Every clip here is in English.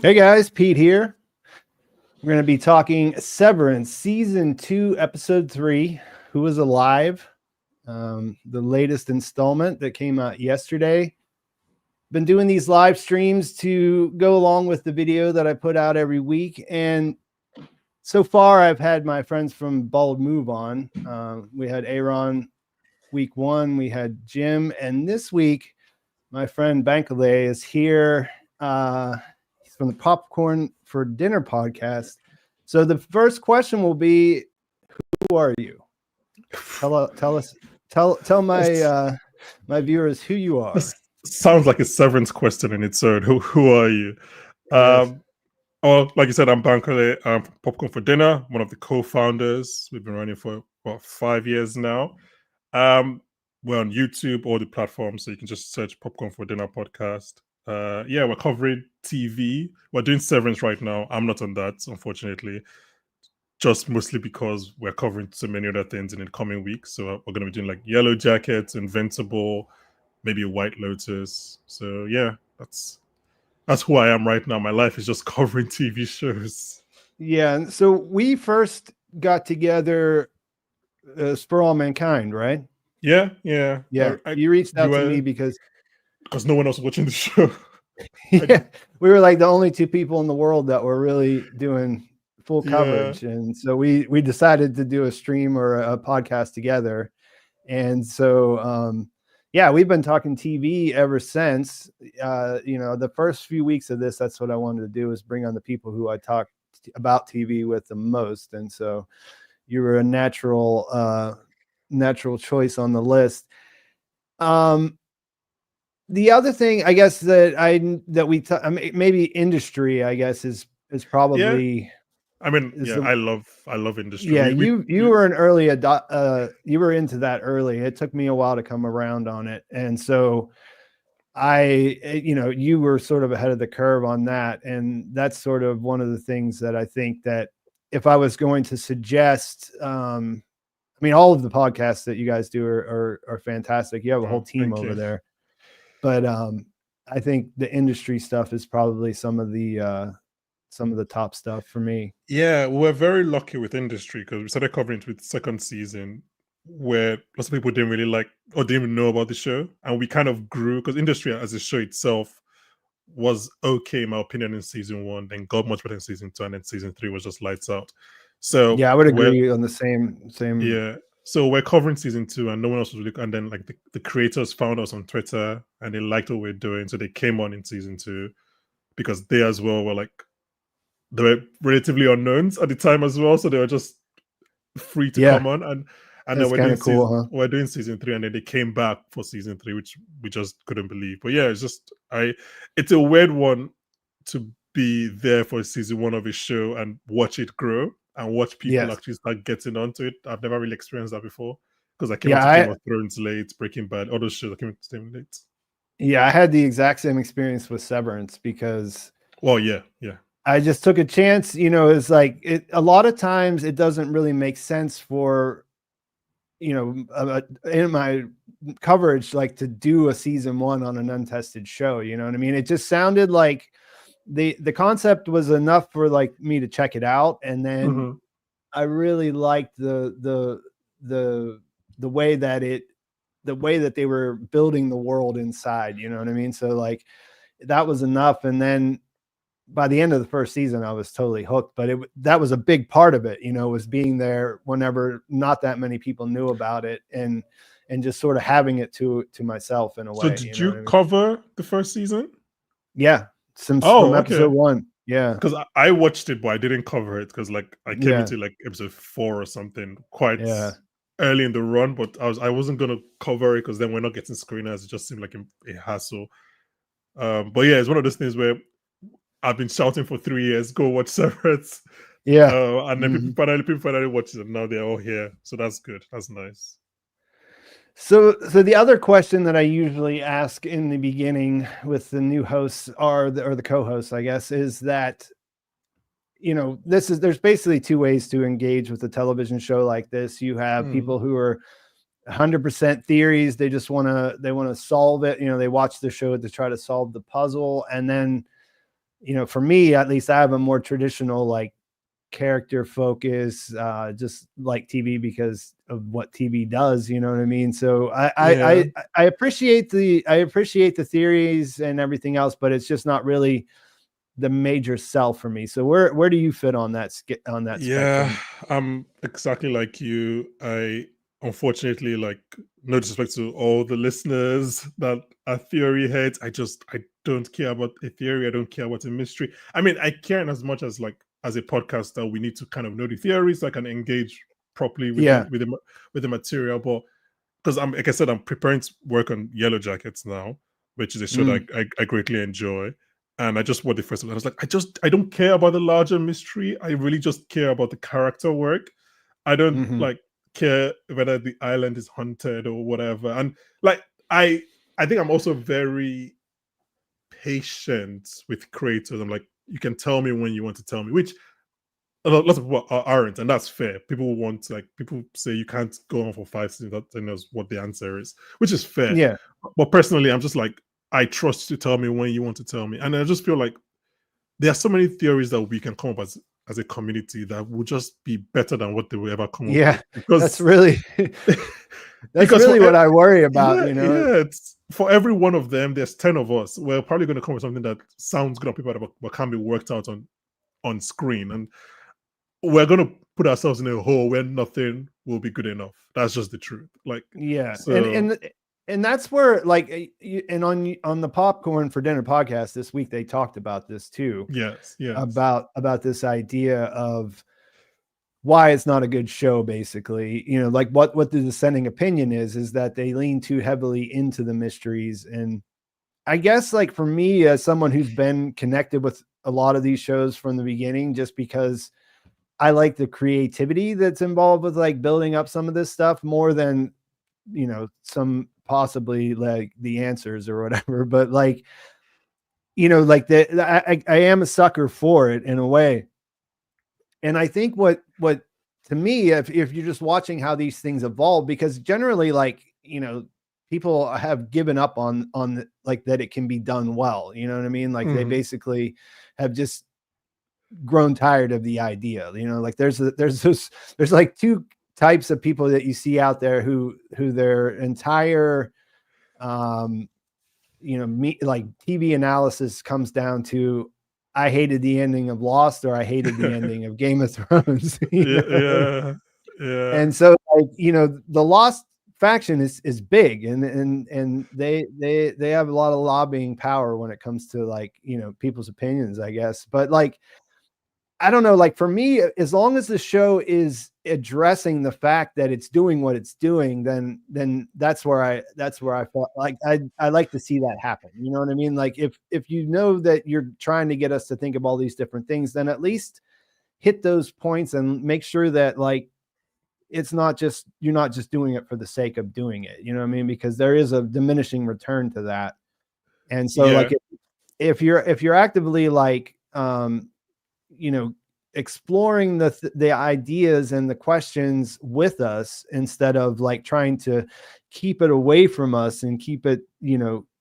Hey guys, Pete here. We're going to be talking Severance Season 2, Episode 3, Who Was Alive, the latest installment that came out yesterday. Been doing these live streams to go along with the video that I put out every week. And so far, I've had my friends from Bald Move on. We had Aaron week 1, we had Jim, and this week, my friend Bankole is here. He's from the Popcorn for Dinner podcast. So the first question will be, who are you? Tell my viewers who you are. Sounds like a Severance question in its own. Who are you? Yes. Well, like you said, I'm Bankole. I'm from Popcorn for Dinner, one of the co-founders. We've been running for about 5 years now. We're on YouTube, all the platforms, so you can just search Popcorn for Dinner podcast. We're covering TV. We're doing Severance right now. I'm not on that, unfortunately, just mostly because we're covering so many other things in the coming weeks. So we're going to be doing like Yellow Jackets, Invincible, maybe White Lotus. So yeah, that's who I am right now. My life is just covering TV shows. Yeah. So we first got together for All Mankind, right? Yeah. You reached out to me because no one else was watching the show. Yeah, we were like the only two people in the world that were really doing full coverage. Yeah. And so we decided to do a stream or a podcast together. And so, we've been talking TV ever since. The first few weeks of this, that's what I wanted to do, is bring on the people who I talked about TV with the most. And so you were a natural choice on the list. The other thing, I guess, maybe industry, I guess, is probably. Yeah. I mean, I love industry. Yeah, you were an early you were into that early. It took me a while to come around on it, and so you were sort of ahead of the curve on that, and that's sort of one of the things that I think that if I was going to suggest, all of the podcasts that you guys do are fantastic. You have a whole team over there. But I think the industry stuff is probably some of the top stuff for me. Yeah, we're very lucky with industry because we started covering it with the second season where lots of people didn't really like or didn't even know about the show. And we kind of grew because industry as a show itself was okay, in my opinion, in season 1, then got much better in season 2, and then season 3 was just lights out. So yeah, I would agree on the same. Yeah. So we're covering season 2 and no one else was really, and then like the creators found us on Twitter and they liked what we're doing. So they came on in season 2 because they as well were like, they were relatively unknowns at the time as well. So they were just free to come on. And then we're doing season 3 and then they came back for season 3, which we just couldn't believe. But yeah, it's a weird one to be there for season 1 of a show and watch it grow. And watch people actually start getting onto it. I've never really experienced that before because I came into Game of Thrones late, Breaking Bad, all those shows I came into them late. Yeah, I had the exact same experience with Severance because. Well, yeah. I just took a chance. It's like a lot of times it doesn't really make sense for, in my coverage, like to do a season 1 on an untested show. You know what I mean? It just sounded like. The concept was enough for like me to check it out, and then I really liked the way that they were building the world inside. You know what I mean? So like that was enough, and then by the end of the first season, I was totally hooked. But that was a big part of it. Was being there whenever not that many people knew about it, and just sort of having it to myself in a way. So did you cover the first season? Yeah. From episode 1, yeah, because I watched it but I didn't cover it because like I came into like episode 4 or something quite early in the run, but I wasn't gonna cover it because then we're not getting screeners. It just seemed like a hassle. But yeah, it's one of those things where I've been shouting for 3 years, go watch Severance, and then people finally watch it, and now they're all here, so that's good. That's nice. So the other question that I usually ask in the beginning with the new hosts or the co-hosts, I guess, is that, there's basically 2 ways to engage with a television show like this. You have people who are 100% theories. They just want to solve it. They watch the show to try to solve the puzzle. And then for me, at least, I have a more traditional, like, character focus, just like TV because of what TV does, you know what I mean? So I appreciate the theories and everything else, but it's just not really the major sell for me. So where do you fit on that Yeah, spectrum? I'm exactly like you. I unfortunately, like, no disrespect to all the listeners that are theory heads. I don't care about a theory. I don't care about a mystery. I mean, I care in as much as, like, as a podcaster, we need to kind of know the theories so I can engage properly with Yeah. the material. But because like I said, I'm preparing to work on Yellow Jackets now, which is a show that I greatly enjoy. And I just watched the first one. I was like, I don't care about the larger mystery. I really just care about the character work. I don't like care whether the island is haunted or whatever. And like I think I'm also very patient with creators. I'm like, you can tell me when you want to tell me, which lots of people aren't, and that's fair. People want, like, people say you can't go on for 5 seasons without telling us what the answer is, which is fair. Yeah. But personally, I'm just like, I trust you to tell me when you want to tell me. And I just feel like there are so many theories that we can come up as a community that will just be better than what they will ever come up with. Because that's really because what I worry about, it's for every one of them, there's 10 of us. We're probably going to come with something that sounds good on paper but can't be worked out on screen. And we're going to put ourselves in a hole where nothing will be good enough. That's just the truth. Like, yeah. So, and that's where, like, and on the Popcorn for Dinner podcast this week, they talked about this too. Yes. About this idea of why it's not a good show, basically. Like, what the dissenting opinion is that they lean too heavily into the mysteries. And I guess, like, for me, as someone who's been connected with a lot of these shows from the beginning, just because I like the creativity that's involved with, like, building up some of this stuff more than, some possibly, like, the answers or whatever. But, like, like, I am a sucker for it in a way. And I think what to me, if you're just watching how these things evolve, because generally, like, people have given up on like, that it can be done well. You know what I mean? Like, they basically have just grown tired of the idea. Like, there's like two types of people that you see out there who their entire like, TV analysis comes down to, I hated the ending of Lost, or I hated the ending of Game of Thrones. Yeah. And so, like, the Lost faction is big, and they have a lot of lobbying power when it comes to, like, people's opinions, I guess. But, like, I don't know, like, for me, as long as the show is addressing the fact that it's doing what it's doing, then that's where I felt like I like to see that happen. You know what I mean? Like, if that you're trying to get us to think of all these different things, then at least hit those points and make sure that, like, it's not just, you're not just doing it for the sake of doing it. You know what I mean? Because there is a diminishing return to that. And so, like, if you're actively, like, exploring the ideas and the questions with us, instead of, like, trying to keep it away from us and keep it,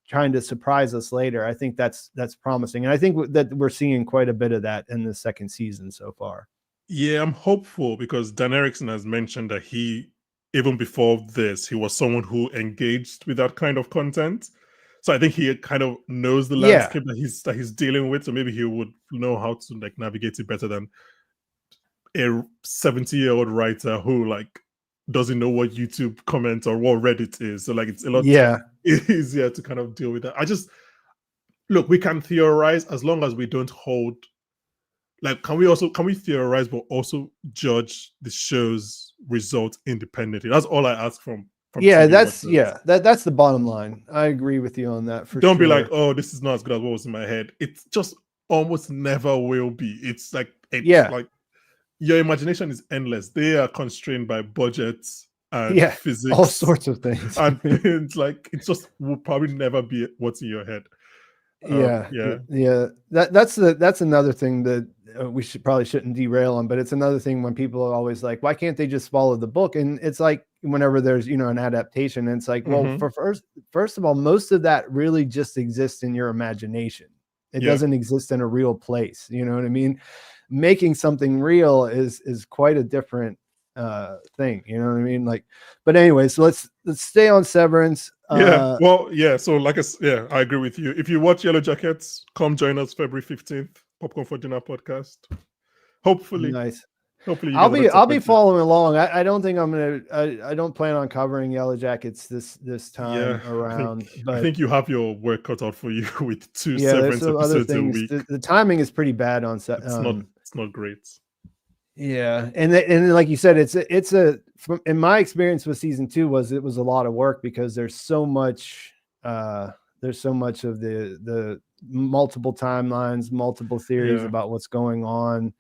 trying to surprise us later, I think that's promising. And I think that we're seeing quite a bit of that in the second season so far. Yeah, I'm hopeful, because Dan Erickson has mentioned that even before this, he was someone who engaged with that kind of content. So I think he kind of knows the landscape that he's dealing with. So maybe he would know how to, like, navigate it better than a 70-year-old writer who, like, doesn't know what YouTube comments or what Reddit is. So, like, it's a lot easier to kind of deal with that. Look, we can theorize as long as we don't hold, like, can we theorize but also judge the show's results independently? That's all I ask from yeah, TV that's the bottom line. I agree with you on that, for Don't sure. be like, oh, this is not as good as what was in my head. It's just almost never will be. It's like, like, your imagination is endless. They are constrained by budgets and physics, all sorts of things, and things, like, it just will probably never be what's in your head. That's another thing that we shouldn't derail on, but it's another thing when people are always like, why can't they just follow the book? And it's like, whenever there's, an adaptation, and it's like, well, for first of all, most of that really just exists in your imagination. It Yeah. doesn't exist in a real place. You know what I mean? Making something real is quite a different thing. You know what I mean? Like, but anyway, so let's stay on Severance. Yeah. Well, yeah. So I agree with you. If you watch Yellow Jackets, come join us February 15th, Popcorn for Dinner podcast. Hopefully. Nice. Hopefully you I'll guys be following along. I don't think I'm gonna. I don't plan on covering Yellow Jackets this time around. I think you have your work cut out for you with 2 there's Severance some other episodes a things. week. The timing is pretty bad on set. It's not great. Yeah, and like you said, it's in my experience with season 2 it was a lot of work because there's so much of the multiple timelines, multiple theories about what's going on.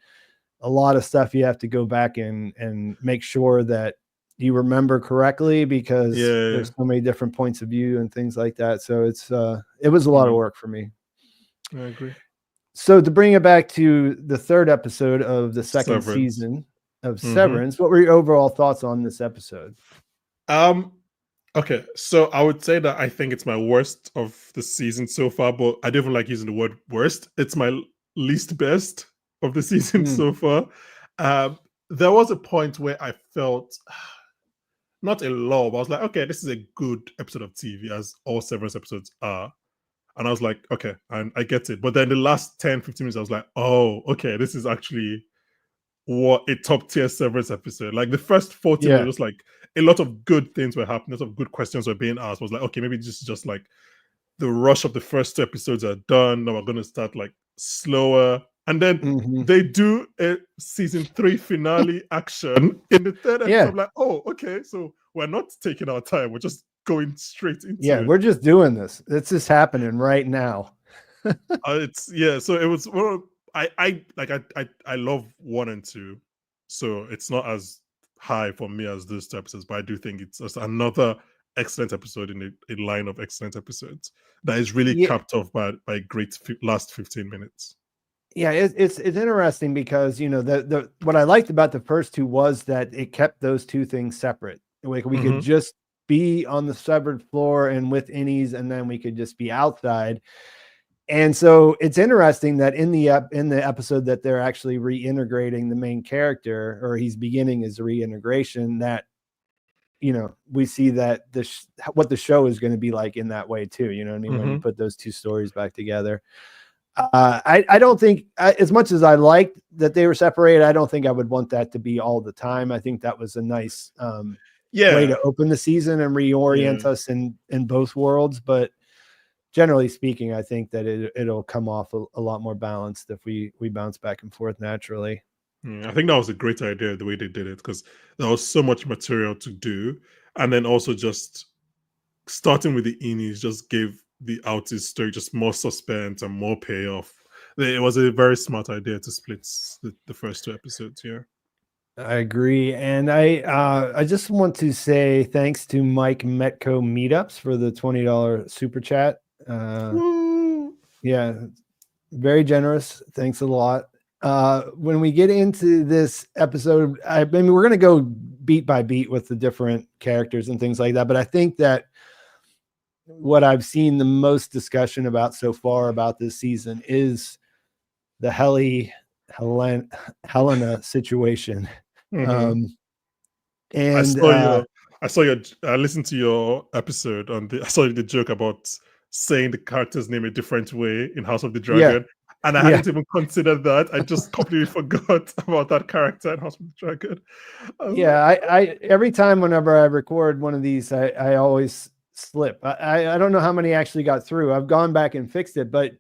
A lot of stuff you have to go back and make sure that you remember correctly because there's so many different points of view and things like that. So it was a lot of work for me. I agree. So to bring it back to the 3rd episode of the second season of Severance, what were your overall thoughts on this episode? Okay, so I would say that I think it's my worst of the season so far, but I don't even like using the word worst. It's my least best of the season so far. There was a point where I felt not a lull, but I was like, okay, this is a good episode of TV, as all Severance episodes are. And I was like, okay, I get it. But then the last 10, 15 minutes, I was like, oh, okay, this is actually what a top tier Severance episode. Like the first 40 minutes, was like a lot of good things were happening, a lot of good questions were being asked. I was like, okay, maybe just like the rush of the first 2 episodes are done. Now we're going to start like slower. And then they do a season 3 finale action in the 3rd episode. I'm like, oh, okay, so we're not taking our time. We're just going straight into it. We're just doing this. It's just happening right now. So it was, well, I love 1 and 2, so it's not as high for me as those 2 episodes, but I do think it's just another excellent episode in a line of excellent episodes that is really capped off by a great last 15 minutes. Yeah, it's interesting because the what I liked about the first 2 was that it kept those 2 things separate. Like we could just be on the severed floor and with innies, and then we could just be outside. And so it's interesting that in the episode that they're actually reintegrating the main character, or he's beginning his reintegration, that we see that what the show is going to be like in that way too. You know what I mean? When you put those 2 stories back together. I don't think, as much as I liked that they were separated, I don't think I would want that to be all the time. I think that was a nice way to open the season and reorient us in both worlds. But generally speaking, I think that it'll come off a lot more balanced if we bounce back and forth naturally. I think that was a great idea, the way they did it, because there was so much material to do. And then also just starting with the innies just gave the outies story just more suspense and more payoff. It was a very smart idea to split the first 2 episodes here. I agree. And I just want to say thanks to Mike Metco Meetups for the $20 super chat. Yeah, very generous. Thanks a lot. When we get into this episode, I mean, we're going to go beat by beat with the different characters and things like that. But I think that what I've seen the most discussion about so far about this season is the Helena situation. And I listened to your episode I saw the joke about saying the character's name a different way in House of the Dragon. And I hadn't even considered that. I just completely forgot about that character in House of the Dragon. I every time whenever I record one of these, I always slip. I don't know how many actually got through. I've gone back and fixed it, but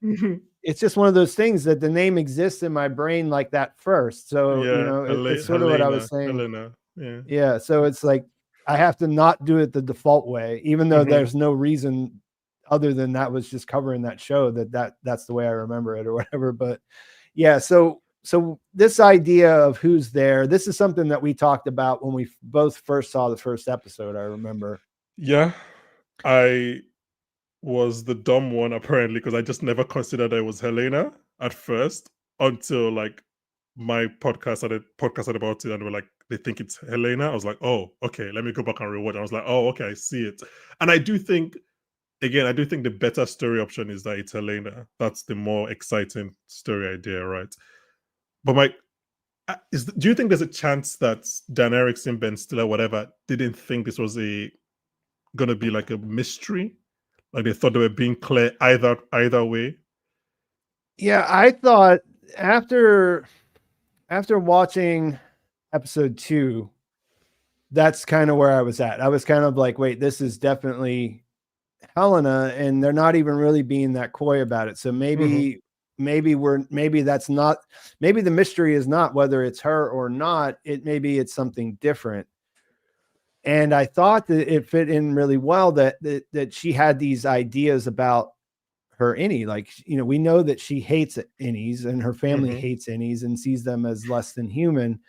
it's just one of those things that the name exists in my brain like that first. So, it's sort of what I was saying. Helena. Yeah. So it's like, I have to not do it the default way, even though there's no reason other than that was just covering that show that's the way I remember it or whatever. But yeah, so this idea of who's there, this is something that we talked about when we both first saw the first episode. I remember. Yeah, I was the dumb one apparently, because I just never considered it was Helena at first until like my podcast had about it, and they were like, they think it's Helena. I was like, oh, okay, let me go back and rewatch. I was like, oh, okay, I see it. And I do think again, I do think the better story option is that it's Helena. That's the more exciting story idea, right? But do you think there's a chance that Dan Erickson, Ben Stiller, whatever, didn't think this was gonna be like a mystery? Like they thought they were being clear either way? Yeah, I thought after watching episode 2, that's kind of where I was at. I was kind of like, wait, this is definitely Helena, and they're not even really being that coy about it. So maybe that's not, maybe the mystery is not whether it's her or not. Maybe it's something different. And I thought that it fit in really well that she had these ideas about her innie. Like, we know that she hates innies, and her family hates innies and sees them as less than human.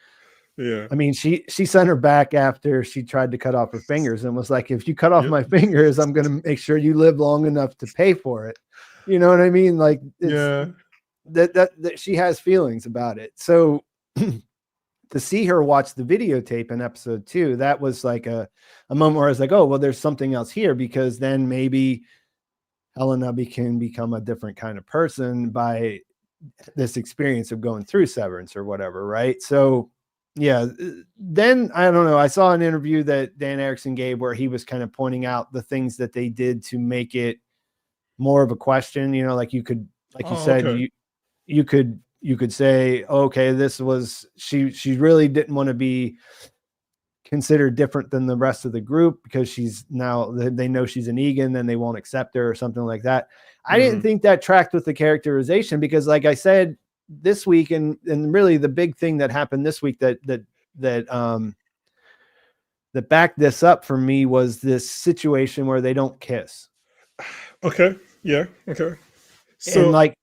Yeah. I mean, she sent her back after she tried to cut off her fingers and was like, if you cut off my fingers, I'm going to make sure you live long enough to pay for it. You know what I mean? Like, that she has feelings about it. So to see her watch the videotape in episode 2, that was like a moment where I was like, oh, well, there's something else here, because then maybe Helena can become a different kind of person by this experience of going through Severance or whatever. Right. So yeah, then I don't know. I saw an interview that Dan Erickson gave where he was kind of pointing out the things that they did to make it more of a question. Like you could, like you said, okay. you could say, okay, this was she really didn't want to be considered different than the rest of the group because she's now, they know she's an Egan, then they won't accept her or something like that. I didn't think that tracked with the characterization, because like I said, this week, and really the big thing that happened this week that backed this up for me was this situation where they don't kiss. Okay. Yeah. Okay. So, and like,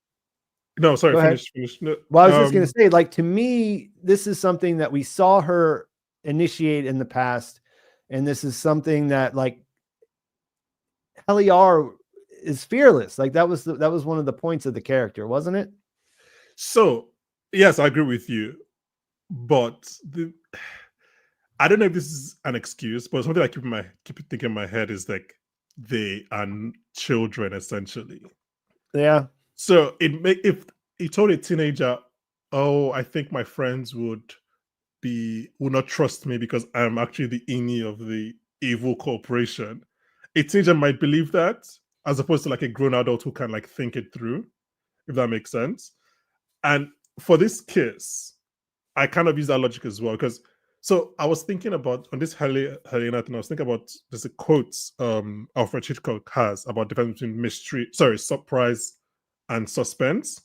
no, sorry, finish. No, well, I was just going to say, like, to me, this is something that we saw her initiate in the past, and this is something that, like, Heliar is fearless. Like, that was one of the points of the character, wasn't it? So, yes, I agree with you, but I don't know if this is an excuse, but something I keep thinking in my head is like they are children essentially. Yeah. So if he told a teenager, "Oh, I think my friends would not trust me because I'm actually the innie of the evil corporation," a teenager might believe that, as opposed to like a grown adult who can like think it through, if that makes sense. And for this kiss, I kind of use that logic as well, because so I was thinking about on this Helena thing, I was thinking about there's a quote Alfred Hitchcock has about the difference between surprise and suspense.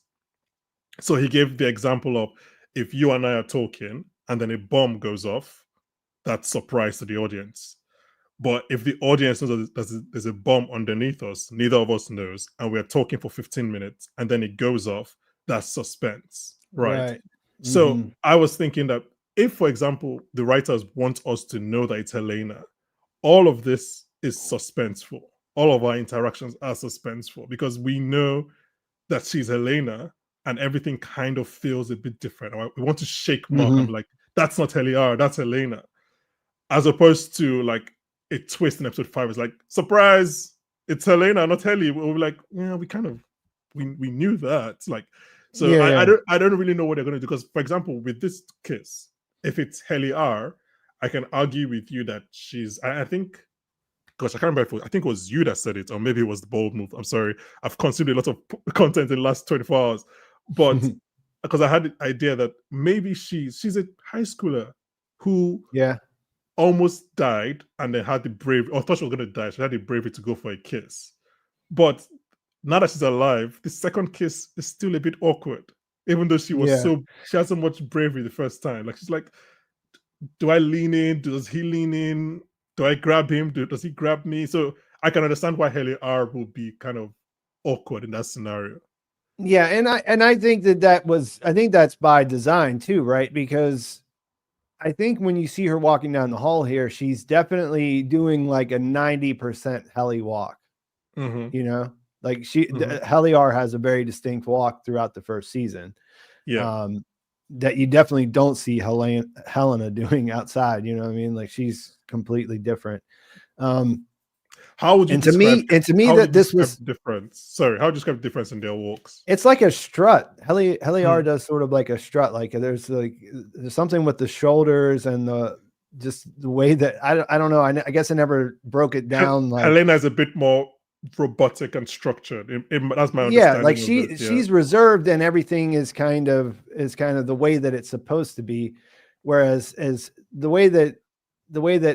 So he gave the example of, if you and I are talking and then a bomb goes off, that's surprise to the audience. But if the audience knows that there's a bomb underneath us, neither of us knows, and we're talking for 15 minutes and then it goes off, that's suspense, right? So I was thinking that if, for example, the writers want us to know that it's Helena, all of this is suspenseful. All of our interactions are suspenseful because we know that she's Helena and everything kind of feels a bit different. We want to shake Mark and be like, that's not Heliar, that's Helena. As opposed to like a twist in episode 5 is like, surprise, it's Helena, not Heli. We'll be like, yeah, we knew that. Like, so yeah. I don't really know what they're going to do, because, for example, with this kiss, if it's Heliar, I can argue with you that I think, gosh, I can't remember. I think it was you that said it, or maybe it was the bold move. I'm sorry. I've consumed a lot of content in the last 24 hours, but because I had the idea that maybe she's a high schooler who almost died and then had the bravery, or thought she was going to die. She had the bravery to go for a kiss. But now that she's alive, the second kiss is still a bit awkward, even though she had so much bravery the first time. Like, she's like, do I lean in? Does he lean in? Do I grab him? Does he grab me? So I can understand why Heliar will be kind of awkward in that scenario. Yeah, and I think I think that's by design too, right? Because I think when you see her walking down the hall here, she's definitely doing like a 90% Heli walk. You know, like Heliar has a very distinct walk throughout the first season. Yeah. That you definitely don't see Helena doing outside. You know what I mean? Like, she's completely different. How would you And to describe me how would that you this describe was, the difference? Sorry, how would you describe the difference in their walks? it's like a strut. Heliar Mm. does sort of like a strut. Like there's something with the shoulders and just the way that I don't know. I guess I never broke it down. Like Helena is a bit more robotic and structured. That's my yeah, like understanding of it. Yeah. she's reserved and everything is kind of the way that it's supposed to be. Whereas as the way that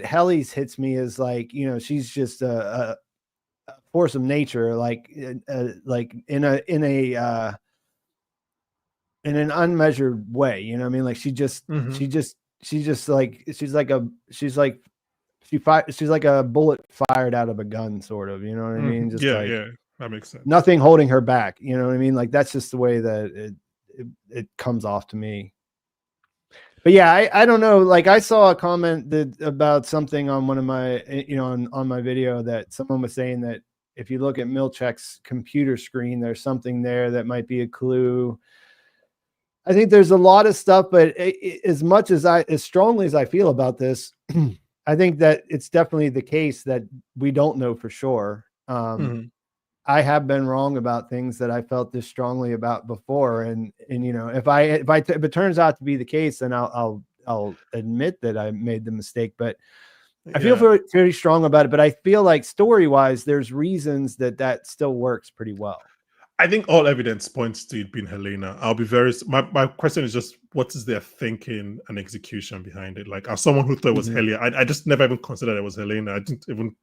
Helly's hits me is like, you know, she's just a force of nature, like in an unmeasured way, you know what I mean? Like she's like a bullet fired out of a gun, sort of, you know what I mean? Just Yeah, like yeah, that makes sense. nothing holding her back, you know what I mean? Like that's just the way that it comes off to me. But yeah, I don't know. Like I saw a comment about something on one of my, you know, on my video, that someone was saying that if you look at Milchek's computer screen, there's something there that might be a clue. I think there's a lot of stuff, but as strongly as I feel about this, I think that it's definitely the case that we don't know for sure. I have been wrong about things that I felt this strongly about before, and you know, if it turns out to be the case, then I'll admit that I made the mistake. But I feel very strong about it. But I feel like story wise, there's reasons that still works pretty well. I think all evidence points to it being Helena. My question is just, what is their thinking and execution behind it? Like, as someone who thought it was Helia, I just never even considered it was Helena. I didn't even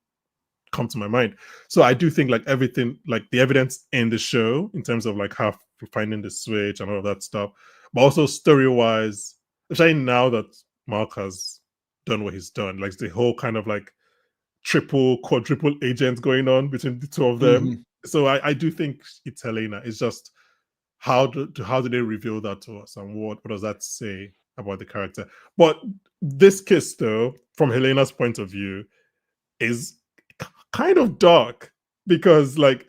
come to my mind. So I do think like everything, like the evidence in the show in terms of like how finding the switch and all of that stuff, but also story wise, especially now that Mark has done what he's done, like the whole kind of like triple, quadruple agents going on between the two of them. So I do think it's Helena. It's just how do they reveal that to us, and what does that say about the character? But this case, though, from Helena's point of view, is kind of dark, because like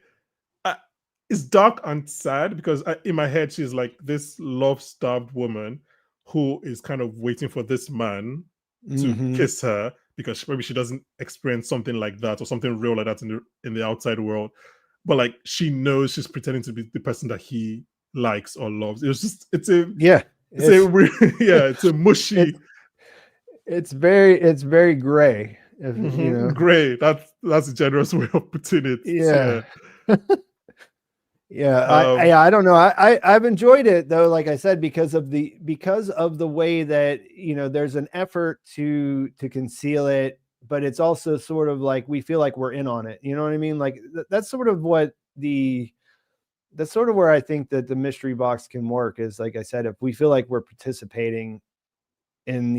it's dark and sad, because in my head she's like this love-starved woman who is kind of waiting for this man to kiss her, because maybe she doesn't experience something like that or something real like that in the outside world, but like she knows she's pretending to be the person that he likes or loves. It's a mushy, it's very gray. If, you know, gray. That's a generous way of putting it. I don't know. I've enjoyed it though, like I said, because of the way that, you know, there's an effort to conceal it, but it's also sort of like we feel like we're in on it. You know what I mean? Like that's sort of where I think that the mystery box can work, is like I said, if we feel like we're participating in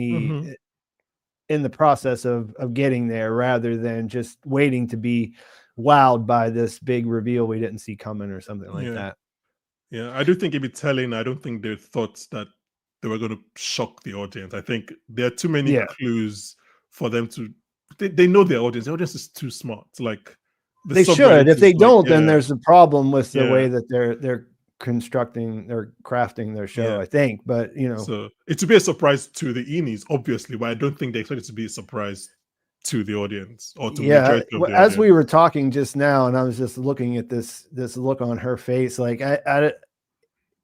the process of getting there, rather than just waiting to be wowed by this big reveal we didn't see coming or something like that. Yeah, I do think it'd be telling. I don't think they thought that they were going to shock the audience. I think there are too many clues for them to. They know their audience. The audience is too smart. Like they should. If they don't, then there's a problem with the way that they're constructing or crafting their show, I think. But you know, so it would be a surprise to the Enies, obviously, but I don't think they expect it to be a surprise to the audience or to majority of the as audience. we were talking just now, and I was just looking at this look on her face, like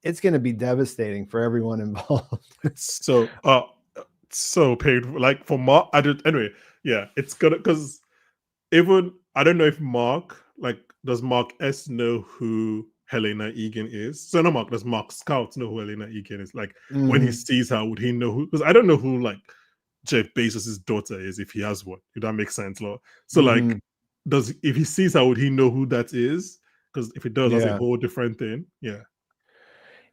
it's going to be devastating for everyone involved. So painful. Like for Mark, it's gonna, because even I don't know if Mark, like, does Mark S know who Helena Egan is? So no, does Mark Scout know who Helena Egan is? Like when he sees her, would he know who? Because I don't know who like Jeff Bezos's daughter is, if he has one. If that makes sense, Lord. So like, if he sees her, would he know who that is? Because if he does, that's a whole different thing.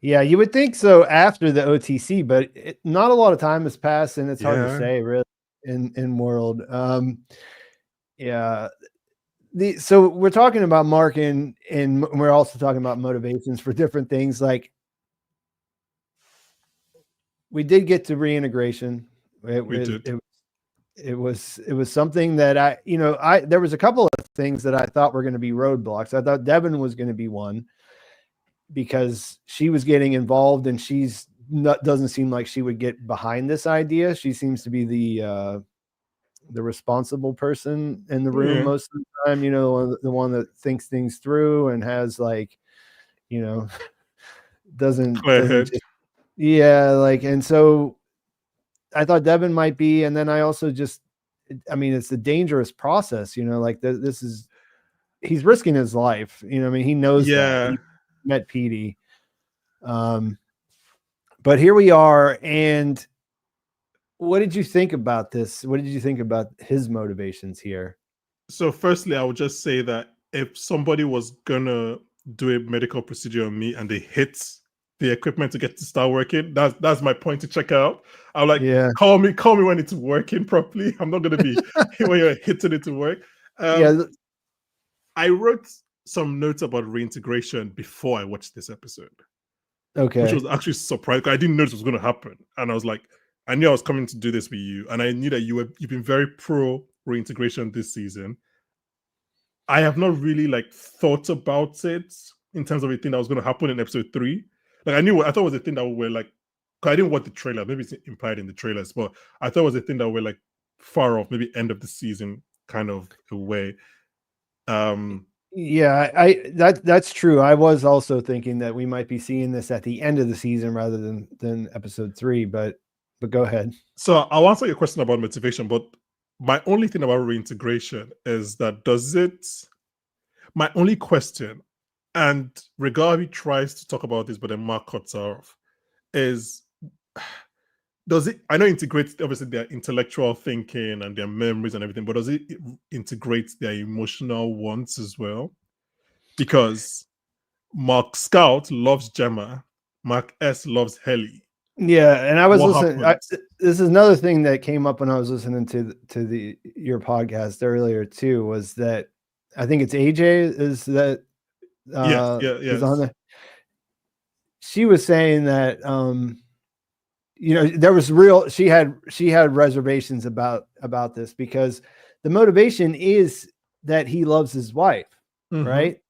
Yeah, you would think so after the OTC, but not a lot of time has passed, and it's hard to say really in world. So we're talking about Mark, and we're also talking about motivations for different things. Like we did get to reintegration. It was something that there was a couple of things that I thought were going to be roadblocks. I thought Devin was going to be one, because she was getting involved, and doesn't seem like she would get behind this idea. She seems to be the responsible person in the room Yeah. most of the time, you know, the one that thinks things through and has like, you know, doesn't Clear head. just, yeah, like, and so I thought Devin might be, and then I also just, I mean, it's a dangerous process, you know, like this is, he's risking his life, you know, I mean, he knows that Yeah. he met Petey. But here we are, and what did you think about this? What did you think about his motivations here? So firstly, I would just say that if somebody was gonna do a medical procedure on me and they hit the equipment to get to start working, that's my point to check out. I'm like, Yeah. call me when it's working properly. I'm not gonna be when you're hitting it to work. Yeah. I wrote some notes about reintegration before I watched this episode, Okay. which was actually surprised. I didn't know this was going to happen, and I was like, I knew I was coming to do this with you, and I knew that you've been very pro reintegration this season. I have not really like thought about it in terms of a thing that was going to happen in episode 3. Like I thought it was a thing that we were like, 'cause I didn't watch the trailer. Maybe it's implied in the trailers, but I thought it was a thing that we're like far off, maybe end of the season kind of away. Yeah, that's true. I was also thinking that we might be seeing this at the end of the season rather than episode 3, but go ahead. So I'll answer your question about motivation, but my only thing about reintegration is that my only question, and Regabi tries to talk about this, but then Mark cuts her off, is does it, I know integrates obviously their intellectual thinking and their memories and everything, but does it integrate their emotional wants as well? Because Mark Scout loves Gemma, Mark S loves Helly. Yeah, and I was What listening. This is another thing that came up when I was listening to your podcast earlier too. Was that I think it's AJ is that yes. is on there. She was saying that you know, there was she had reservations about this because the motivation is that he loves his wife, right?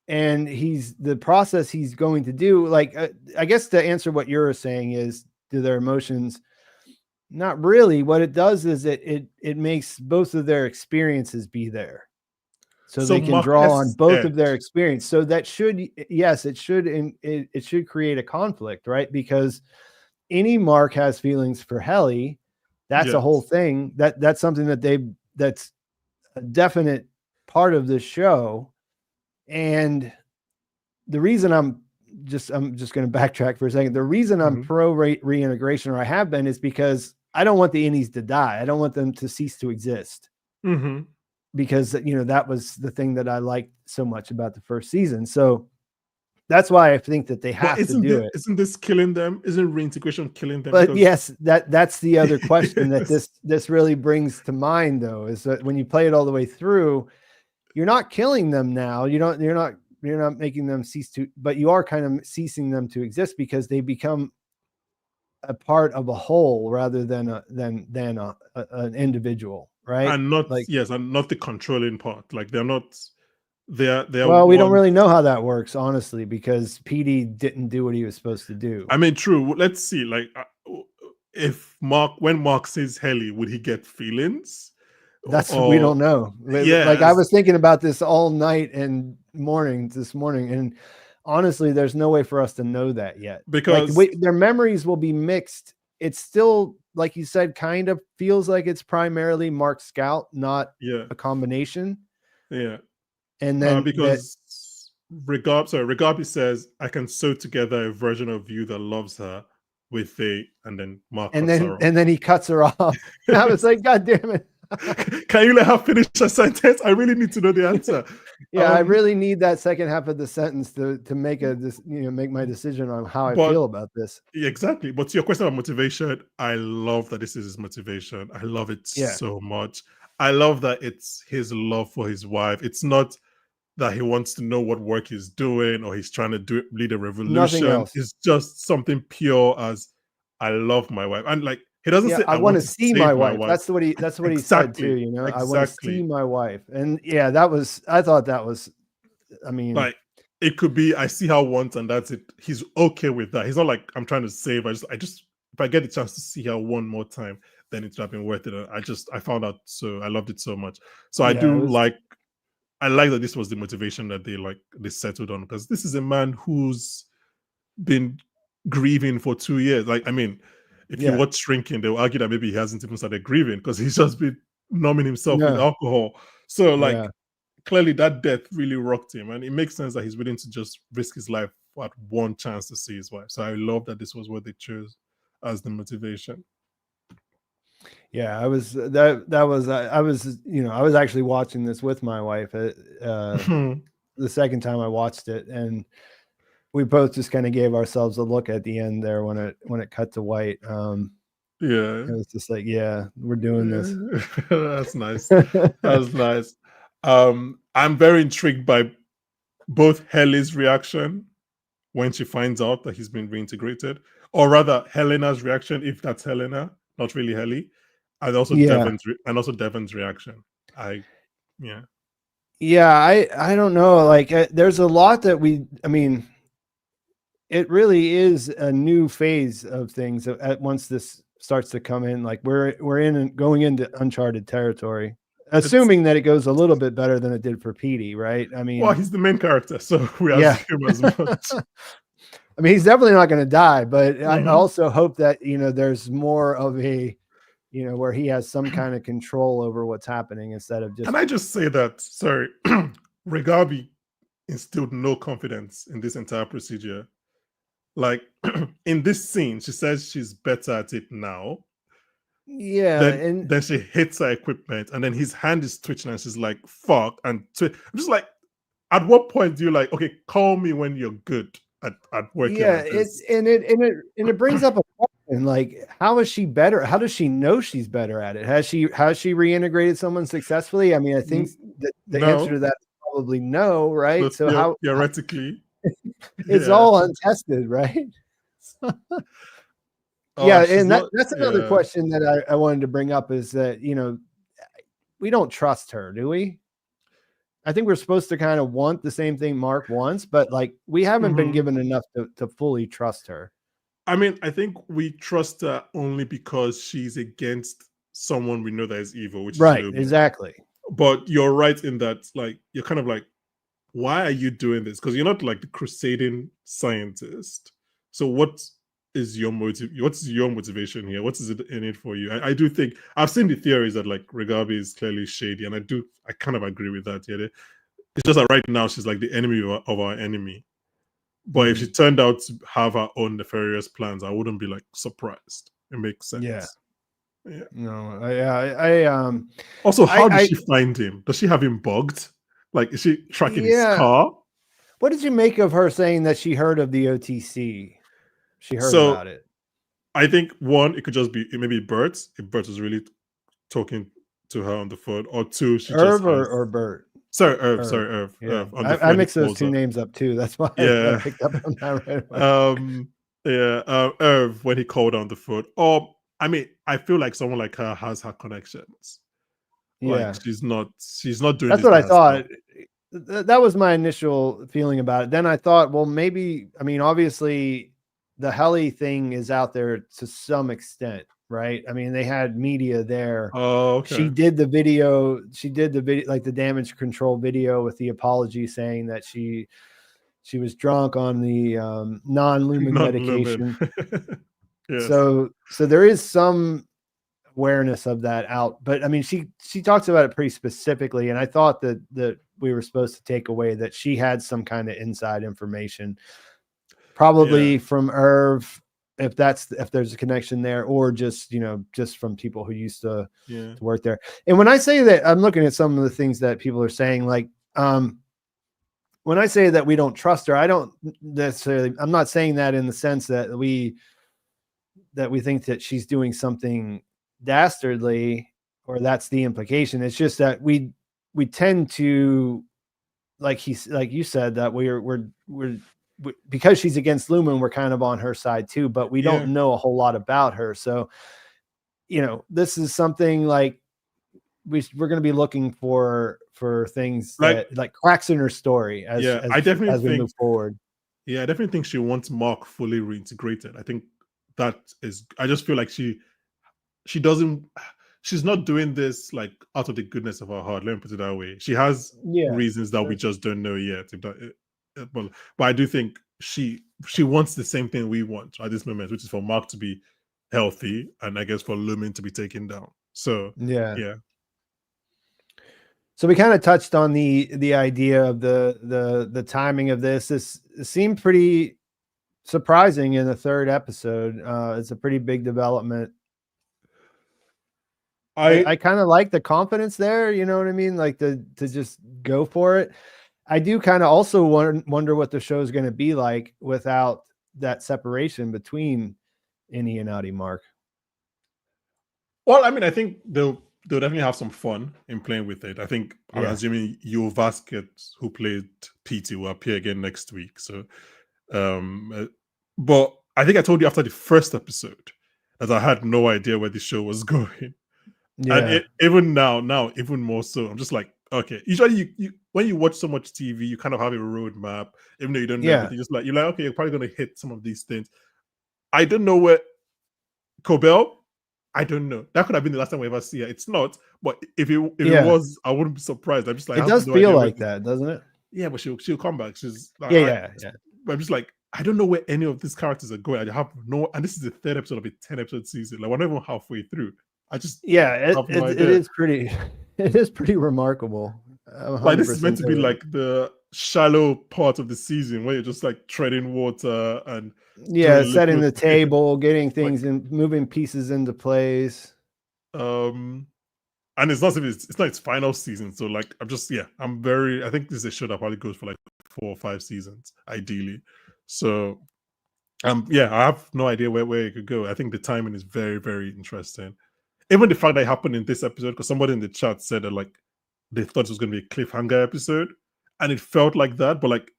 And the process he's going to do, like, I guess to answer what you're saying is, do their emotions? Not really. What it does is it makes both of their experiences be there. So they can draw on both of their experience. So that should, yes, it should create a conflict, right? Because any Mark has feelings for Helly. That's a whole thing. That's something that's a definite part of this show. And the reason I'm just going to backtrack for a second. The reason I'm pro reintegration, or I have been, is because I don't want the innies to die. I don't want them to cease to exist. Because, you know, that was the thing that I liked so much about the first season. So that's why I think that they have to do it. Isn't this killing them? Isn't reintegration killing them? But yes, that's the other question that this really brings to mind, though, is that when you play it all the way through, you're not killing them now. You're not making them cease to, but you are kind of ceasing them to exist because they become a part of a whole rather than an individual, right? And not and not the controlling part. Like they're not. They're well, we don't really know how that works, honestly, because Petey didn't do what he was supposed to do. I mean, true. Let's see. Like, if when Mark says Helly, would he get feelings? That's we don't know. Yeah, like I was thinking about this all night and this morning, and honestly, there's no way for us to know that yet because their memories will be mixed. It's still, like you said, kind of feels like it's primarily Mark Scout, not a combination. Yeah. And then because Regabi says, I can sew together a version of you that loves her with and then Mark and then he cuts her off. I was like, God damn it. Can you let her finish a sentence? I really need to know the answer. I really need that second half of the sentence to make make my decision on how I feel about this. Exactly. But to your question about motivation, I love that this is his motivation. I love it so much. I love that it's his love for his wife. It's not that he wants to know what work he's doing or he's trying to lead a revolution. Nothing else. It's just something pure as I love my wife. And like, he doesn't say I want to see my wife. That's what he said too, you know. I want to see my wife. And I thought that was, I mean, like, it could be I see her once and that's it. He's okay with that. He's not like, I'm trying to save. I just if I get the chance to see her one more time, then it would have been worth it. I found out, so I loved it so much. So Yeah, I like that this was the motivation that they settled on, because this is a man who's been grieving for 2 years. Like, I mean, if you Yeah. watch Shrinking, they'll argue that maybe he hasn't even started grieving because he's just been numbing himself with Yeah. alcohol. So, like, Yeah. clearly that death really rocked him, and it makes sense that he's willing to just risk his life at one chance to see his wife. So I love that this was what they chose as the motivation. Yeah, I was I was actually watching this with my wife the second time I watched it, and we both just kind of gave ourselves a look at the end there when it cut to white. Yeah, it was just like, yeah, we're doing this. That's nice. That's nice. I'm very intrigued by both Helly's reaction when she finds out that he's been reintegrated, or rather Helena's reaction, if that's Helena, not really Helly, and also Yeah. Devon's reaction. Yeah, I don't know. Like, there's a lot that it really is a new phase of things at once this starts to come in. Like, we're going into uncharted territory, assuming that it goes a little bit better than it did for Petey, right? I mean, well, he's the main character, so we assume as much. I mean, he's definitely not going to die, but I also hope that, there's more of a, where he has some kind of control over what's happening instead of just. Can I just say that, sorry, Regabi instilled no confidence in this entire procedure. Like, in this scene, she says she's better at it now. Yeah. Then she hits her equipment, and then his hand is twitching, and she's like, fuck. And I'm just like, at what point do you like, okay, call me when you're good at working? Yeah, like this? it brings up a question, like, how is she better? How does she know she's better at it? Has she reintegrated someone successfully? I mean, I think that the answer to that is probably no, right? But so how theoretically it's all untested, right? Yeah, and that's another question that I wanted to bring up, is that, we don't trust her, do we? I think we're supposed to kind of want the same thing Mark wants, but like, we haven't been given enough to fully trust her. I mean, I think we trust her only because she's against someone we know that is evil, which right, is Lachman. Exactly. But you're right in that, like, you're kind of like, why are you doing this? Because you're not like the crusading scientist. So what is your motive? What's your motivation here? What is it in it for you? I do think I've seen the theories that like Regabi is clearly shady, and I kind of agree with that. Yeah, it's just that right now she's like the enemy of our enemy. But if she turned out to have her own nefarious plans, I wouldn't be like surprised. It makes sense. Yeah. No, also, how did she find him? Does she have him bugged? Like, is she tracking his car? What did you make of her saying that she heard of the OTC? She heard about it. I think one, it could just be maybe Britt, if Britt was really talking to her on the phone, or two, she Irv or Bert. Sorry, Irv. Yeah. I mixed those two names up too. That's why I picked up on that right away. Irv, when he called on the phone. Or, I mean, I feel like someone like her has her connections. Like, she's not doing. That's what I thought. That was my initial feeling about it. Then I thought, well, maybe, I mean, obviously the Helly thing is out there to some extent, right? I mean, they had media there. Oh, okay. She did the video, like the damage control video with the apology saying that she was drunk on the non-lumen medication. Yes. So there is some awareness of that out, but I mean, she talks about it pretty specifically, and I thought that we were supposed to take away that she had some kind of inside information, probably from Irv, if there's a connection there, or just from people who used to work there. And when I say that, I'm looking at some of the things that people are saying, like when I say that we don't trust her, I don't necessarily, I'm not saying that in the sense that we think that she's doing something dastardly, or that's the implication. It's just that we tend to, like you said, that we're because she's against Lumen, we're kind of on her side too, but we don't know a whole lot about her. So, this is something like we're going to be looking for things that like cracks in her story as we move forward. Yeah, I definitely think she wants Mark fully reintegrated. I think that is, I just feel like she she doesn't. She's not doing this like out of the goodness of her heart. Let me put it that way. She has reasons that we just don't know yet. But I do think she wants the same thing we want at this moment, which is for Mark to be healthy and I guess for Lumen to be taken down. So yeah. So we kind of touched on the idea of the timing of this. This seemed pretty surprising in the third episode. It's a pretty big development. I kind of like the confidence there, you know what I mean? Like to just go for it. I do kind of also wonder what the show is going to be like without that separation between Innie and Outie Mark. Well, I mean, I think they'll definitely have some fun in playing with it. I think I'm assuming Yo Vasquez, who played PT, will appear again next week. So, but I think I told you after the first episode that I had no idea where the show was going. Yeah. And even now, even more so, I'm just like, okay. Usually, you when you watch so much TV, you kind of have a roadmap, even though you don't know everything. Just like you're like, okay, you're probably going to hit some of these things. I don't know where Cobell. I don't know. That could have been the last time we ever see her. It's not, but if it was, I wouldn't be surprised. I'm just like, it does feel like that, doesn't it? Yeah, but she'll come back. She's like, But I'm just like, I don't know where any of these characters are going. I have no, and this is the third episode of a 10-episode season. Like we're not even halfway through. I just it is pretty remarkable. Like this is meant to be like the shallow part of the season where you're just like treading water and setting the table, getting things and moving pieces into place. And it's not its final season, so like I think this is a show that probably goes for like 4 or 5 seasons ideally. So I have no idea where it could go. I think the timing is very, very interesting. Even the fact that it happened in this episode, because somebody in the chat said that like they thought it was going to be a cliffhanger episode, and it felt like that, but like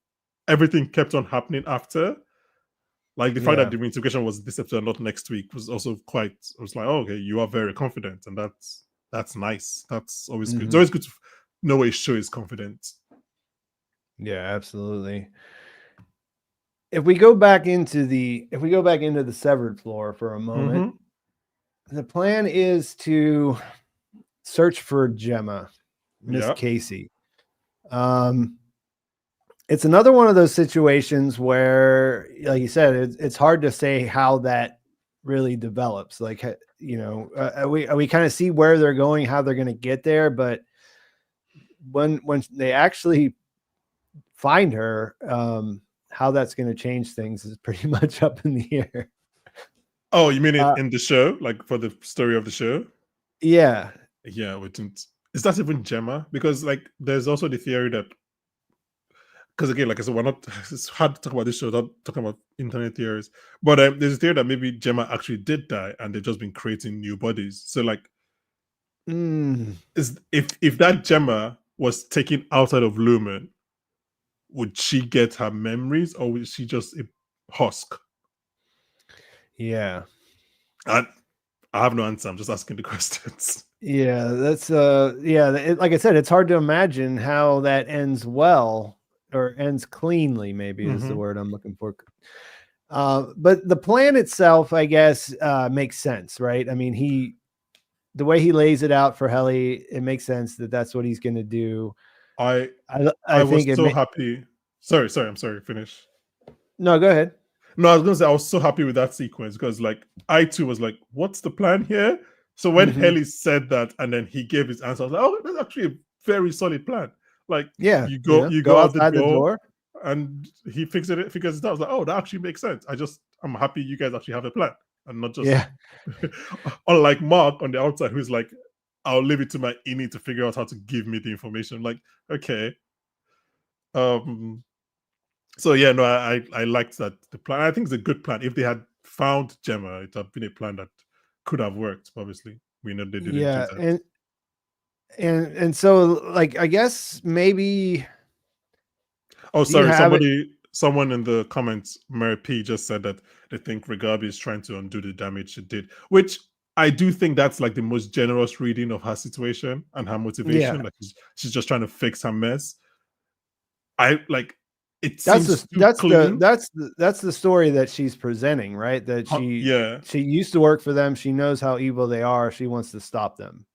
everything kept on happening after. Like the fact that the reintegration was this episode, not next week, was also quite. I was like, oh, okay, you are very confident, and that's nice. That's always good. It's always good to know a show is confident. Yeah, absolutely. If we go back into the severed floor for a moment, the plan is to search for Gemma, Miss Casey. It's another one of those situations where, like you said, it's hard to say how that really develops. Like, you know, we kind of see where they're going, how they're going to get there, but when they actually find her, how that's going to change things is pretty much up in the air. Oh, you mean in the show, like for the story of the show? Yeah. Yeah, we didn't. Is that even Gemma? Because like there's also the theory that, because again, like I said, it's hard to talk about this show without talking about internet theories. But there's a theory that maybe Gemma actually did die and they've just been creating new bodies. So like, if that Gemma was taken outside of Lumen, would she get her memories or was she just a husk? Yeah. I have no answer. I'm just asking the questions. Yeah, that's like I said, it's hard to imagine how that ends well or ends cleanly, maybe is the word I'm looking for. But the plan itself, I guess, makes sense, right? I mean, the way he lays it out for Helly, it makes sense that that's what he's going to do. I was so happy. Sorry. I'm sorry. Finish. No, go ahead. No, I was going to say I was so happy with that sequence because, like, I too was like, "What's the plan here?" So when Helly said that, and then he gave his answer, I was like, "Oh, that's actually a very solid plan." Like, you go out the door, and he figures it out. I was like, "Oh, that actually makes sense." I'm happy you guys actually have a plan and not just unlike Mark on the outside, who's like, "I'll leave it to my Innie to figure out how to give me the information." I'm like, okay. So yeah, no, I liked that the plan. I think it's a good plan. If they had found Gemma, it had been a plan that could have worked. Obviously, we know they didn't do that. And so, like, I guess maybe. Oh, sorry. Someone in the comments, Mary P, just said that they think Regabi is trying to undo the damage she did, which I do think that's like the most generous reading of her situation and her motivation. Like she's just trying to fix her mess. it seems too clean. That's the story that she's presenting, right? That she used to work for them. She knows how evil they are. She wants to stop them.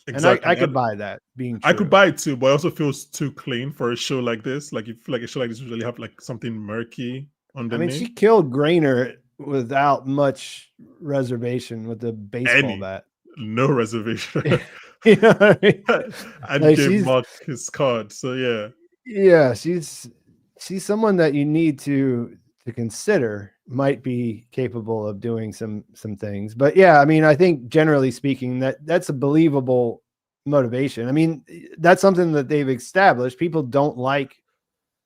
Exactly. And I could buy that being true. I could buy it too, but it also feels too clean for a show like this. Like, you feel like a show like this usually have like something murky underneath. I mean, she killed Grainer without much reservation with the baseball bat. No reservation. You know what I mean? And like, gave Mark his card. So yeah, she's someone that you need to consider might be capable of doing some things. But yeah, I mean, I think generally speaking that's a believable motivation. I mean, that's something that they've established. People don't like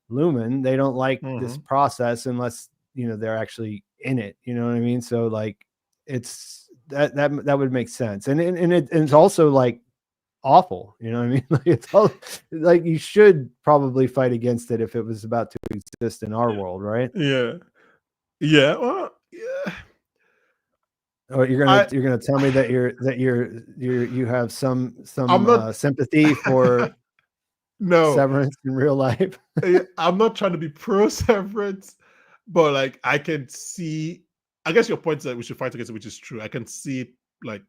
Lumen. They don't like this process unless, they're actually in it. You know what I mean? So like it's that would make sense. And it's also like awful. You know what I mean? Like it's all like you should probably fight against it if it was about to exist in our world, right? Yeah. Yeah. Well, yeah. Oh, you're gonna tell me that you have some sympathy for Severance in real life. I'm not trying to be pro Severance, but like I can see. I guess your point is that we should fight against it, which is true. I can see it like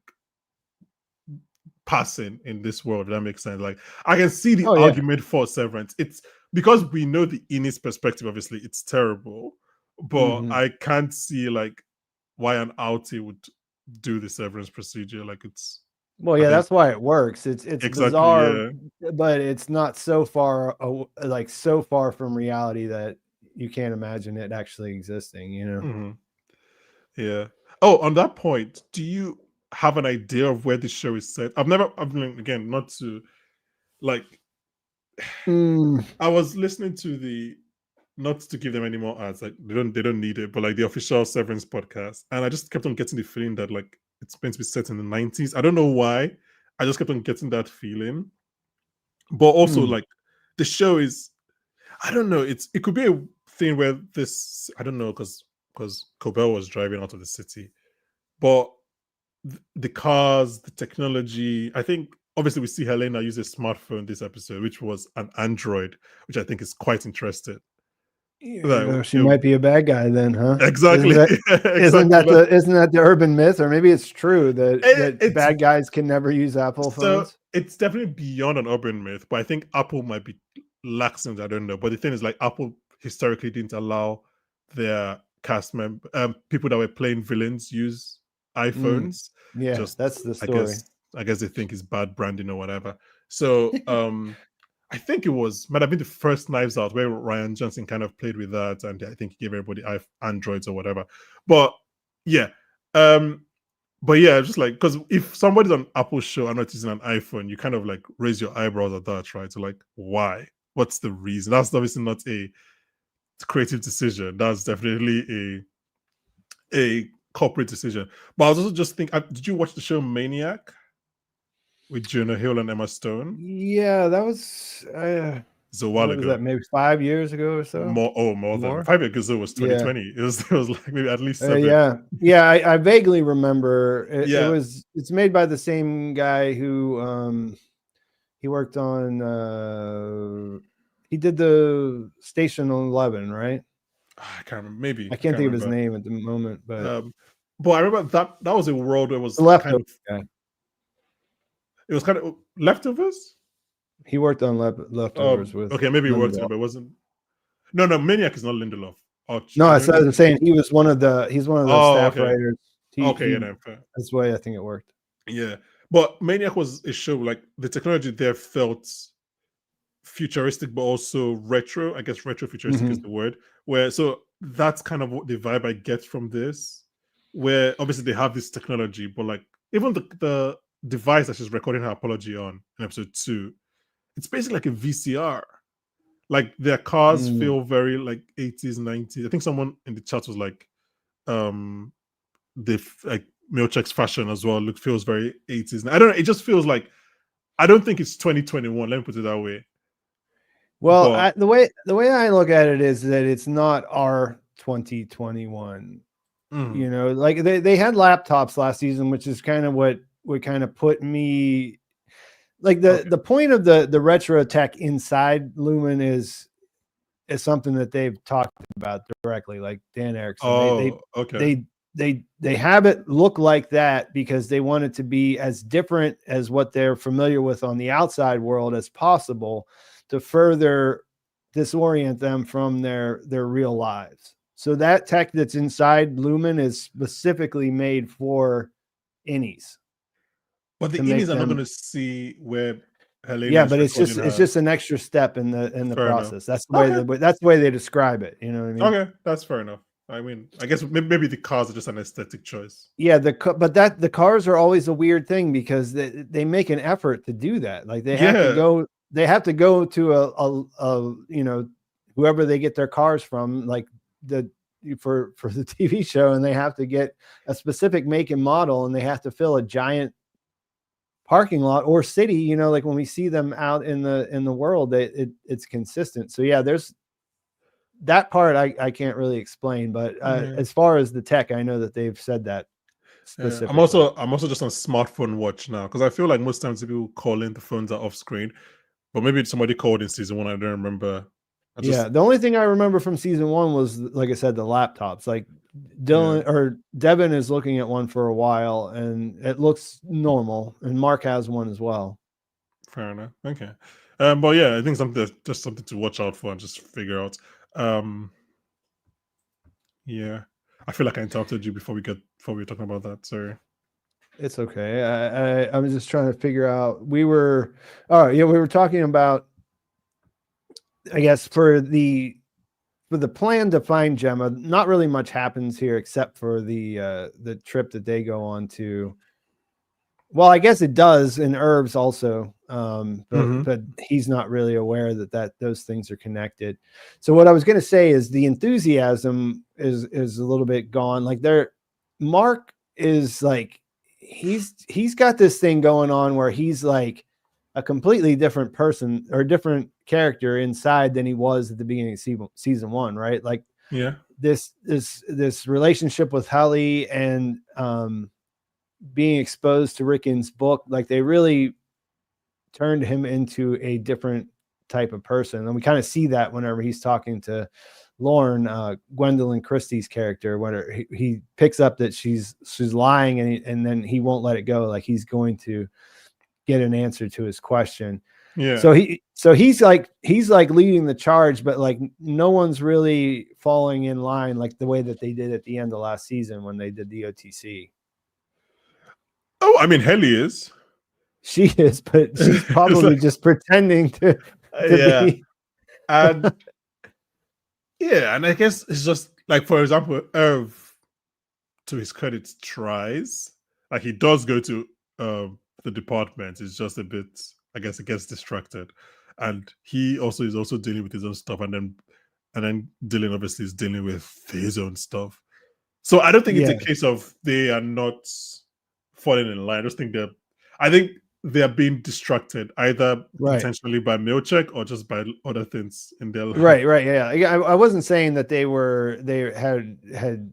passing in this world. If that makes sense. Like I can see the argument for Severance. It's because we know the Innis perspective. Obviously, it's terrible, but I can't see like why an outie would do the Severance procedure. Like it's that's why it works. It's exactly, bizarre, but it's not so far from reality that you can't imagine it actually existing. Yeah. Oh, on that point, do you have an idea of where this show is set? I've again, not to like I was listening to not to give them any more ads, like they don't need it, but like the official Severance podcast, and I just kept on getting the feeling that like it's meant to be set in the 90s. I don't know why. I just kept on getting that feeling. But also like the show is, I don't know, it could be a thing where this, I don't know, because Cobell was driving out of the city, but the cars, the technology, I think obviously we see Helena use a smartphone this episode, which was an Android, which I think is quite interesting. She might be a bad guy then, huh? Exactly. Isn't that the urban myth, or maybe it's true that bad guys can never use Apple phones? So it's definitely beyond an urban myth, but I think Apple might be laxing. I don't know, but the thing is, like, Apple historically didn't allow their cast member, people that were playing villains, use iPhones. Yeah, that's the story. I guess they think it's bad branding or whatever. So I think it might have been the first Knives Out where Ryan Johnson kind of played with that, and I think he gave everybody Androids or whatever. But yeah, just like, because if somebody's on Apple's show and not using an iPhone, you kind of like raise your eyebrows at that, right? So like, why? What's the reason? That's obviously not a creative decision. That's definitely a corporate decision. But I was also just thinking, did you watch the show Maniac with Jonah Hill and Emma Stone? Yeah, that was it's a while ago. Was that maybe 5 years ago or so? More than 5 years ago. It was 2020. Yeah. It was like maybe at least 7. I vaguely remember. It's made by the same guy who he worked on. He did the Station 11, right? I can't remember. Maybe I can't think of his name at the moment, but I remember that was a world where it was Leftovers. It was kind of Leftovers. He worked on Leftovers with. Okay, maybe he worked on it, but it wasn't. No, Maniac is not Lindelof. No, I was saying he was one of the. He's one of the staff writers. That's why I think it worked. Yeah, but Maniac was a show like the technology there felt futuristic, but also retro. I guess retro futuristic is the word. So that's kind of what the vibe I get from this. Where obviously they have this technology, but like even the device that she's recording her apology on in episode 2, it's basically like a VCR. Like their cars feel very like 80s, 90s. I think someone in the chat was like, like Milchek's fashion as well feels very 80s. I don't know. It just feels like, I don't think it's 2021. Let me put it that way. Well, the way I look at it is that it's not our 2021. You know, like they had laptops last season, which is kind of what would kind of put me like the point of the retro tech inside Lumen is is something that they've talked about directly, like Dan Erickson. Oh, okay. They have it look like that because they want it to be as different as what they're familiar with on the outside world as possible to further disorient them from their real lives. So that tech that's inside Lumen is specifically made for innies. But the to make innies are not them- going to see where Helena Yeah, is but it's recording her. just an extra step in the Fair enough. process. That's the way they describe it. You know what I mean? Okay, that's fair enough. I mean, I guess maybe the cars are just an aesthetic choice. Yeah, the cars are always a weird thing because they make an effort to do that. Like they have to go to a you know, whoever they get their cars from, like for the TV show, and they have to get a specific make and model, and they have to fill a giant parking lot or city, you know, like when we see them out in the world, it's consistent. So yeah, there's that part I can't really explain, but as far as the tech, I know that they've said that specifically. I'm also just on smartphone watch now because I feel like most times people call in, the phones are off screen, but maybe somebody called in season 1. I don't remember. The only thing I remember from season 1 was, like I said, the laptops. Like Dylan or Devin is looking at one for a while, and it looks normal. And Mark has one as well. Fair enough. Okay, but yeah, I think just something to watch out for and just figure out. Yeah, I feel like I interrupted you before we were talking about that. Sorry. It's okay. I was just trying to figure out. We were talking about, I guess, for the plan to find Gemma. Not really much happens here except for the trip that they go on to. Well, I guess it does in Herbs also, but he's not really aware that those things are connected. So what I was going to say is the enthusiasm is a little bit gone. Like Mark is like he's got this thing going on where he's like a completely different person or different character inside than he was at the beginning of season 1, right? Like this relationship with Helly and being exposed to Rickon's book, like they really turned him into a different type of person. And we kind of see that whenever he's talking to Lauren, Gwendolyn Christie's character, when he picks up that she's lying, and then he won't let it go. Like he's going to get an answer to his question. Yeah. So he's like leading the charge, but like no one's really falling in line like the way that they did at the end of last season when they did the OTC. Oh, I mean, Helly is. She is, but she's probably just pretending to be. And yeah, and I guess it's just like, for example, Irv, to his credit, tries. Like he does go to the department. It's just a bit, I guess, it gets distracted, and he also is also dealing with his own stuff, and then Dylan obviously is dealing with his own stuff. So I don't think it's a case of they are not falling in line. I think they are being distracted either intentionally by mail check or just by other things in their life. Right. Yeah. I wasn't saying that they had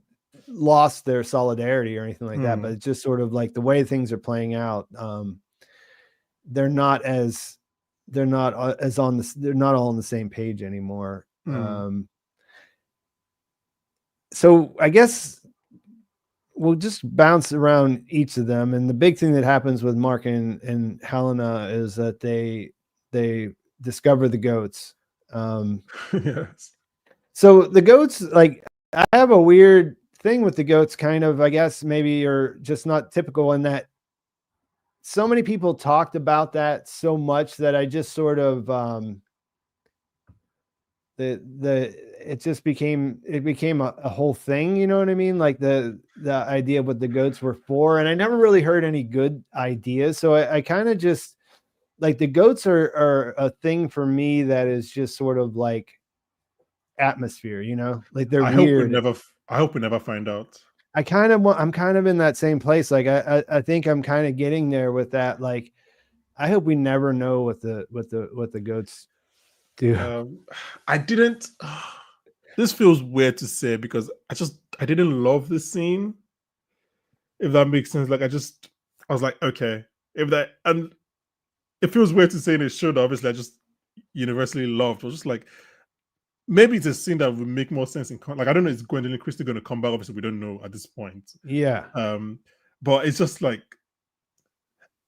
lost their solidarity or anything like that, but it's just sort of like the way things are playing out. They're not all on the same page anymore. So I guess we'll just bounce around each of them. And the big thing that happens with Mark and Helena is that they discover the goats. Yes. So the goats, like, I have a weird thing with the goats, kind of, I guess maybe, or just not typical in that so many people talked about that so much that I just sort of it became a whole thing, you know what I mean? Like the idea of what the goats were for, and I never really heard any good ideas. So I kind of just like the goats are a thing for me that is just sort of like atmosphere, you know, like they're weird. I hope we never find out. I'm kind of in that same place. Like I think I'm kind of getting there with that. Like I hope we never know what the goats do. I didn't. This feels weird to say because I didn't love the scene. If that makes sense, like I was like, okay, and it feels weird to say in a show that obviously I just universally loved. I was just like, maybe it's a scene that would make more sense in like I don't know, is Gwendolyn Christie going to come back? Obviously, we don't know at this point. Yeah. But it's just like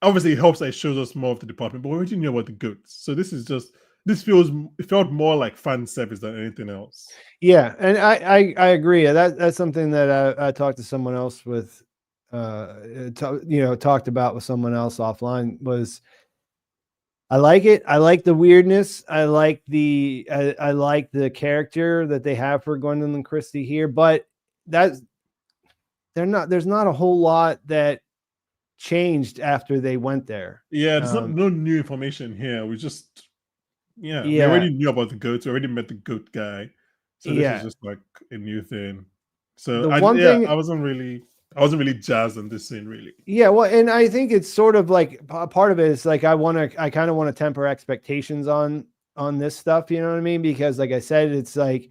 obviously it helps that it shows us more of the department, but we already knew about the goats. So it felt more like fan service than anything else. Yeah, and I agree. That's something that I talked to someone else with, talked about with someone else offline. Was I like it? I like the weirdness. I like the character that they have for Gwendolyn Christie here, but there's not a whole lot that changed after they went there. Yeah, there's no new information here. We we already knew about the goats. We already met the goat guy. So this is just like a new thing. So I wasn't really jazzed on this scene, really. Yeah, well, and I think it's sort of like part of it is like I kind of want to temper expectations on this stuff. You know what I mean? Because like I said, it's like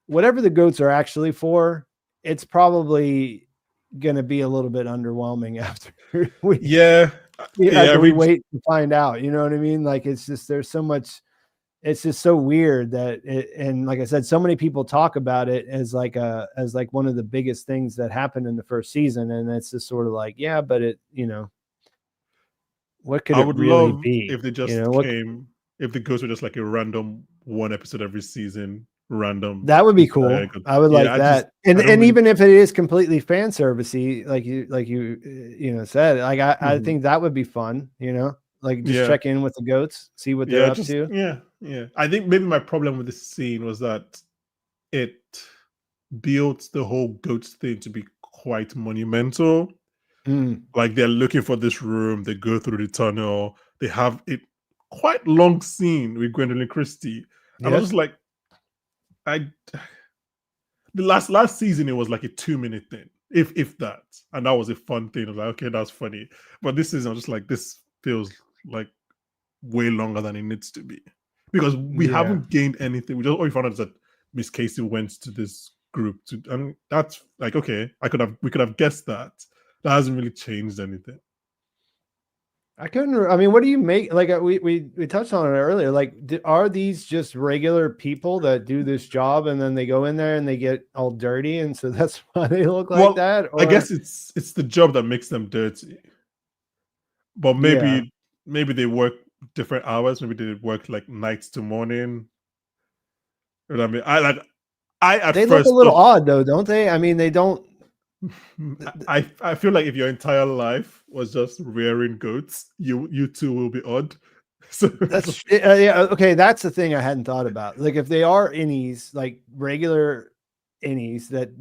whatever the goats are actually for, it's probably going to be a little bit underwhelming after we wait to find out. You know what I mean? Like it's just there's so much. It's just so weird that and like I said, so many people talk about it as like one of the biggest things that happened in the first season, and it's just sort of like, yeah, but it, what could I it would really love be if they just if the ghosts were just like a random one episode every season, random. That would be cool. I would like that, and even if it is completely fan servicey, like you said, like I think that would be fun. Like just check in with the goats, see what they're up to. Yeah. I think maybe my problem with this scene was that it built the whole goats thing to be quite monumental. Like they're looking for this room, they go through the tunnel, they have a quite long scene with Gwendolyn Christie. And I was just like, the last season it was like a 2-minute thing, if that. And that was a fun thing. I was like, okay, that's funny. But this season I was just like, this feels like way longer than it needs to be, because we haven't gained anything. We just all we found out is that Miss Casey went to this group and that's like, okay, we could have guessed that. That hasn't really changed anything. I mean, what do you make? Like we touched on it earlier. Like, are these just regular people that do this job and then they go in there and they get all dirty, and so that's why they look like that? Or... I guess it's the job that makes them dirty. But maybe they work different hours. Maybe they work like nights to morning. You know what I mean? They look a little odd though, don't they? I mean, they don't. I feel like if your entire life was just rearing goats, you too will be odd. So that's okay. That's the thing I hadn't thought about. Like if they are innies, like regular innies, that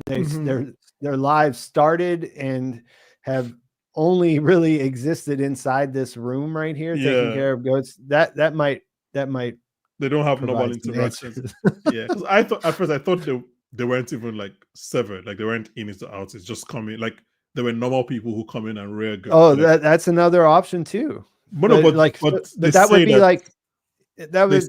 their lives started and have only really existed inside this room right here, taking care of goats. That might. They don't have normal interactions. Because at first I thought they weren't even like severed, like they weren't innies or outs. It's just coming, like there were normal people who come in and rear goats. Oh, that's another option too. But that would be like that was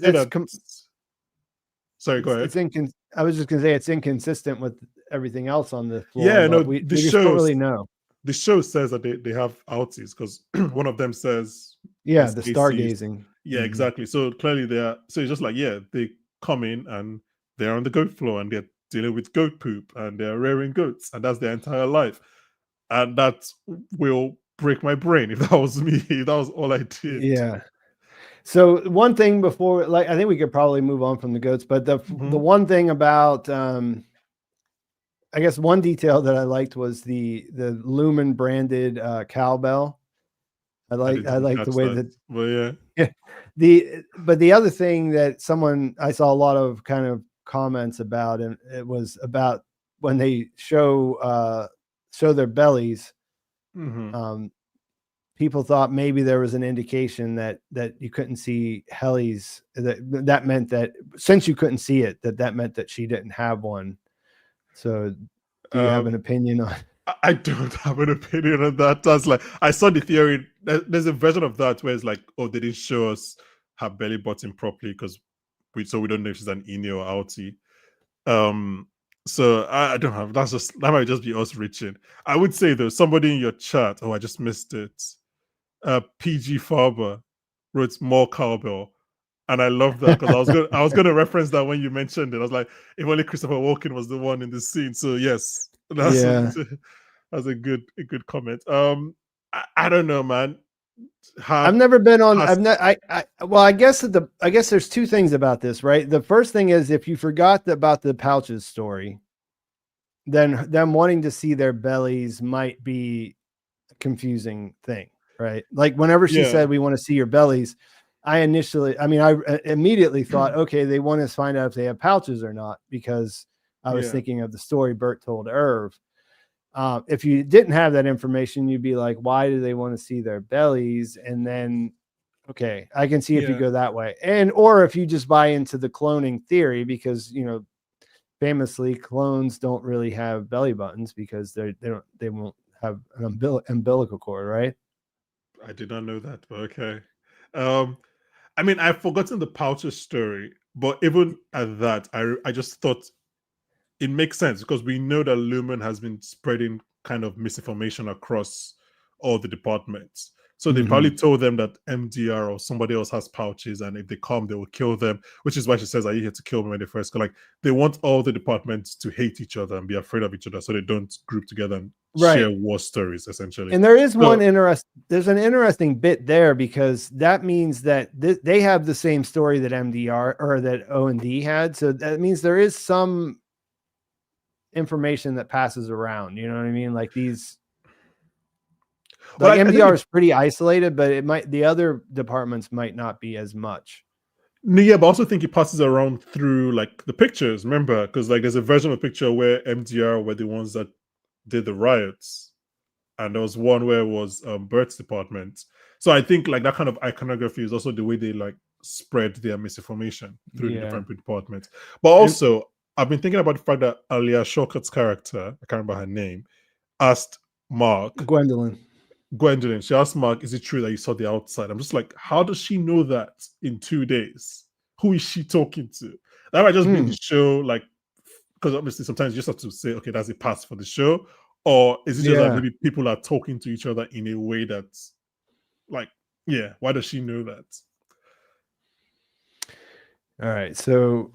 sorry, go ahead. I was just gonna say it's inconsistent with everything else on the floor. Yeah, no, we just don't really know. The show says that they have outies because one of them says the stargazing. Yeah, exactly. So clearly so it's just like, they come in and they're on the goat floor and they're dealing with goat poop and they're rearing goats, and that's their entire life. And that will break my brain if that was me, if that was all I did. Yeah. So one thing before, like, I think we could probably move on from the goats, but the one thing about, I guess one detail that I liked was the Lumen branded cowbell. I like the way that. Well, But the other thing that I saw a lot of kind of comments about, and it was about when they show their bellies. People thought maybe there was an indication that you couldn't see Helly's. That meant that since you couldn't see it, that meant that she didn't have one. So, do you have an opinion on? I don't have an opinion on that. That's like, I saw the theory. There's a version of that where it's like, oh, they didn't show us her belly button properly because we don't know if she's an innie or outie. So I don't have. That might just be us reaching. I would say though, somebody in your chat. Oh, I just missed it. PG Farber wrote more cowbell. And I love that because I was gonna reference that when you mentioned it. I was like, if only Christopher Walken was the one in this scene. So yes, that's a good comment. I don't know, man. I've never been on. Well, I guess there's two things about this, right? The first thing is if you forgot about the pouches story, then them wanting to see their bellies might be a confusing thing, right? Like whenever she said we want to see your bellies, I immediately thought, okay, they want to find out if they have pouches or not, because I was thinking of the story Bert told Irv. If you didn't have that information, you'd be like, why do they want to see their bellies? And then, okay, I can see if you go that way. Or if you just buy into the cloning theory, because, famously clones don't really have belly buttons because they won't have an umbilical cord, right? I did not know that, but okay. I've forgotten the pouches story, but even at that, I just thought it makes sense because we know that Lumen has been spreading kind of misinformation across all the departments. So they probably told them that MDR or somebody else has pouches, and if they come, they will kill them, which is why she says, are you here to kill me when they first go? Like, they want all the departments to hate each other and be afraid of each other so they don't group together and share war stories, essentially. And there is there's an interesting bit there, because that means that they have the same story that MDR or that O&D had. So that means there is some information that passes around, you know what I mean? Like MDR is pretty isolated, but the other departments might not be as much. Yeah, but I also think it passes around through like the pictures, remember? Because like there's a version of a picture where MDR were the ones that did the riots, and there was one where it was Bert's department. So I think like that kind of iconography is also the way they like spread their misinformation through the different departments. But also, I've been thinking about the fact that Alia Shawkat's character, I can't remember her name, asked Mark. Gwendolyn. She asked Mark, is it true that you saw the outside? I'm just like, how does she know that in 2 days? Who is she talking to? That might just be the show, like, because obviously sometimes you just have to say, okay, that's a pass for the show. Or is it just that maybe people are talking to each other in a way that's like, why does she know that? All right, so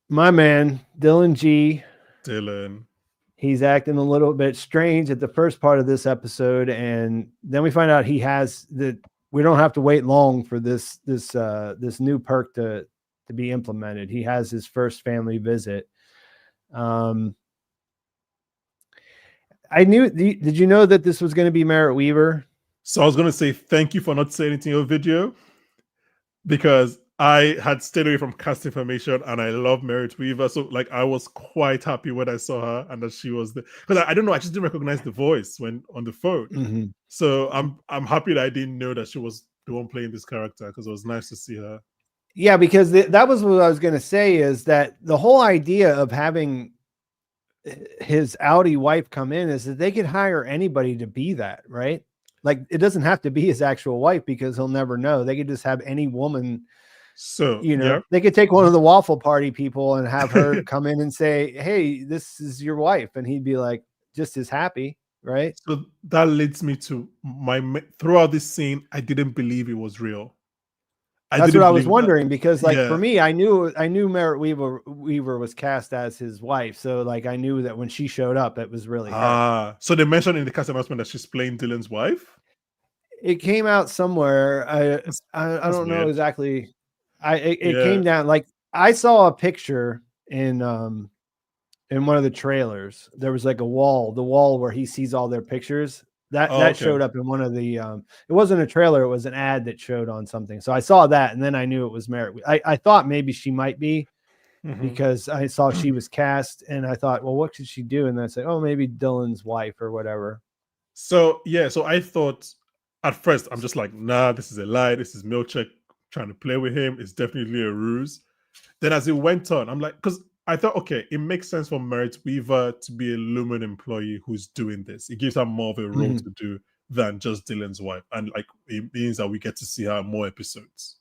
my man, Dylan G. He's acting a little bit strange at the first part of this episode, and then we find out he has that we don't have to wait long for this new perk to be implemented. He has his first family visit. I knew. Did you know that this was going to be Merritt Weaver? So I was going to say thank you for not saying anything in your video, because I had stayed away from cast information, and I love Merritt Weaver. So like I was quite happy when I saw her and that she was there. Because I don't know, I just didn't recognize the voice when on the phone. So I'm happy that I didn't know that she was the one playing this character, because it was nice to see her. Yeah, because that was what I was going to say, is that the whole idea of having his Audi wife come in is that they could hire anybody to be that, right? Like it doesn't have to be his actual wife, because he'll never know. They could just have any woman. So, they could take one of the waffle party people and have her come in and say, hey, this is your wife. And he'd be like, just as happy. Right. So that leads me to throughout this scene, I didn't believe it was real. That's what I was wondering, because like for me, I knew Merritt Weaver was cast as his wife. So like, I knew that when she showed up, it was really her. So they mentioned in the cast announcement that she's playing Dylan's wife. It came out somewhere. I don't know exactly. It came down, like I saw a picture in one of the trailers. There was like the wall where he sees all their pictures. That showed up in one of the it wasn't a trailer, it was an ad that showed on something. So I saw that, and then I knew it was Merritt. I thought maybe she might be, because I saw she was cast, and I thought, well, what could she do? And then I said, oh, maybe Dylan's wife or whatever. So so I thought at first, I'm just like, nah, this is a lie. This is Milchek trying to play with him. It's definitely a ruse. Then as it went on, I'm like, because I thought, okay, it makes sense for Merritt Weaver to be a Lumen employee who's doing this. It gives her more of a role to do than just Dylan's wife. And like, it means that we get to see her more episodes.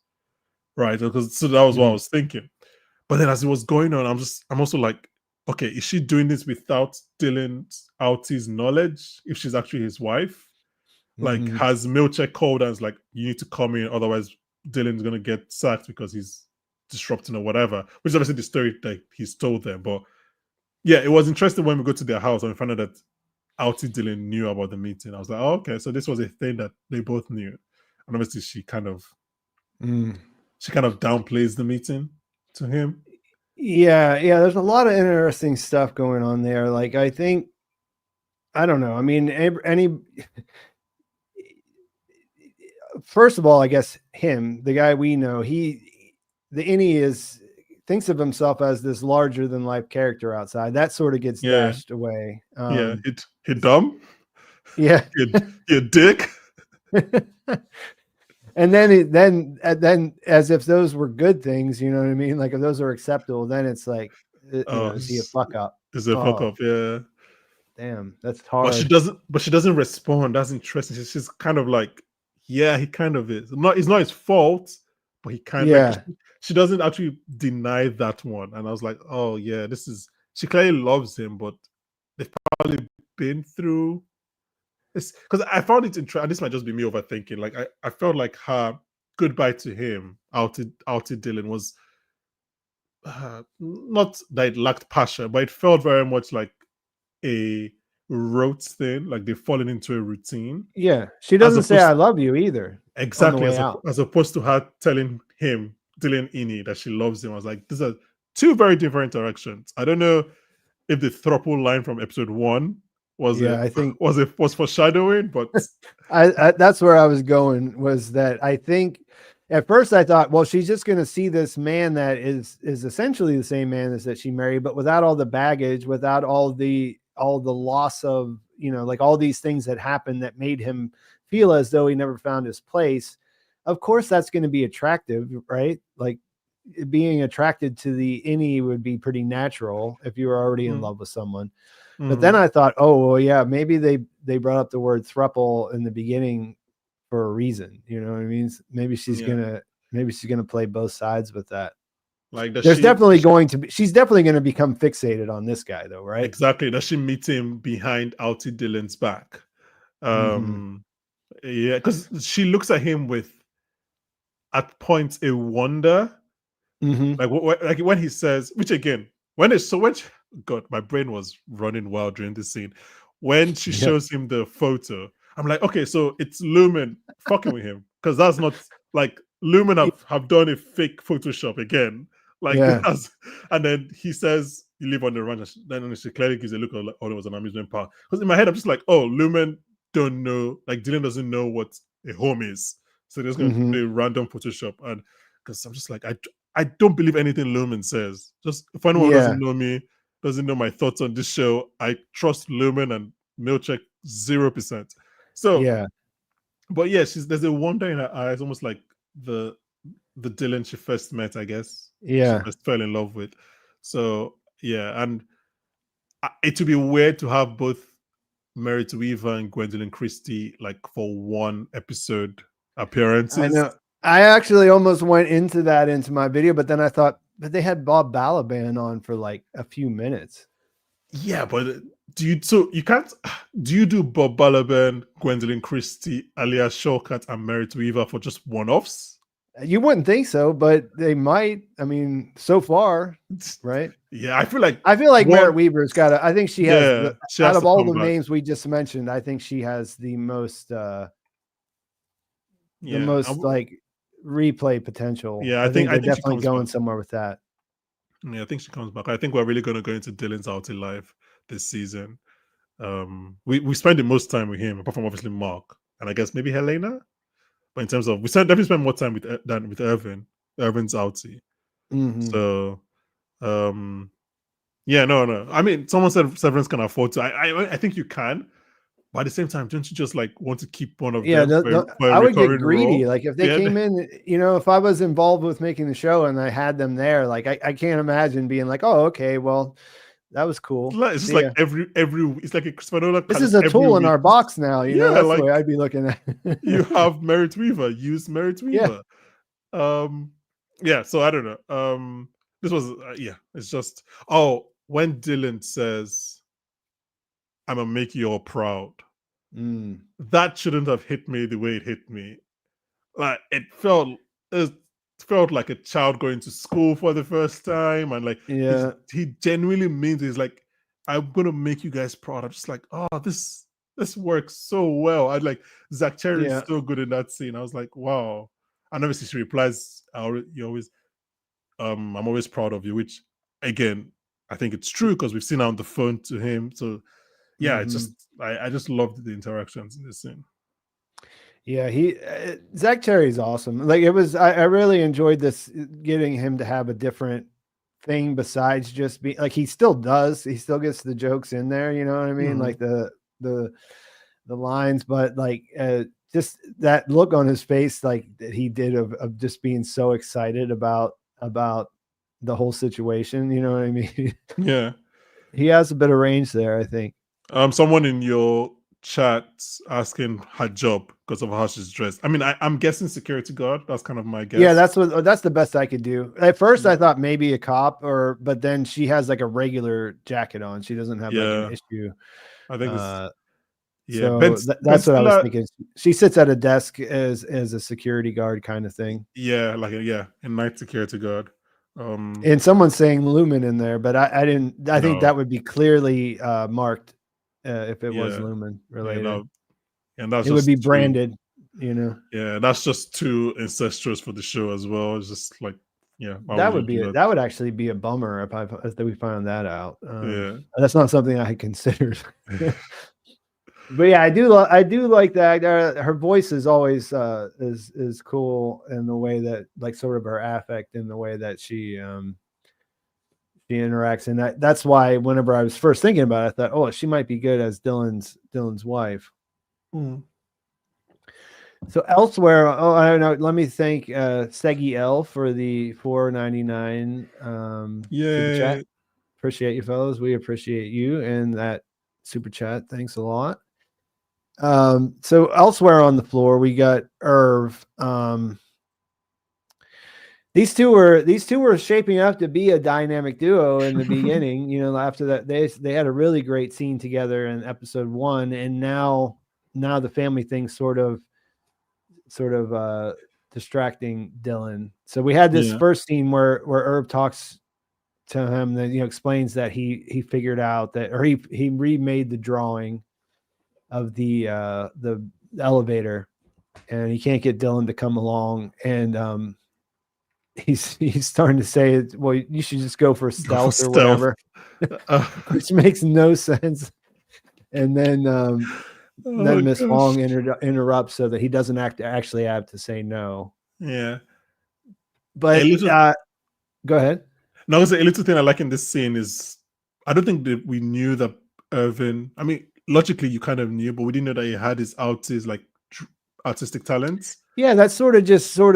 Right? Because so that was what I was thinking. But then as it was going on, I'm also like, okay, is she doing this without Dylan's Auti's knowledge if she's actually his wife? Like, has Milchek called and is like, you need to come in, otherwise Dylan's gonna get sacked because he's disrupting or whatever, which is obviously the story that he's told them. But yeah, it was interesting when we go to their house and we found out that Alti Dylan knew about the meeting. I was like, oh, okay, so this was a thing that they both knew. And obviously she kind of downplays the meeting to him. Yeah, there's a lot of interesting stuff going on there. Like, I think, I don't know. I mean, first of all, I guess him, the guy we know, the Innie thinks of himself as this larger than life character outside. That sort of gets dashed away. He dumb. Yeah, you dick. And then as if those were good things, you know what I mean? Like if those are acceptable, then it's like, is he a fuck up? Is a fuck up? Yeah. Damn, that's hard. But she doesn't respond. That's interesting. She's kind of like, yeah, he kind of is. It's not his fault, but he kind of. Like, she doesn't actually deny that one. And I was like, oh yeah, she clearly loves him, but they've probably been through. Because I found it interesting. This might just be me overthinking. Like I felt like her goodbye to him, Alti Dylan, was not that it lacked passion, but it felt very much like a rote thing. Like they've fallen into a routine. Yeah, she doesn't say "I love you" either. Exactly, as opposed to her telling him, Dylan Innie, that she loves him. I was like, these are two very different interactions. I don't know if the throuple line from episode 1 was foreshadowing, but I that's where I was going, was that I think at first I thought, well, she's just going to see this man that is essentially the same man as that she married, but without all the baggage, without all the loss of, like all these things that happened that made him feel as though he never found his place. Of course, that's going to be attractive, right? Like being attracted to the Innie would be pretty natural if you were already in love with someone. But then I thought, oh, well, yeah, maybe they brought up the word throuple in the beginning for a reason. You know what I mean? Maybe she's gonna play both sides with that. Like, she's definitely going to become fixated on this guy, though, right? Exactly. Does she meet him behind Alti Dylan's back? Yeah, because she looks at him with, at points, a wonder. Like when he says, which again, God, my brain was running wild during this scene. When she shows him the photo, I'm like, okay, so it's Lumen fucking with him, because that's not like Lumen have done a fake Photoshop again. Like, and then he says, "You live on the ranch." Then she clearly gives a look like, "Oh, it was an amusement park." Because in my head, I'm just like, "Oh, Lumen don't know. Like, Dylan doesn't know what a home is, so there's going to be a random Photoshop." And because I'm just like, I don't believe anything Lumen says. Just if anyone doesn't know me, doesn't know my thoughts on this show, I trust Lumen and Milcheck 0%. So but yeah, there's a wonder in her eyes, almost like the Dylan she first met, I guess. She first fell in love with. So yeah, and it would be weird to have both Merit Weaver and Gwendolyn Christie like for one episode appearances. I know. I actually almost went into my video, but then I thought, but they had Bob Balaban on for like a few minutes. Yeah, but do you do Bob Balaban, Gwendolyn Christie, Alia Shawkat, and Merit Weaver for just one-offs? You wouldn't think so, but they might. I mean, so far, right? Yeah, I feel like Merit Weaver's got I think she has out of all the names we just mentioned, I think she has the most like replay potential. Yeah, I think they're definitely going somewhere with that. Yeah, I think she comes back. I think we're really going to go into Dylan's Alti life this season. We spend the most time with him, apart from obviously Mark, and I guess maybe Helena. But in terms of, we definitely spend more time than with Irvin's Alti. So, yeah, no. I mean, someone said Severance can afford to. I think you can. But at the same time, don't you just like want to keep one of them? I would get greedy. Role? Like if they came in, if I was involved with making the show and I had them there, like I can't imagine being like, oh, okay, well, that was cool. It's just like every it's like a Crispinola. This is a tool in our box now. That's like, the way I'd be looking at it. You have Merit Weaver, use Merit Weaver. Yeah. So I don't know. This was it's just when Dylan says, "I'm gonna make you all proud." That shouldn't have hit me the way it hit me. Like it felt it felt like a child going to school for the first time, and like Yeah. he genuinely means he's like, I'm gonna make you guys proud. I'm just like, oh, this works so well. I like Zach Cherry is Yeah. so good in that scene. I was like, wow. And obviously she replies, you always I'm always proud of you, which again, I think it's true because we've seen her on the phone to him. So yeah, it's Mhm. just I just loved the interactions in this scene. Yeah, Zach Cherry's awesome. Like it was, I really enjoyed this, getting him to have a different thing besides just being like, he still does. He still gets the jokes in there. You know what I mean? Mhm. Like the lines, but like just that look on his face, like that he did of just being so excited about the whole situation. You know what I mean? Yeah. He has a bit of range there, I think. Someone in your chat asking her job because of how she's dressed. I mean, I'm guessing security guard. That's kind of my Yeah, guess. that's the best I could do. At first, Yeah. I thought maybe a cop, but then she has like a regular jacket on. She doesn't have like an Yeah. issue. I think it's yeah. So Ben that's what I was Stiller. thinking. She sits at a desk as a security guard kind of thing. Yeah, like a night security guard. And someone's saying Lumen in there, but I didn't. I think No. that would be clearly marked if it was Yeah. Lumen Yeah, related. no. And that's It would just be too. branded, you know. Yeah, that's just too incestuous for the show as well. It's just like, yeah, why That would you would do be that? that would actually be a bummer if we found that out. Yeah. That's not something I had considered. But yeah, I do like that. Her voice is always is cool in the way that, like, sort of her affect in the way that she interacts, and that's why whenever I was first thinking about it, I thought, oh, she might be good as Dylan's wife. Mm. So elsewhere, oh, I don't know. Let me thank Seggy L for the $4.99 super Yeah. chat. Appreciate you, fellas. We appreciate you and that super chat. Thanks a lot. So elsewhere on the floor, we got Irv. These two were shaping up to be a dynamic duo in the beginning. You know, after that, they had a really great scene together in episode 1, and now the family thing sort of distracting Dylan. So we had this Yeah. first scene where Irv talks to him, that, you know, explains that he figured out that, or he remade the drawing of the elevator, and he can't get Dylan to come along, and he's starting to say, well, you should just go for Go for stealth or stealth. whatever, which makes no sense. And then Oh Miss gosh. Wong interrupts so that he doesn't actually have to say no. Yeah. A But little go ahead. No, a little thing I like in this scene is I don't think that we knew that Irvin. I mean, logically you kind of knew, but we didn't know that he had his artistic talents. Yeah, that sort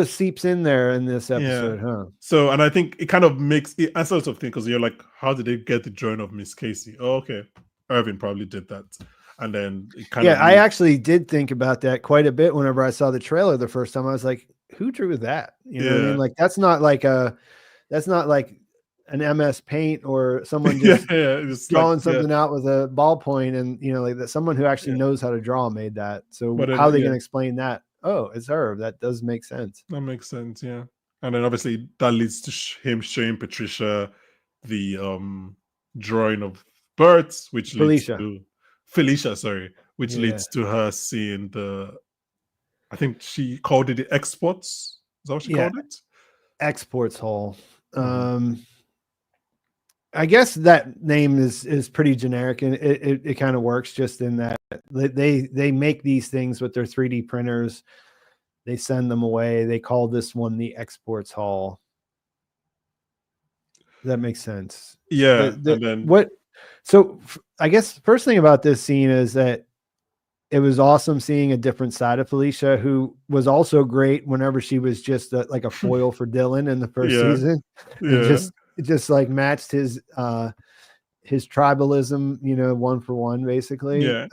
of seeps in there in this Yeah. episode, huh? So, and I think it kind of makes it answers sort of thing because you're like, how did they get the drawing of Miss Casey? Oh, okay, Irvin probably did that, and then it kind of I actually did think about that quite a bit whenever I saw the trailer the first time. I was like, who drew that? You know what I mean? Like that's not like an MS Paint or someone just it's drawing like something out with a ballpoint, and, you know, like that someone who actually knows how to draw made that. So But how then are they going to explain that? Oh, it's her. That does make sense. that makes sense, yeah. And then obviously that leads to him showing Patricia the drawing of birds, which leads Felicia. to Felicia, sorry, which Yeah. leads to her seeing I think she called it the exports. Is that what she called it? Exports hall. Mhm. I guess that name is pretty generic, and it kind of works just in that they make these things with their 3D printers. They send them away. They call this one the exports hall. That makes sense. Yeah, and then I guess first thing about this scene is that it was awesome seeing a different side of Felicia, who was also great whenever she was just like a foil for Dylan in the first yeah, season, and yeah, just like matched his tribalism, you know, one for one basically. yeah,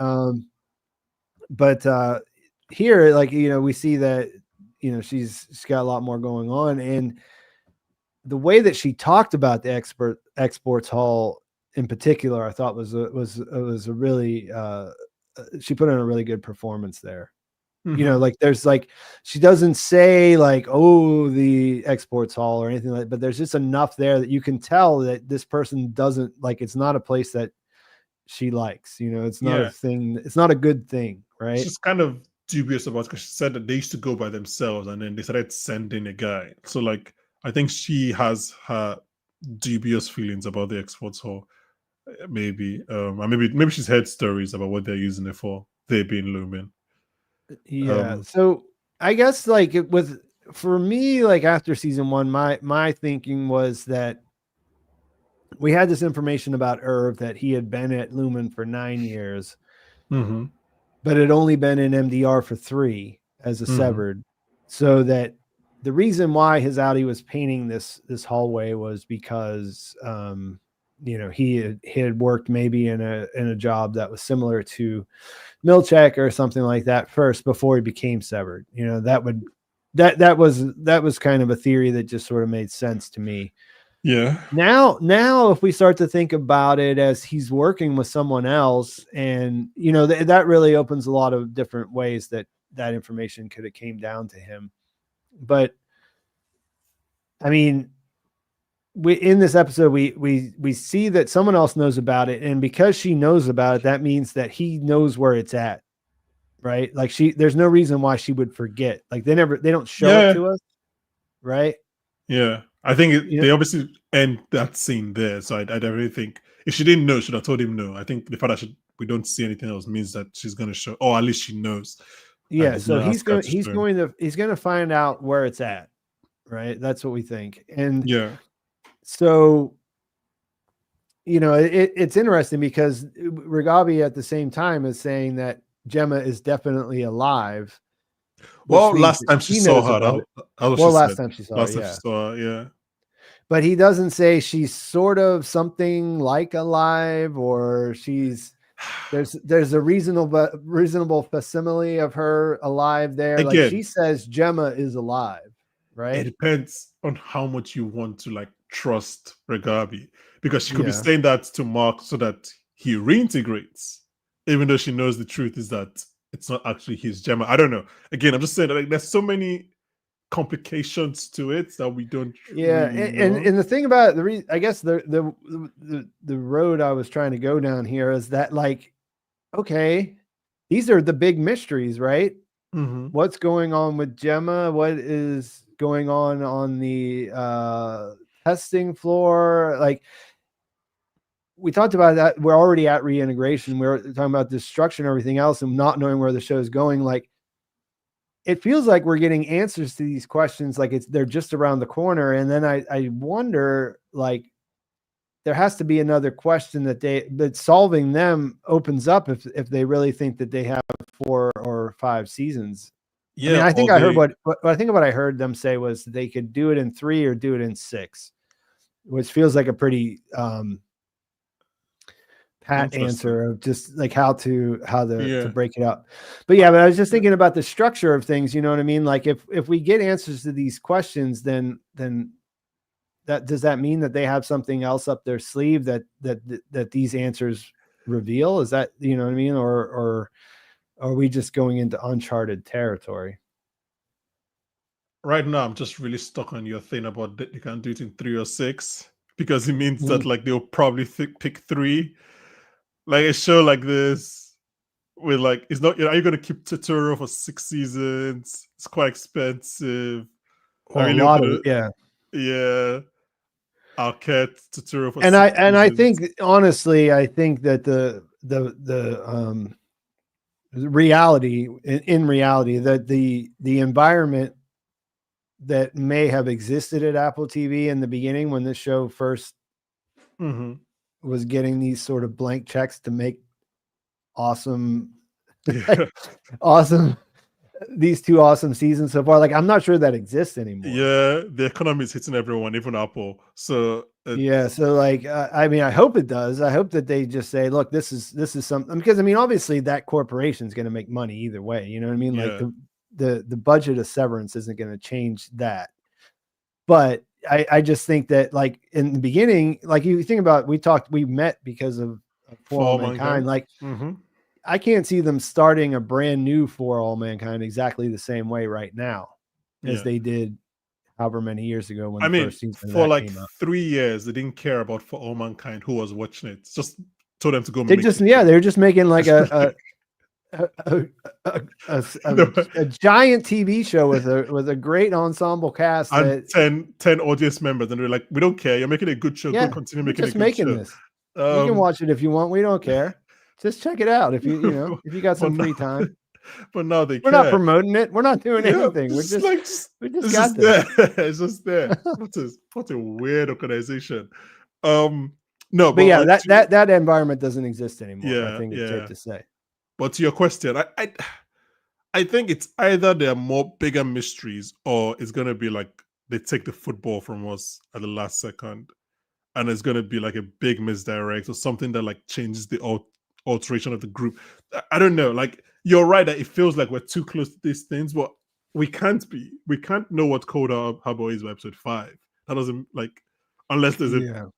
But here, like, you know, we see that, you know, she's got a lot more going on, and the way that she talked about the exports hall in particular, I thought was a really she put in a really good performance there. You know, like there's like, she doesn't say like, oh, the exports hall or anything like that, but there's just enough there that you can tell that this person doesn't like, it's not a place that she likes, you know, it's not a thing. It's not a good thing. Right. She's kind of dubious about, because she said that they used to go by themselves and then they started sending a guy. So like, I think she has her dubious feelings about the exports hall. Maybe, and maybe she's heard stories about what they're using it for. They being Lumen. Yeah. So I guess like for me, like after season 1, my thinking was that we had this information about Irv that he had been at Lumen for 9 years, but had only been in MDR for 3 as a severed. So that the reason why his Audi was painting this hallway was because, you know, he had worked maybe in a job that was similar to Milchek or something like that first before he became severed. You know, that was kind of a theory that just sort of made sense to me. Yeah. Now if we start to think about it as he's working with someone else, and you know, that really opens a lot of different ways that information could have came down to him. But I mean, in this episode, we see that someone else knows about it, and because she knows about it, that means that he knows where it's at, right? Like there's no reason why she would forget. Like they don't show it to us, right? Yeah, I think they obviously end that scene there. So I really think if she didn't know, she should have told him no. I think the fact that we don't see anything else means that she's going to show, or at least she knows. Yeah, so he's going to find out where it's at, right? That's what we think, and so, you know, it's interesting because Ragabi at the same time is saying that Gemma is definitely alive. Well, last time she saw her, last time she saw her, yeah. But he doesn't say she's sort of something like alive, or there's a reasonable facsimile of her alive there. Again, like she says Gemma is alive, right? It depends on how much you want to like trust Ragabi, because she could be saying that to Mark so that he reintegrates, even though she knows the truth is that it's not actually his Gemma. I don't know. Again, I'm just saying that like there's so many complications to it that we don't. And the thing about it, I guess the road I was trying to go down here is that like, okay, these are the big mysteries, right? What's going on with Gemma? What is going on the testing floor? Like we talked about that. We're already at reintegration. We're talking about destruction and everything else and not knowing where the show is going. Like it feels like we're getting answers to these questions. Like they're just around the corner. And then I wonder, like, there has to be another question that solving them opens up if they really think that they have 4 or 5 seasons. Yeah. I mean, I think I heard what I heard them say was they could do it in 3 or do it in 6, which feels like a pretty pat answer of just like how to break it up. But I was just thinking about the structure of things, you know what I mean? Like if we get answers to these questions, then that does that mean that they have something else up their sleeve that these answers reveal? Is that, you know what I mean? Or are we just going into uncharted territory? Right now, I'm just really stuck on your thing about that you can do it in 3 or 6, because it means that like they'll probably pick 3. Like a show like this, with like, it's not, are you going to keep Turturro for 6 seasons? It's quite expensive. Well, a lot of Arquette, Turturro for 6 seasons. And I think honestly, I think that the reality that the environment that may have existed at Apple TV in the beginning when this show first was getting these sort of blank checks to make these 2 awesome seasons so far. Like, I'm not sure that exists anymore. Yeah, the economy is hitting everyone, even Apple. So so like, I mean, I hope it does. I hope that they just say, look, this is something, because I mean, obviously that corporation is going to make money either way. You know what I mean? Like the budget of Severance isn't going to change that. But I just think that like in the beginning, like you think about, we met because of For All Mankind. Like I can't see them starting a brand new For All Mankind exactly the same way right now as they did however many years ago when the first season for of that like came out. 3 years, they didn't care about For All Mankind who was watching it. Just told them to go. They were just making like a giant TV show with a great ensemble cast and 10 audience members, and they're like, we don't care. You're making a good show. Go continue making a good show. This. You can watch it if you want. We don't care. Just check it out if you got some free time. But now we're not promoting it. We're not doing anything. We just got this. It's just there. What a weird organization. No, but yeah, that environment doesn't exist anymore. Yeah, I think it's safe to say. But to your question, I think it's either there are more bigger mysteries, or it's gonna be like they take the football from us at the last second, and it's gonna be like a big misdirect or something that like changes the alteration of the group. I don't know. Like, you're right that it feels like we're too close to these things, but we can't know what Coda Harbor is by episode 5. That doesn't, like, unless there's a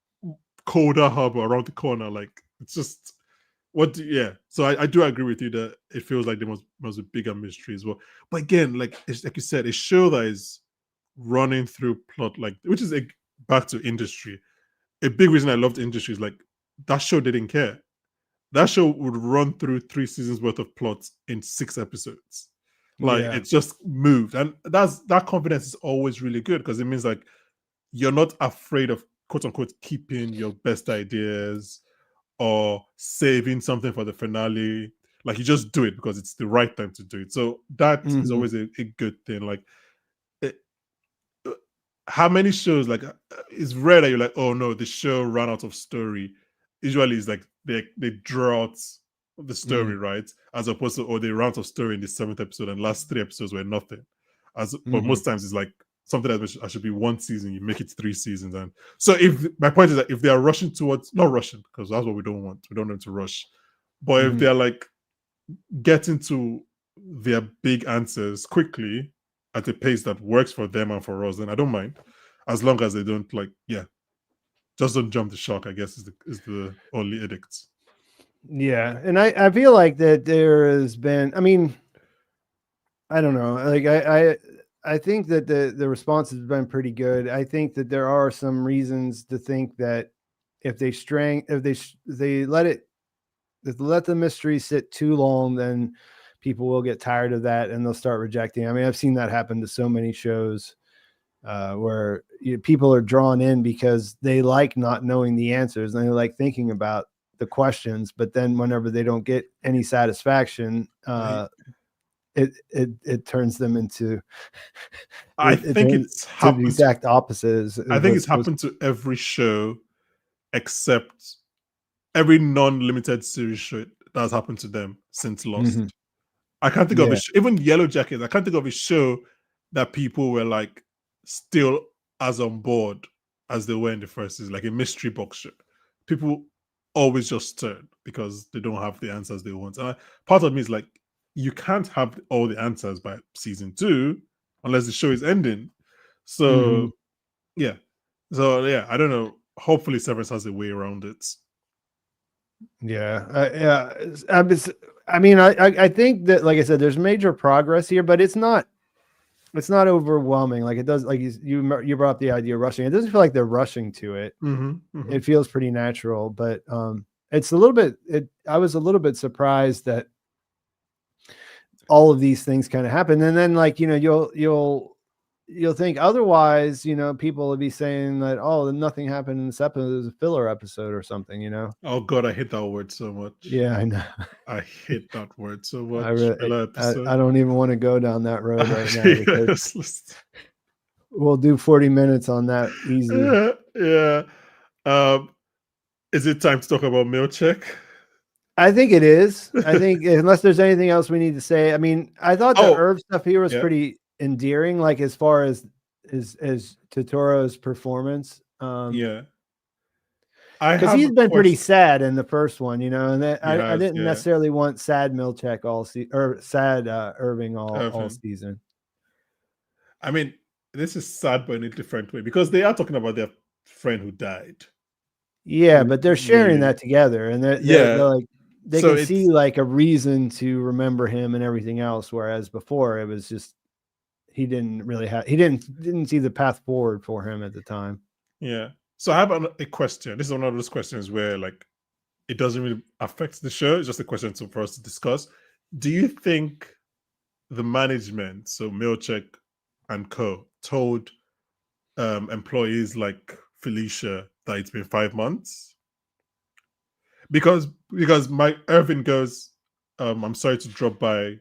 Coda Harbor around the corner. Like, it's just so I do agree with you that it feels like there must be bigger mystery as well. But again, like you said, a show that is running through plot, like, which is back to industry. A big reason I loved industry is like that show didn't care. That show would run through 3 seasons worth of plots in 6 episodes. Like, it just moved. And that confidence is always really good, because it means like you're not afraid of, quote unquote, keeping your best ideas or saving something for the finale. Like, you just do it because it's the right time to do it. So that is always a good thing. Like, how many shows, like, it's rare that you're like, oh no, the show ran out of story. Usually it's like they draw out the story, right? As opposed to, they ran out of story in the 7th episode and last 3 episodes were nothing. But most times it's like something that should be 1 season, you make it 3 seasons. And so my point is that if they are rushing towards, not rushing, because that's what we don't want. We don't want to rush. But if they're like getting to their big answers quickly at a pace that works for them and for us, then I don't mind, as long as they don't just don't jump the shark, I guess, is the only edict. Yeah, and I feel like that there has been, I mean, I don't know, like I think that the response has been pretty good. I think that there are some reasons to think that if they let the mystery sit too long, then people will get tired of that and they'll start rejecting. I mean, I've seen that happen to so many shows where people are drawn in because they like not knowing the answers and they like thinking about the questions, but then whenever they don't get any satisfaction, it turns them into I think it's happened the exact opposite. I think it's happened to every show except every non-limited series show that has happened to them since Lost. I can't think of it. Even Yellow Jackets, I can't think of a show that people were like still as on board as they were in the first season, like a mystery box show. People always just turn because they don't have the answers they want. And part of me is like, you can't have all the answers by season 2 unless the show is ending. So I don't know. Hopefully Severance has a way around it. I mean, I think that, like I said, there's major progress here, but it's not overwhelming. Like, it does, like you brought up the idea of rushing. It doesn't feel like they're rushing to it. It feels pretty natural, but it's a little bit. I was a little bit surprised that all of these things kind of happen, and then like you'll think otherwise. People will be saying that, oh, nothing happened in this episode. It was a filler episode or something. Oh God, I hate that word so much. Yeah, I know. I hate that word so much. I don't even want to go down that road right now because we'll do 40 minutes on that easy. Yeah. Is it time to talk about mail check? I think it is. I think unless there's anything else we need to say. I mean, I thought the Irv stuff here was pretty endearing, like as far as Turturro's performance. Because he's been pretty sad in the first one, and I didn't necessarily want sad Milchek or sad Irving all season. I mean, this is sad but in a different way because they are talking about their friend who died. Yeah, but they're sharing that together, and they're like, they So can see like a reason to remember him and everything else, whereas before it was just he didn't see the path forward for him at the time. Yeah. So I have a question. This is one of those questions where like it doesn't really affect the show. It's just a question for us to discuss. Do you think the management, so Milchek and co, told employees like Felicia that it's been 5 months? Because my Irvin goes, I'm sorry to drop by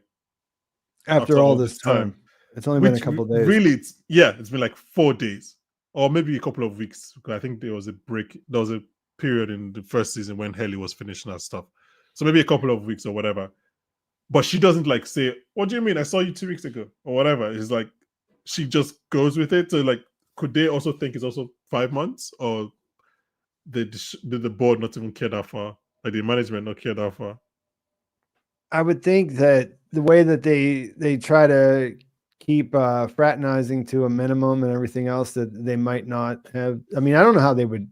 After all this time. It's only been a couple of days. Really, it's been like 4 days or maybe a couple of weeks. I think there was a break. There was a period in the first season when Haley was finishing her stuff. So maybe a couple of weeks or whatever. But she doesn't like say, what do you mean? I saw you 2 weeks ago or whatever. It's like, she just goes with it. So like, could they also think it's also 5 months, or did the board not even care that far? Like the management not care that far? I would think that the way that they try to keep fraternizing to a minimum and everything else, that they might not have. I mean, I don't know how they would.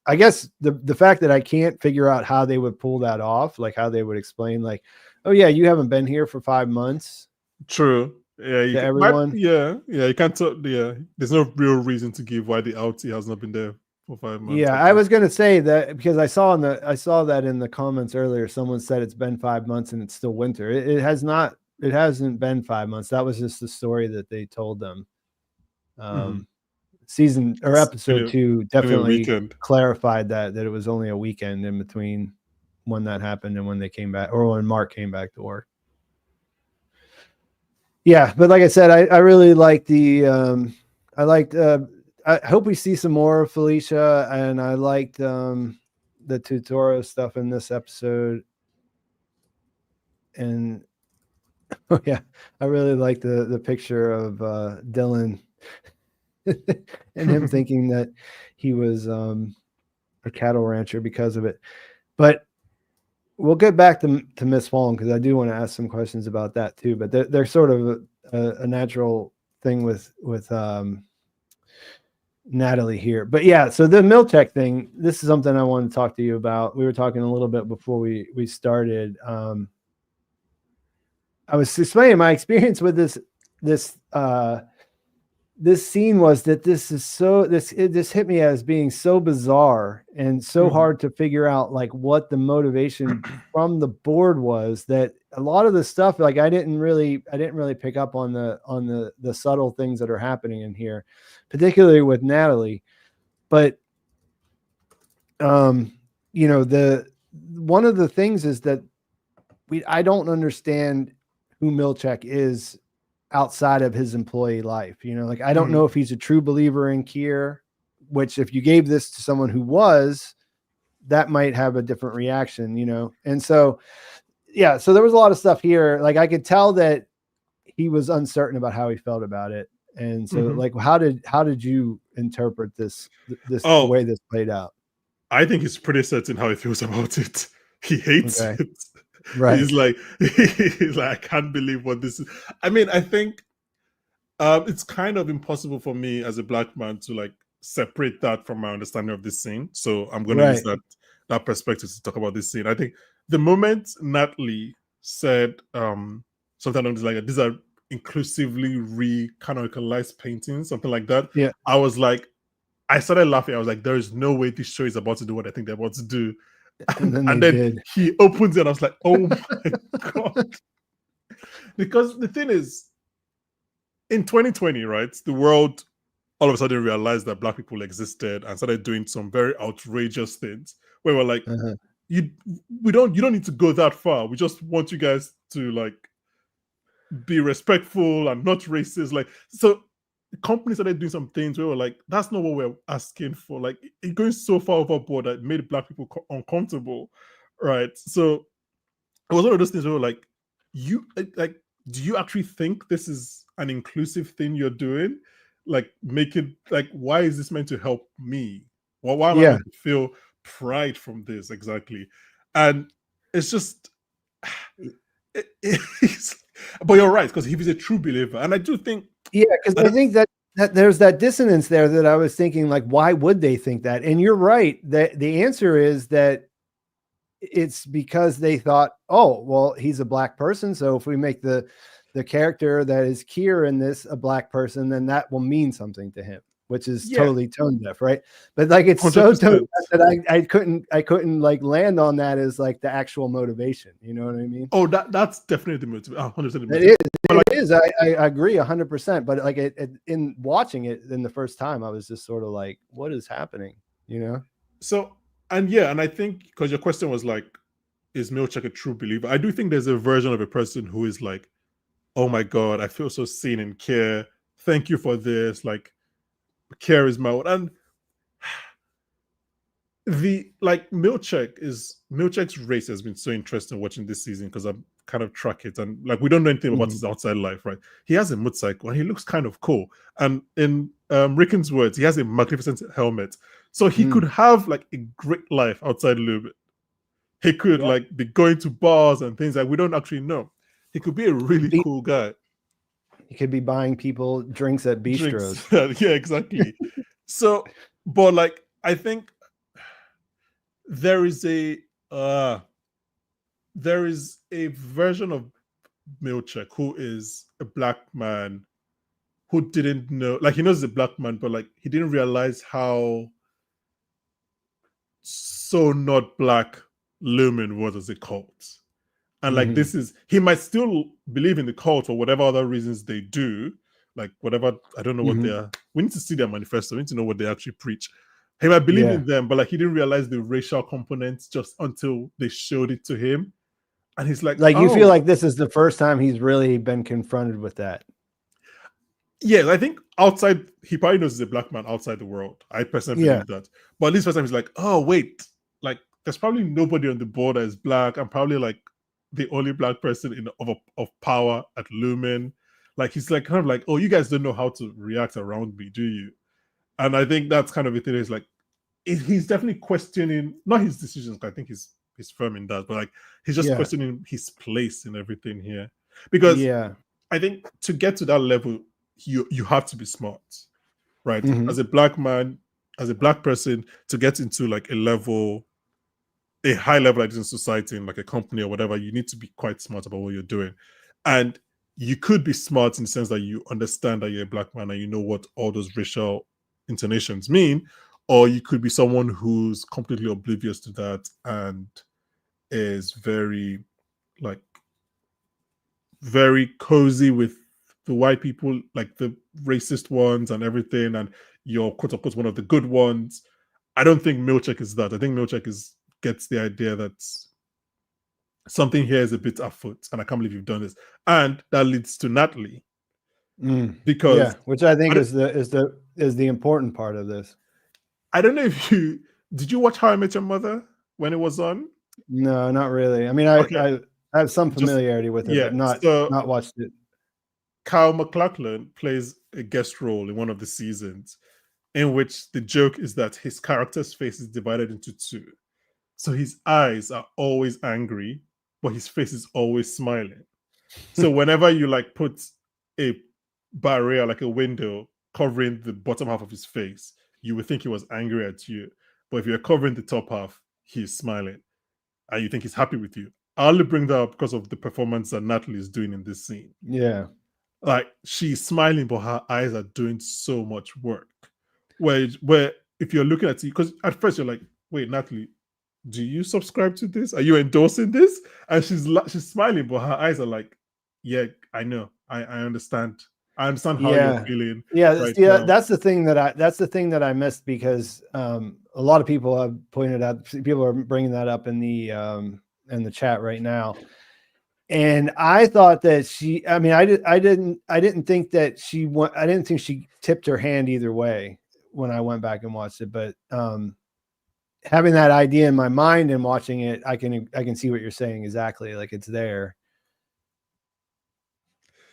I guess the fact that I can't figure out how they would pull that off, like how they would explain, like, oh yeah, you haven't been here for 5 months. True. Yeah, to everyone. You can't tell. Yeah, there's no real reason to give why the LT has not been there for 5 months. Yeah, I was going to say that because I saw that in the comments earlier. Someone said it's been 5 months and it's still winter. It has not. It hasn't been 5 months. That was just the story that they told them. Season or episode 2 definitely clarified that it was only a weekend in between when that happened and when they came back, or when Mark came back to work. Yeah, but like I said, I really like I hope we see some more of Felicia, and I liked the Turturro stuff in this episode. And oh yeah, I really like the picture of Dylan and him thinking that he was a cattle rancher because of it. But we'll get back to Miss Fong, because I do want to ask some questions about that too. But they're sort of a natural thing with Natalie here. But yeah, so the Milchek thing, this is something I wanted to talk to you about. We were talking a little bit before we started. I was explaining my experience with this scene was that this hit me as being so bizarre and so hard to figure out like what the motivation from the board was, that a lot of the stuff, like I didn't really pick up on the subtle things that are happening in here, particularly with Natalie. But one of the things is that I don't understand who Milchek is outside of his employee life. Like I don't know if he's a true believer in Kier, which if you gave this to someone who was, that might have a different reaction, And so, yeah, so there was a lot of stuff here. Like I could tell that he was uncertain about how he felt about it. And so like, how did you interpret this the way this played out? I think he's pretty certain how he feels about it. He hates it. Right. He's like, I can't believe what this is. I mean, I think it's kind of impossible for me as a black man to like separate that from my understanding of this scene. So I'm going to use that perspective to talk about this scene. I think the moment Natalie said something like, these are inclusively re-canonicalized paintings, something like that. Yeah. I started laughing. I was like, there is no way this show is about to do what I think they're about to do. And then he opens it and I was like, oh my God. Because the thing is, in 2020, right, the world all of a sudden realized that black people existed and started doing some very outrageous things where we're like, you don't need to go that far. We just want you guys to like be respectful and not racist. Like, so companies started doing some things where we're like, that's not what we're asking for. Like, it going so far overboard that it made black people uncomfortable, right? So it was one of those things where we're like, do you actually think this is an inclusive thing you're doing? Like, make it like, why is this meant to help me? Well, why am I meant to feel pride from this exactly? And it's just, but you're right, because he was a true believer, and I do think. Yeah, because I think that there's that dissonance there that I was thinking, like, why would they think that? And you're right, that the answer is that it's because they thought, oh, well, he's a black person, so if we make the character that is Kier in this a black person, then that will mean something to him, which is totally tone deaf, right? But like it's 100%. So tone deaf that I couldn't like land on that as like the actual motivation. You know what I mean? Oh, that's definitely the motivation. 100%. It is. I agree 100%. But like in watching it in the first time, I was just sort of like, what is happening? You know? So and I think because your question was like, is Milchek a true believer? I do think there's a version of a person who is like, oh my God, I feel so seen in Kier. Thank you for this. Like, Kier is my own. And the like Milchek's race has been so interesting watching this season because I'm kind of track it, and like we don't know anything about his outside life, right? He has a motorcycle and he looks kind of cool. And in Rickon's words, he has a magnificent helmet. So he could have like a great life outside Lumen. He could like be going to bars and things like we don't actually know. He could be a really cool guy. He could be buying people drinks at bistros. Yeah, exactly. So, but like I think there is a version of Milchek who is a black man who didn't know, like he knows he's a black man, but like he didn't realize how so not black Lumen was as a cult. And like this is, he might still believe in the cult for whatever other reasons they do, like whatever, I don't know what they are. We need to see their manifesto. We need to know what they actually preach. He might believe in them, but like he didn't realize the racial components just until they showed it to him. And he's like, you feel like this is the first time he's really been confronted with that. Yeah, I think outside, he probably knows he's a black man outside the world. I personally believe that. But at least first time he's like, oh, wait, like there's probably nobody on the board that is black. I'm probably like the only black person of power at Lumen. Like he's like kind of like, oh, you guys don't know how to react around me, do you? And I think that's kind of the thing is like, he's definitely questioning, not his decisions, I think he's firm in that, but like he's just questioning his place in everything here. Because I think to get to that level, you have to be smart, right? As a black man, as a black person, to get into like a high level like in society, in like a company or whatever, you need to be quite smart about what you're doing. And you could be smart in the sense that you understand that you're a black man and you know what all those racial intonations mean, or you could be someone who's completely oblivious to that and is very cozy with the white people, like the racist ones and everything, and you're quote unquote one of the good ones. I don't think Milchek is that. I think Milchek gets the idea that something here is a bit afoot, and I can't believe you've done this, and that leads to Natalie, because which I think is the important part of this. I don't know if did you watch How I Met Your Mother when it was on? No, not really. I mean, I have some familiarity with it, but not watched it. Kyle MacLachlan plays a guest role in one of the seasons, in which the joke is that his character's face is divided into two. So his eyes are always angry, but his face is always smiling. So whenever you like put a barrier, like a window, covering the bottom half of his face, you would think he was angry at you. But if you're covering the top half, he's smiling. And you think he's happy with you. I only bring that up because of the performance that Natalie is doing in this scene. Yeah. Like, she's smiling, but her eyes are doing so much work. Where if you're looking at it, because at first you're like, wait, Natalie, do you subscribe to this? Are you endorsing this? And she's smiling, but her eyes are like, yeah, I know. I understand. I understand how you're feeling. Yeah, that's the thing that I missed, because a lot of people have pointed out, people are bringing that up in the chat right now. And I thought that I didn't think that I didn't think she tipped her hand either way when I went back and watched it. But having that idea in my mind and watching it, I can see what you're saying exactly. Like, it's there.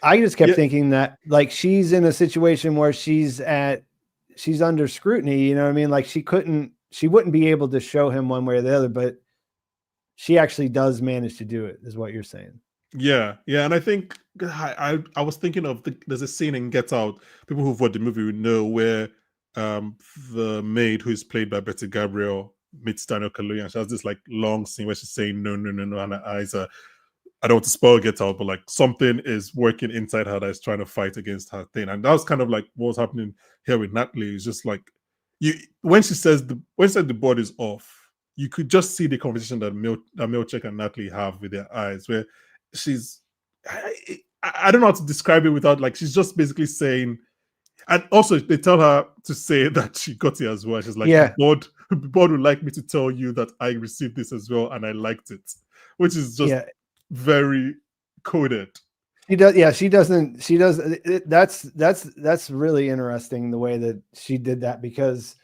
I just kept thinking that like she's in a situation where she's under scrutiny, you know what I mean? Like she wouldn't be able to show him one way or the other, but she actually does manage to do it, is what you're saying. Yeah. And I think I was thinking of there's a scene in Get Out, people who've watched the movie would know, where the maid, who's played by Betty Gabriel, meets Daniel Kaluuya, and she has this like long scene where she's saying no, and her eyes are, I don't want to spoil Get Out, but like something is working inside her that is trying to fight against her thing. And that was kind of like what was happening here with Natalie. It's just like when she said the board is off, you could just see the conversation that Milchek and Natalie have with their eyes, where she's I don't know how to describe it without like she's just basically saying, and also they tell her to say that she got it as well. She's like, the board would like me to tell you that I received this as well and I liked it, which is just very coded. She does. Yeah, she doesn't. She does. That's really interesting the way that she did that, because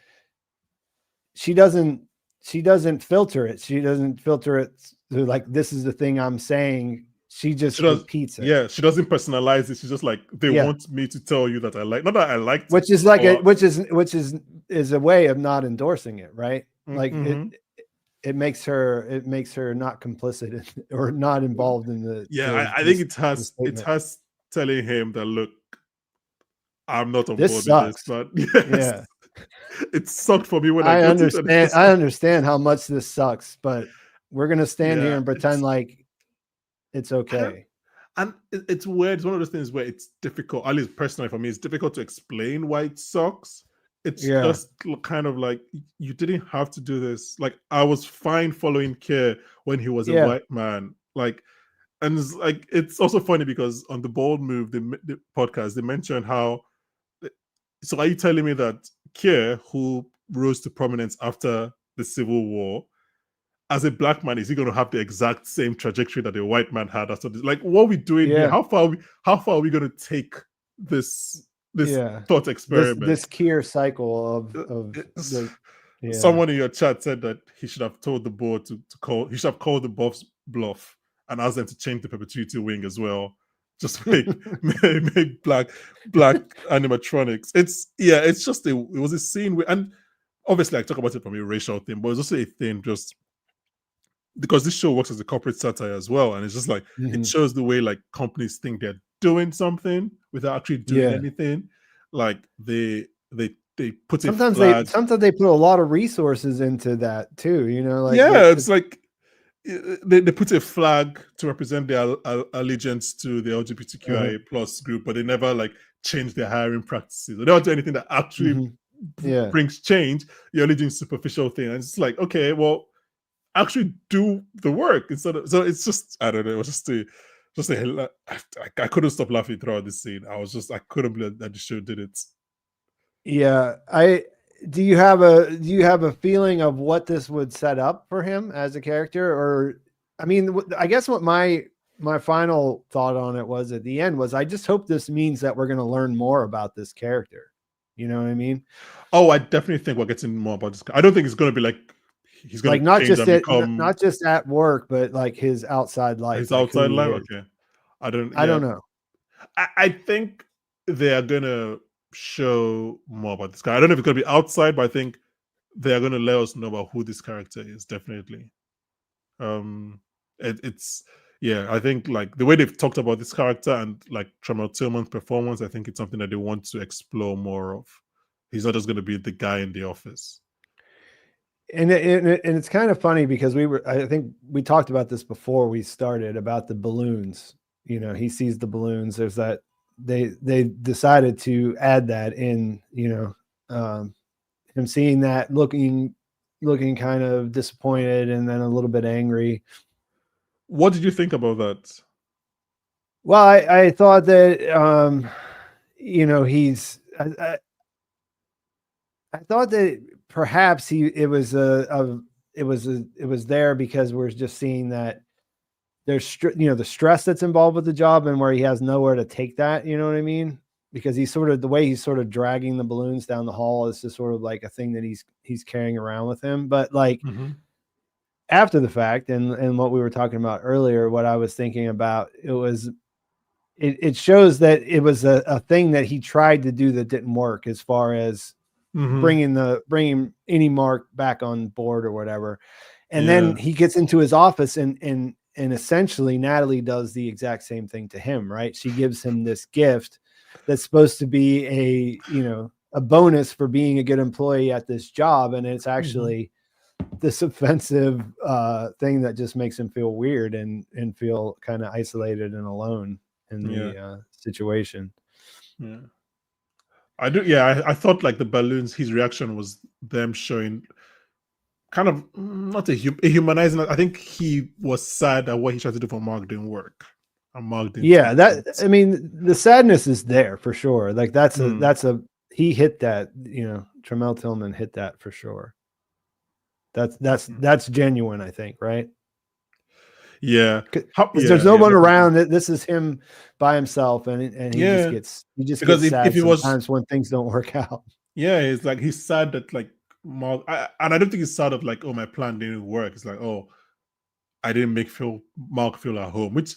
she doesn't filter it. She doesn't filter it to like, this is the thing I'm saying. She just repeats it. Yeah, she doesn't personalize it. She's just like, they want me to tell you that I like, not that I liked which is like which is a way of not endorsing it, right? Like it makes her not complicit or not involved in the. I think it has telling him that, look, I'm not on board with this, but it sucked for me when I understand. I understand how much this sucks, but we're gonna stand here and pretend like it's okay. And it's weird. It's one of those things where it's difficult, at least personally for me, it's difficult to explain why it sucks. It's just kind of like, you didn't have to do this. Like, I was fine following Keir when he was a white man. Like, and it's like, it's also funny because on the Bold Move, the podcast, they mentioned how, so are you telling me that Keir, who rose to prominence after the Civil War, as a black man, is he going to have the exact same trajectory that a white man had? Like, what are we doing here? How far are we going to take this thought experiment? This Keir cycle Someone in your chat said that he should have told the board to call. He should have called the boss bluff and asked them to change the perpetuity wing as well. Just make black animatronics. It was a scene where, and obviously I talk about it from a racial thing, but it's also a thing just because this show works as a corporate satire as well, and it's just like it shows the way like companies think they're doing something without actually doing anything. Like they put sometimes they put a lot of resources into that too. You know, like it's like they put a flag to represent their allegiance to the LGBTQIA plus group, but they never like change their hiring practices. They don't do anything that actually brings change. You're only doing superficial thing, and it's like, okay, well, actually do the work instead of. So it's just, I don't know. It was just I couldn't stop laughing throughout this scene. I couldn't believe that the show did it. Yeah, do you have a feeling of what this would set up for him as a character? Or, I mean, I guess what my final thought on it was at the end was, I just hope this means that we're going to learn more about this character. You know what I mean? Oh, I definitely think we're getting more about this. I don't think it's going to be like he's going to become not just at work, but like his outside life. His outside life. Okay, I don't know. I think they are going to show more about this guy. I don't know if it's going to be outside, but I think they are going to let us know about who this character is. Definitely. I think like the way they've talked about this character and like Tramell Tillman's performance, I think it's something that they want to explore more of. He's not just going to be the guy in the office. And it's kind of funny because I think we talked about this before we started about the balloons. You know, he sees the balloons. There's that they decided to add that in. You know, him seeing that, looking kind of disappointed and then a little bit angry. What did you think about that? Well, I thought that you know, I thought that perhaps it was there because we're just seeing that there's the stress that's involved with the job and where he has nowhere to take that, you know what I mean? Because the way he's sort of dragging the balloons down the hall is just sort of like a thing that he's carrying around with him. But like after the fact, and what we were talking about earlier, what I was thinking about, it shows that it was a thing that he tried to do that didn't work, as far as bringing any Mark back on board or whatever. And then he gets into his office and essentially Natalie does the exact same thing to him, right? She gives him this gift that's supposed to be a bonus for being a good employee at this job. And it's actually this offensive thing that just makes him feel weird and feel kind of isolated and alone in the situation. Yeah. I do. Yeah, I thought like the balloons, his reaction was them showing kind of not a humanizing. I think he was sad that what he tried to do for Mark didn't work. And Mark didn't. Yeah, I mean, the sadness is there for sure. Like that's he hit that. Tramell Tillman hit that for sure. That's genuine, I think, right? Yeah. There's no one around. This is him by himself, and he just because gets sad if it was sometimes when things don't work out. Yeah, it's like he's sad that like Mark, and I don't think he's sad of like, oh, my plan didn't work. It's like, oh, I didn't make Mark feel at home, which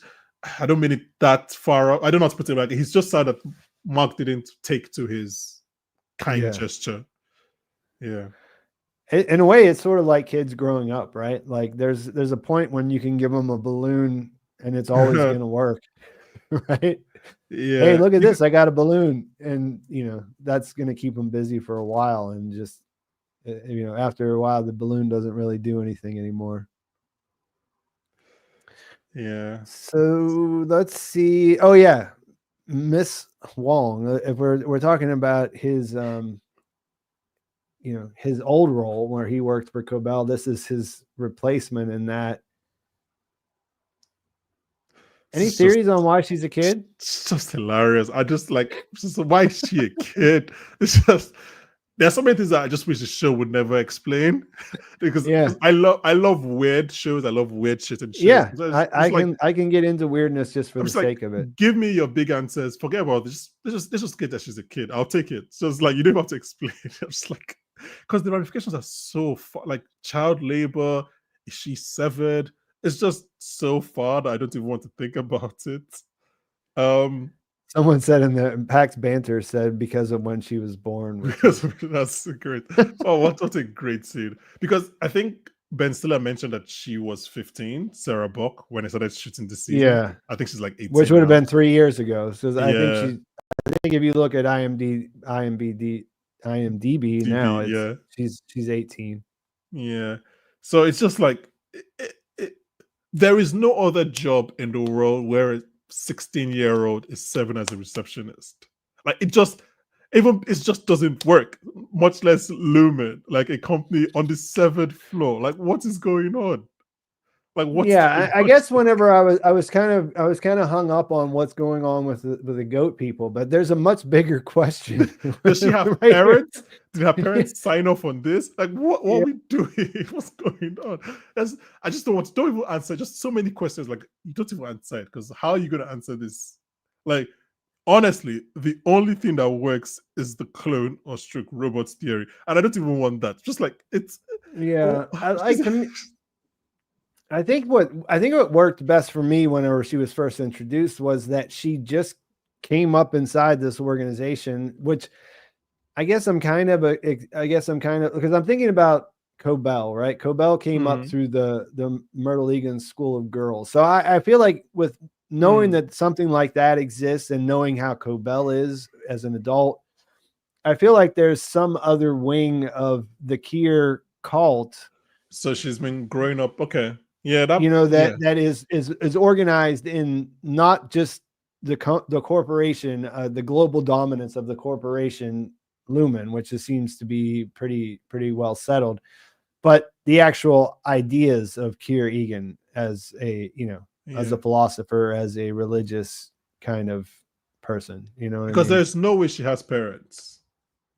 I don't mean it that far up. I don't know how to put it. Like he's just sad that Mark didn't take to his kind gesture. Yeah. In a way, it's sort of like kids growing up, right? Like there's a point when you can give them a balloon and it's always going to work, right? Yeah. Hey, look at this! I got a balloon, and that's going to keep them busy for a while, and just after a while, the balloon doesn't really do anything anymore. Yeah. So let's see. Oh yeah, Miss Wong. If we're talking about his his old role where he worked for Cobell, this is his replacement in that. Any theories on why she's a kid? It's just hilarious. I just like, why is she a kid? It's just, there's so many things that I just wish the show would never explain. because I love weird shows. I love weird shit and shit. Yeah, I can get into weirdness just for the sake of it. Give me your big answers. Forget about this. Let's just get that she's a kid. I'll take it. So it's like you don't have to explain. I'm just like, because the ramifications are so far. Like child labor. Is she severed? It's just so far that I don't even want to think about it. Someone said in the Pax banter said because of when she was born. That's great. Oh, what a great scene. Because I think Ben Stiller mentioned that she was 15, Sarah Buck, when I started shooting this season. Yeah. I think she's like 18. Which would have been 3 years ago. So I think if you look at IMDb now, she's 18. Yeah. So it's just like there is no other job in the world where a 16-year-old is serving as a receptionist. Like it just doesn't work, much less Lumen, like a company on the 7th floor. Like what is going on? Like what? Yeah, I guess whenever I was kind of hung up on what's going on with the goat people, but there's a much bigger question. Does she have parents? Did her parents sign off on this? Like what are we doing? What's going on? I just don't even answer. Just so many questions. Like you don't even answer it because how are you going to answer this? Like honestly, the only thing that works is the clone or stroke robots theory, and I don't even want that. Just like it's I think what worked best for me whenever she was first introduced was that she just came up inside this organization, which I guess I'm kind of because I'm thinking about Cobell, right? Cobell came up through the Myrtle Egan School of Girls. So I feel like with knowing that something like that exists and knowing how Cobell is as an adult, I feel like there's some other wing of the Keir cult. So she's been growing up. Okay. Yeah, that is organized in not just the corporation, the global dominance of the corporation Lumen, which seems to be pretty well settled, but the actual ideas of Keir Egan as as a philosopher, as a religious kind of person, because there's no way she has parents.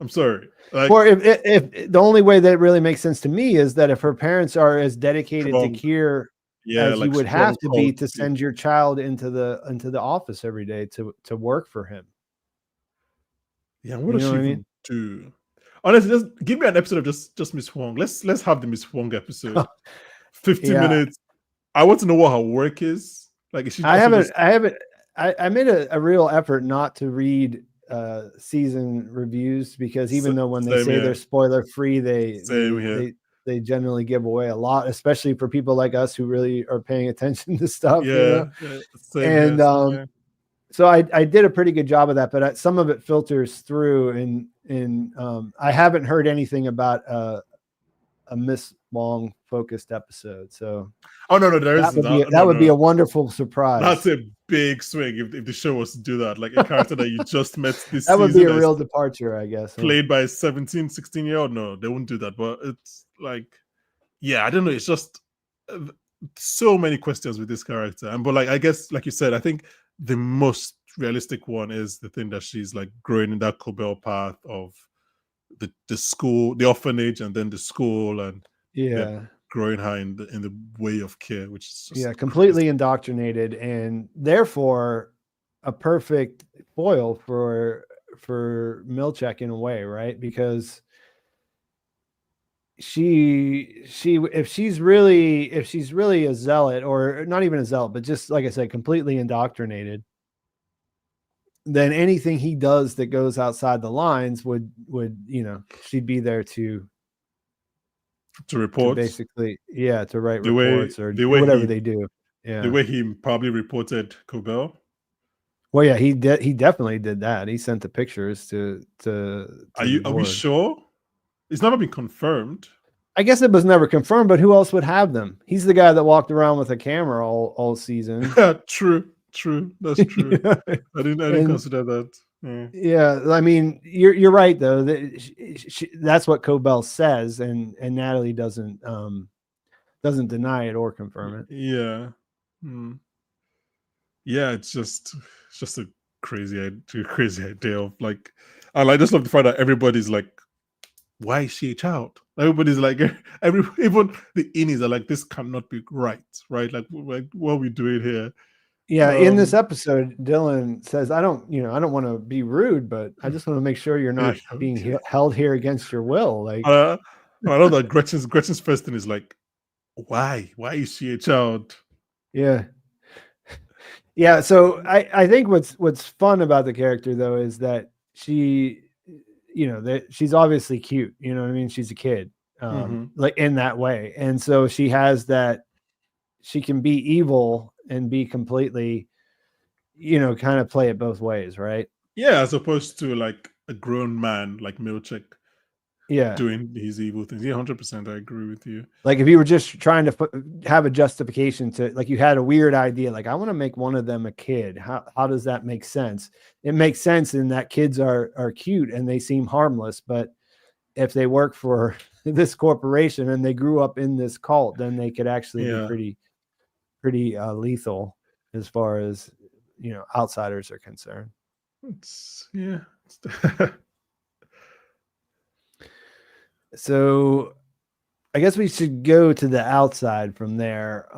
I'm sorry. Or if the only way that really makes sense to me is that if her parents are as dedicated to Keir as you would have to be to send your child into the office every day to work for him. Yeah, what does she even do? Honestly, just give me an episode of just Miss Wong. Let's have the Miss Wong episode. 50 minutes. I want to know what her work is. Like, is she? I made a real effort not to read season reviews because even though when they say they're spoiler free, they generally give away a lot, especially for people like us who really are paying attention to stuff. So I did a pretty good job of that, but some of it filters through, and I haven't heard anything about Miss Wong focused episode. So Oh no, there isn't. That would be a wonderful surprise. That's a big swing if the show was to do that. Like a character that you just met this that season. Would be a real departure, I guess. Played by a 17, 16-year-old. No, they wouldn't do that. But it's like, yeah, I don't know. It's just so many questions with this character. And but like, I guess, like you said, I think the most realistic one is the thing that she's like growing in that Cobell path of the school, the orphanage, and then the school, and growing her in the way of care, which is just completely crazy. Indoctrinated, and therefore a perfect foil for Milchek in a way, right? Because if she's really a zealot, or not even a zealot, but just like I said, completely indoctrinated, then anything he does that goes outside the lines would she'd be there to report, basically, to write reports or do whatever they do. Yeah, the way he probably reported Cobell. Well, yeah, he definitely did that. He sent the pictures to Are we sure? It's never been confirmed. I guess it was never confirmed, but who else would have them? He's the guy that walked around with a camera all season. True. That's true. I didn't consider that. Yeah, I mean, you're right though. That's what Cobell says, and Natalie doesn't deny it or confirm it. Yeah. Yeah, it's just a crazy idea of like, and I just love the fact that everybody's like, why is she a child? Everybody's like, even the innies are like, this cannot be right? Like what are we doing here? Yeah, in this episode, Dylan says, I don't want to be rude, but I just want to make sure you're not being held here against your will. Like, I know that Gretchen's first thing is like, why is she a child? Yeah. So I think what's fun about the character though is that she, that she's obviously cute. You know what I mean? She's a kid, like in that way, and so she has that. She can be evil and be completely, kind of play it both ways, right? Yeah, as opposed to like a grown man like Milchek, doing his evil things. Yeah, 100%. I agree with you. Like if you were just trying to have a justification to, like, you had a weird idea, like I want to make one of them a kid. How does that make sense? It makes sense in that kids are cute and they seem harmless, but if they work for this corporation and they grew up in this cult, then they could actually be pretty lethal as far as outsiders are concerned. So I guess we should go to the outside from there.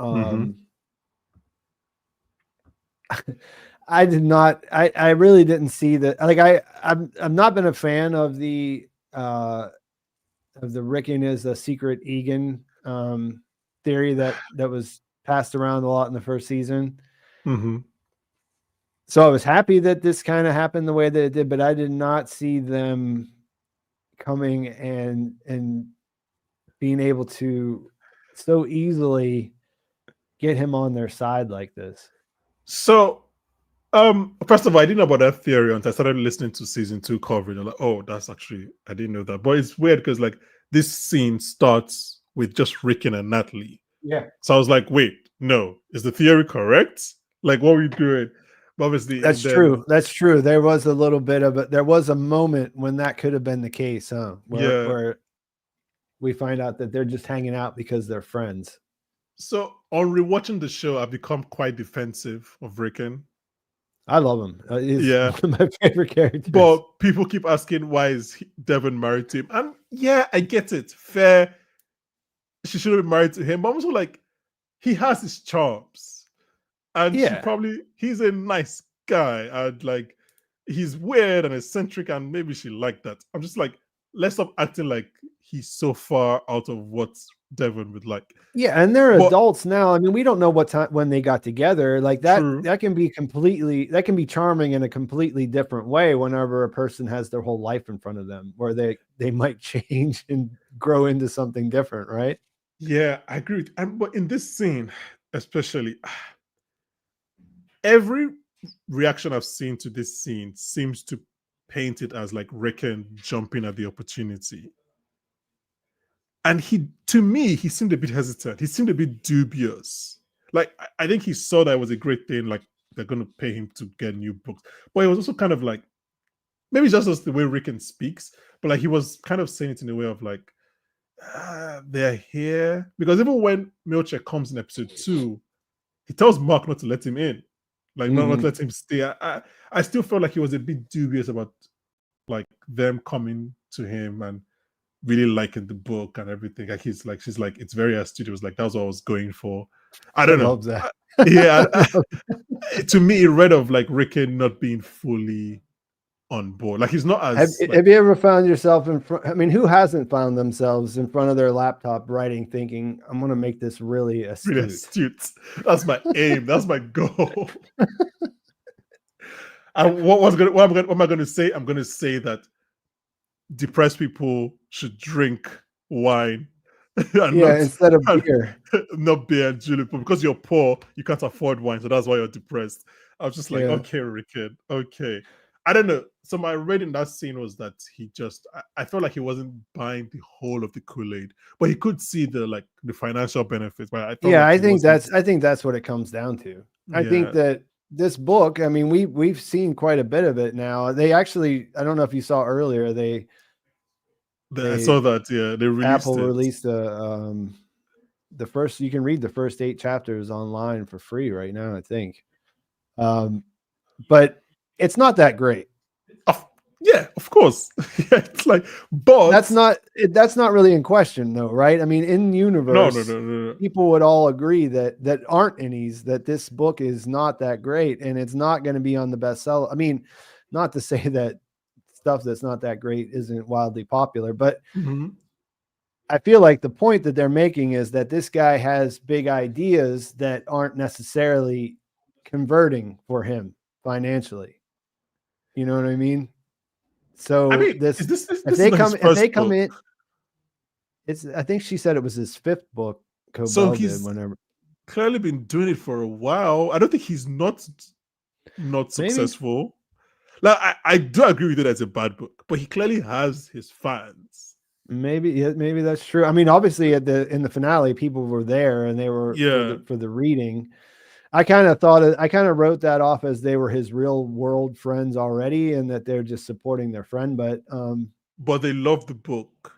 I really didn't see that. Like I've not been a fan of the Rickon is a secret Egan theory that was passed around a lot in the first season. So I was happy that this kind of happened the way that it did, but I did not see them coming and being able to so easily get him on their side like this. So first of all, I didn't know about that theory until I started listening to season 2 coverage. I'm like, oh, that's actually, I didn't know that. But it's weird because like this scene starts with just Rickon and Natalie. Yeah. So I was like, wait, no, is the theory correct? Like, what are we doing? But obviously, that's true. That's true. There was a little bit of it. There was a moment when that could have been the case, huh? Where we find out that they're just hanging out because they're friends. So on rewatching the show, I've become quite defensive of Rickon. I love him. He's one of my favorite characters. But people keep asking, why is Devon married to him? And yeah, I get it. Fair. She should have been married to him. But I'm also like, he has his charms. And he's a nice guy. And like, he's weird and eccentric. And maybe she liked that. I'm just like, let's stop acting like he's so far out of what Devon would like. Yeah, and they're adults now. I mean, we don't know what time when they got together. Like that can be charming in a completely different way whenever a person has their whole life in front of them, where they might change and grow into something different, right? Yeah, I agree. But in this scene, especially, every reaction I've seen to this scene seems to paint it as like Rickon jumping at the opportunity. And to me, he seemed a bit hesitant. He seemed a bit dubious. Like, I think he saw that it was a great thing, like they're going to pay him to get new books. But he was also kind of like, maybe just as the way Rickon speaks, but like he was kind of saying it in a way of like, they're here. Because even when Milchek comes in episode 2, he tells Mark not to let him in. Like, not let him stay. I still felt like he was a bit dubious about like them coming to him and really liking the book and everything. Like she's like, it's very astute. It was like, that was what I was going for. I don't know. Love that. Yeah. To me, it read of like Rickon not being fully on board. Like he's not as. Have you ever found yourself in front? I mean, who hasn't found themselves in front of their laptop writing, thinking, "I'm going to make this really astute." Really astute. That's my aim. That's my goal. And what am I going to say? I'm going to say that depressed people should drink wine and instead of beer. Not beer and julep. Because you're poor, you can't afford wine, so that's why you're depressed. I was just like, okay, Rickon, okay. I don't know. So my read in that scene was that he just, I felt like he wasn't buying the whole of the Kool-Aid, but he could see the financial benefits. But I thought, I think that's what it comes down to. I think that this book, I mean, we've seen quite a bit of it now. They actually, I don't know if you saw earlier, I saw that. Yeah, they released the first. You can read the first 8 chapters online for free right now, I think. But it's not that great. Yeah, of course. It's like, but that's not really in question, though, right? I mean, in universe, no. People would all agree that aren't innies, that this book is not that great, and it's not going to be on the bestseller. I mean, not to say that stuff that's not that great isn't wildly popular, but I feel like the point that they're making is that this guy has big ideas that aren't necessarily converting for him financially. You know what I mean? So I mean, if they come in, I think she said it was his 5th book. So he's clearly been doing it for a while. I don't think he's not successful. Like I do agree with you that it's a bad book, but he clearly has his fans. Maybe that's true. I mean, obviously in the finale, people were there and they were for the reading. I kind of wrote that off as they were his real world friends already, and that they're just supporting their friend. But they loved the book.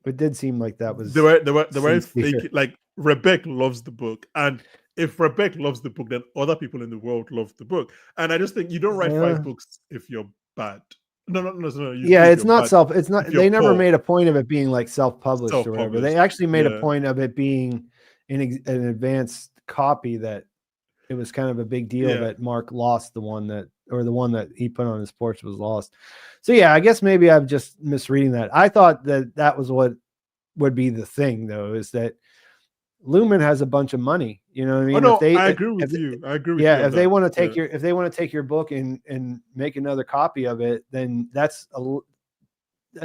It did seem like that was they weren't fake. Like Rebecca loves the book, and if Rebecca loves the book, then other people in the world love the book. And I just think you don't write 5 books if you're bad. No. It's not bad. It's not. They never made a point of it being like self-published or whatever. They actually made a point of it being an advanced copy, that it was kind of a big deal that Mark lost the one that he put on his porch was lost. So I guess maybe I'm just misreading that. I thought that was what would be the thing, though, is that Lumen has a bunch of money. You know what I mean? Oh, no, I agree with you. I agree with you. Yeah, if they want to take your book and make another copy of it, then that's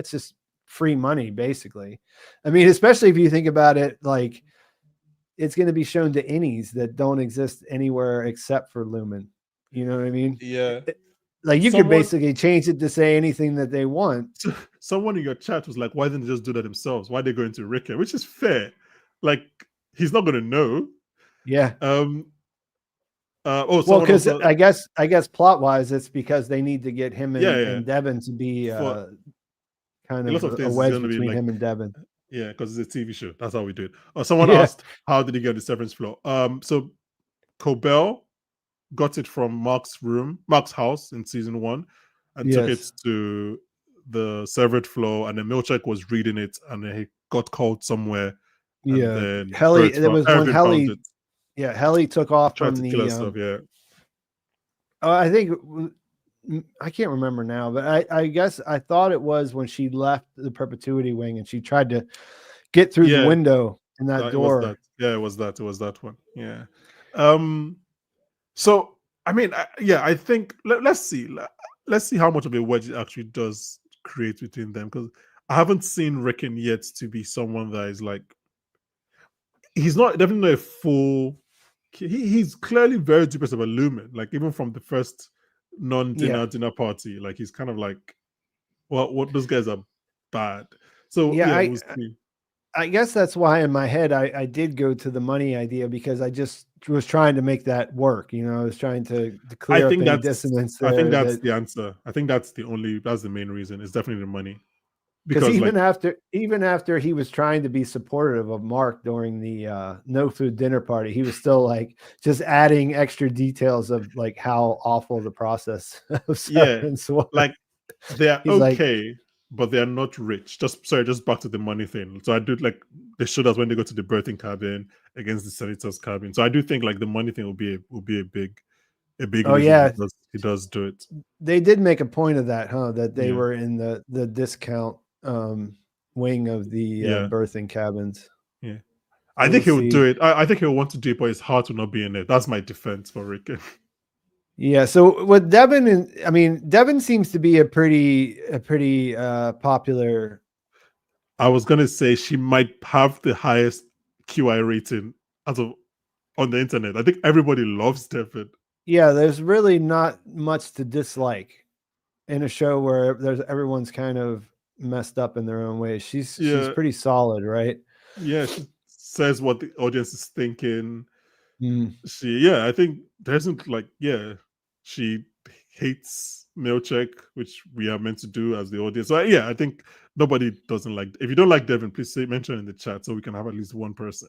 just free money, basically. I mean, especially if you think about it, like, it's going to be shown to innies that don't exist anywhere except for Lumen. You know what I mean? Yeah. Like, you could basically change it to say anything that they want. Someone in your chat was like, why didn't they just do that themselves? Why are they going to Rickon? Which is fair. Like, he's not going to know. Yeah. Because I guess plot wise, it's because they need to get him and Devin to be kind of a wedge between him and Devin. Yeah, because it's a TV show. That's how we do it. Someone asked, how did he get the Severance floor? So Cobell got it from Mark's house in season 1, and took it to the Severed floor, and then Milchek was reading it, and then he got called somewhere. And Helly, there was one Helly. Yeah, Helly took off from the herself, I think, I can't remember now, but I guess I thought it was when she left the Perpetuity Wing and she tried to get through the window in that door. It was that one. Yeah. So I mean, I think let's see how much of a wedge it actually does create between them, because I haven't seen Rickon yet to be someone that is like, he's not definitely a full. He's clearly very dubious about Lumen, like even from the first dinner party, like he's kind of like, well, what those guys are bad. So we'll see. I guess that's why in my head I did go to the money idea, because I just was trying to make that work. I was trying to I clear up think any that's dissonance I think there. that's That the answer. I think that's the main reason. It's definitely the money. because Because like even after he was trying to be supportive of Mark during the no food dinner party, he was still like just adding extra details of like how awful the process of yeah, severance was. like they're He's like, okay, but they're not rich. Just back to the money thing. So I do like they showed us when they go to the birthing cabin against the senator's cabin. So I do think like the money thing will be a big oh reason yeah, he does do it. they did make a point of that, huh? That they Yeah, were in the discount wing of the yeah, birthing cabins. yeah. I So think we'll he'll do see. it. I think he'll want to do it, but it's hard to not be in it. That's my defense for Rick. Yeah. So with Devin, I mean, Devin seems to be a pretty popular. I was gonna say she might have the highest QI rating as of on the internet. I think everybody loves Devin. Yeah, there's really not much to dislike in a show where everyone's kind of messed up in their own ways. She's Yeah, pretty solid, right? yeah. She says what the audience is thinking. Mm. I think there isn't like, she hates Milchek, which we are meant to do as the audience. So I think nobody doesn't like. If you don't like Devin, please mention in the chat so we can have at least one person.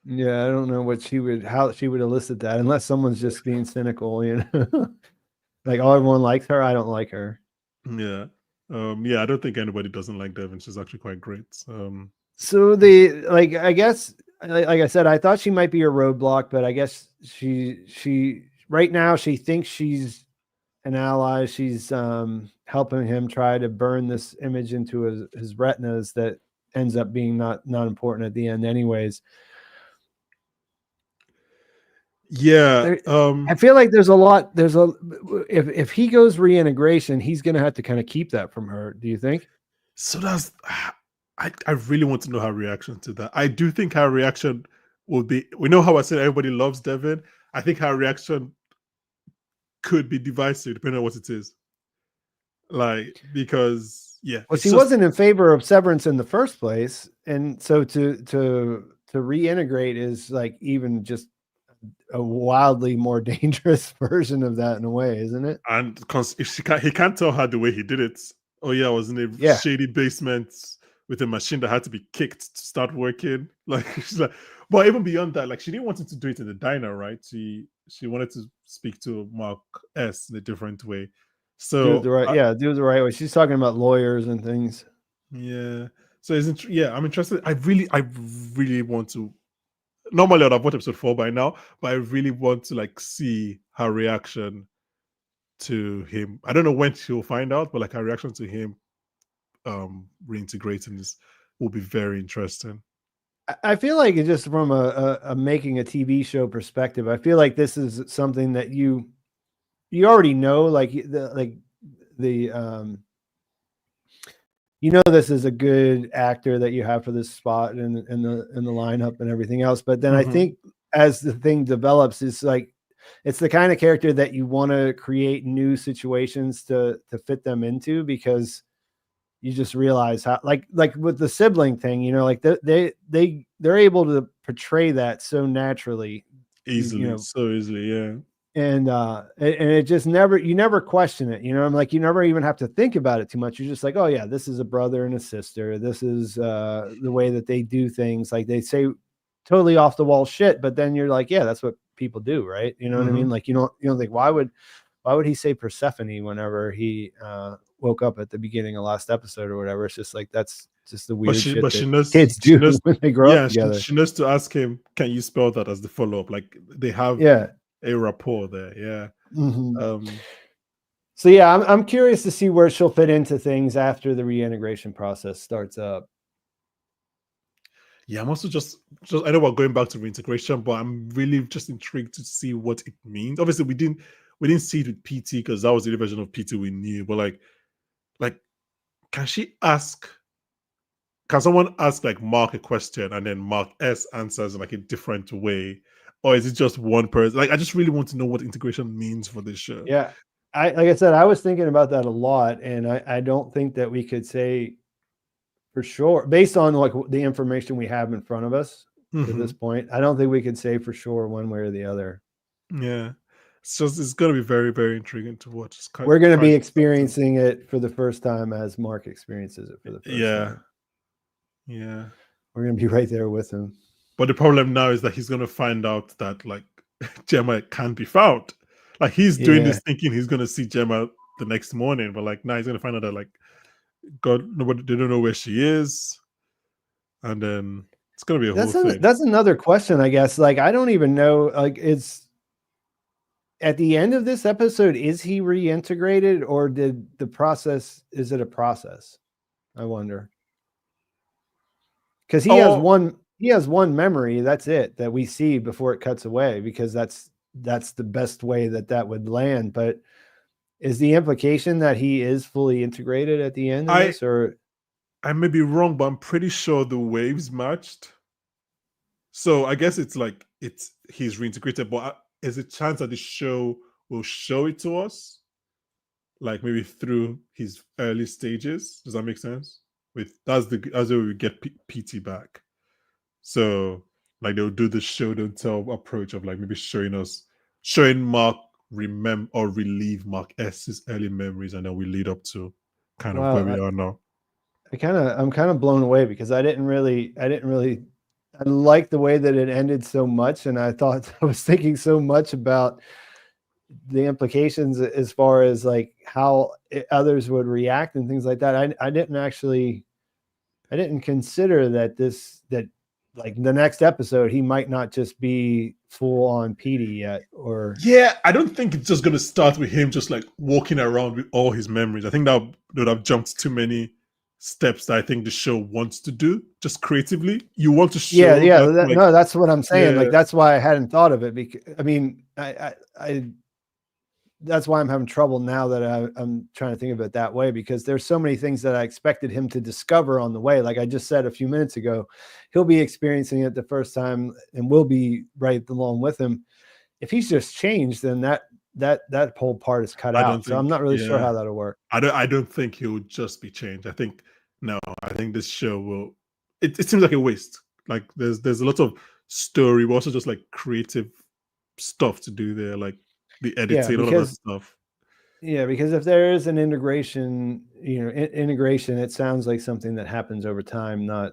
Yeah, I don't know how she would elicit that, unless someone's just being cynical, like, oh, everyone likes her. I don't like her. Yeah. I don't think anybody doesn't like Devin. She's actually quite great. So I guess, like I said, I thought she might be a roadblock, but I guess she right now she thinks she's an ally. She's helping him try to burn this image into his retinas that ends up being not important at the end, anyways. Yeah. I feel like there's if he goes reintegration, he's gonna have to kind of keep that from her. Do you think? So that's I really want to know her reaction to that. I do think her reaction will be, we know how I said everybody loves Devin. I think her reaction could be divisive depending on what it is. Like, because Well, she wasn't in favor of Severance in the first place, and so to reintegrate is like even just a wildly more dangerous version of that in a way, isn't it? And if he can't tell her the way he did it. Oh yeah, I was in a shady basement with a machine that had to be kicked to start working. Like she's like, but even beyond that, like she didn't want him to do it in the diner, right? She wanted to speak to Mark S in a different way. So do it the right way. She's talking about lawyers and things. Yeah. So I'm interested. I really want to. Normally I'd have watched episode 4 by now, but I really want to like see her reaction to him. I don't know when she'll find out, but like her reaction to him reintegrating this will be very interesting. I feel like it's just from a making a TV show perspective. I feel like this is something that you already know, this is a good actor that you have for this spot and the lineup and everything else. But then I think as the thing develops, it's like it's the kind of character that you want to create new situations to fit them into, because you just realize how like with the sibling thing, they're able to portray that so naturally, so easily, yeah. And it just you never question it, I'm like, you never even have to think about it too much. You're just like, oh yeah, this is a brother and a sister. This is the way that they do things. Like they say totally off the wall shit, but then you're like, yeah, that's what people do, right? You know what I mean? Like you don't think, why would he say Persephone whenever he woke up at the beginning of last episode or whatever? It's just like, that's just the weird shit that kids do when they grow up together. She knows to ask him, can you spell that as the follow-up? Like they have a rapport there. Yeah. So yeah, I'm curious to see where she'll fit into things after the reintegration process starts up. Yeah, I'm also just I know we're going back to reintegration, but I'm really just intrigued to see what it means. Obviously, we didn't see it with PT because that was the version of PT we knew. But like, can someone ask like Mark a question and then Mark S answers in like a different way? Or is it just one person? Like, I just really want to know what integration means for this show. Yeah. Like I said, I was thinking about that a lot, and I don't think that we could say for sure. Based on like the information we have in front of us at Mhm. this point, I don't think we can say for sure one way or the other. Yeah. It's going to be very, very intriguing to watch. We're going to be experiencing it for the first time as Mark experiences it for the first time. Yeah. We're going to be right there with him. But the problem now is that he's going to find out that like Gemma can't be found. Like he's doing this thinking he's going to see Gemma the next morning, but like now he's going to find out that like they don't know where she is, and then it's going to be a whole thing. That's another question, I guess. Like I don't even know. Like it's at the end of this episode, is he reintegrated, or did the process? Is it a process? I wonder. Because he has one memory. That's it that we see before it cuts away. Because that's the best way that would land. But is the implication that he is fully integrated at the end of this, or I may be wrong, but I'm pretty sure the waves matched. So I guess it's like he's reintegrated, but is a chance that the show will show it to us, like maybe through his early stages. Does that make sense? That's the way we get PT back. So like they'll do the show don't tell approach of like maybe showing Mark relieve Mark S's early memories, and then we lead up to kind of where we are now. I'm kind of blown away because I like the way that it ended so much, and I was thinking so much about the implications as far as like how others would react and things like that. I didn't consider that like the next episode he might not just be full on PD yet, or I don't think it's just going to start with him just like walking around with all his memories. I think that would have jumped too many steps that I think the show wants to do just creatively. You want to show no, that's what I'm saying. Like that's why I hadn't thought of it, because I mean I that's why I'm having trouble now that I'm trying to think of it that way, because there's so many things that I expected him to discover on the way. Like I just said a few minutes ago, he'll be experiencing it the first time and we'll be right along with him. If he's just changed, then that whole part is cut out. So I'm not really sure how that'll work. I don't think he'll just be changed. I think this show will, it seems like a waste. Like there's a lot of story, but also just like creative stuff to do there, like the editing, all of that stuff. Yeah, because if there is an integration, integration, it sounds like something that happens over time, not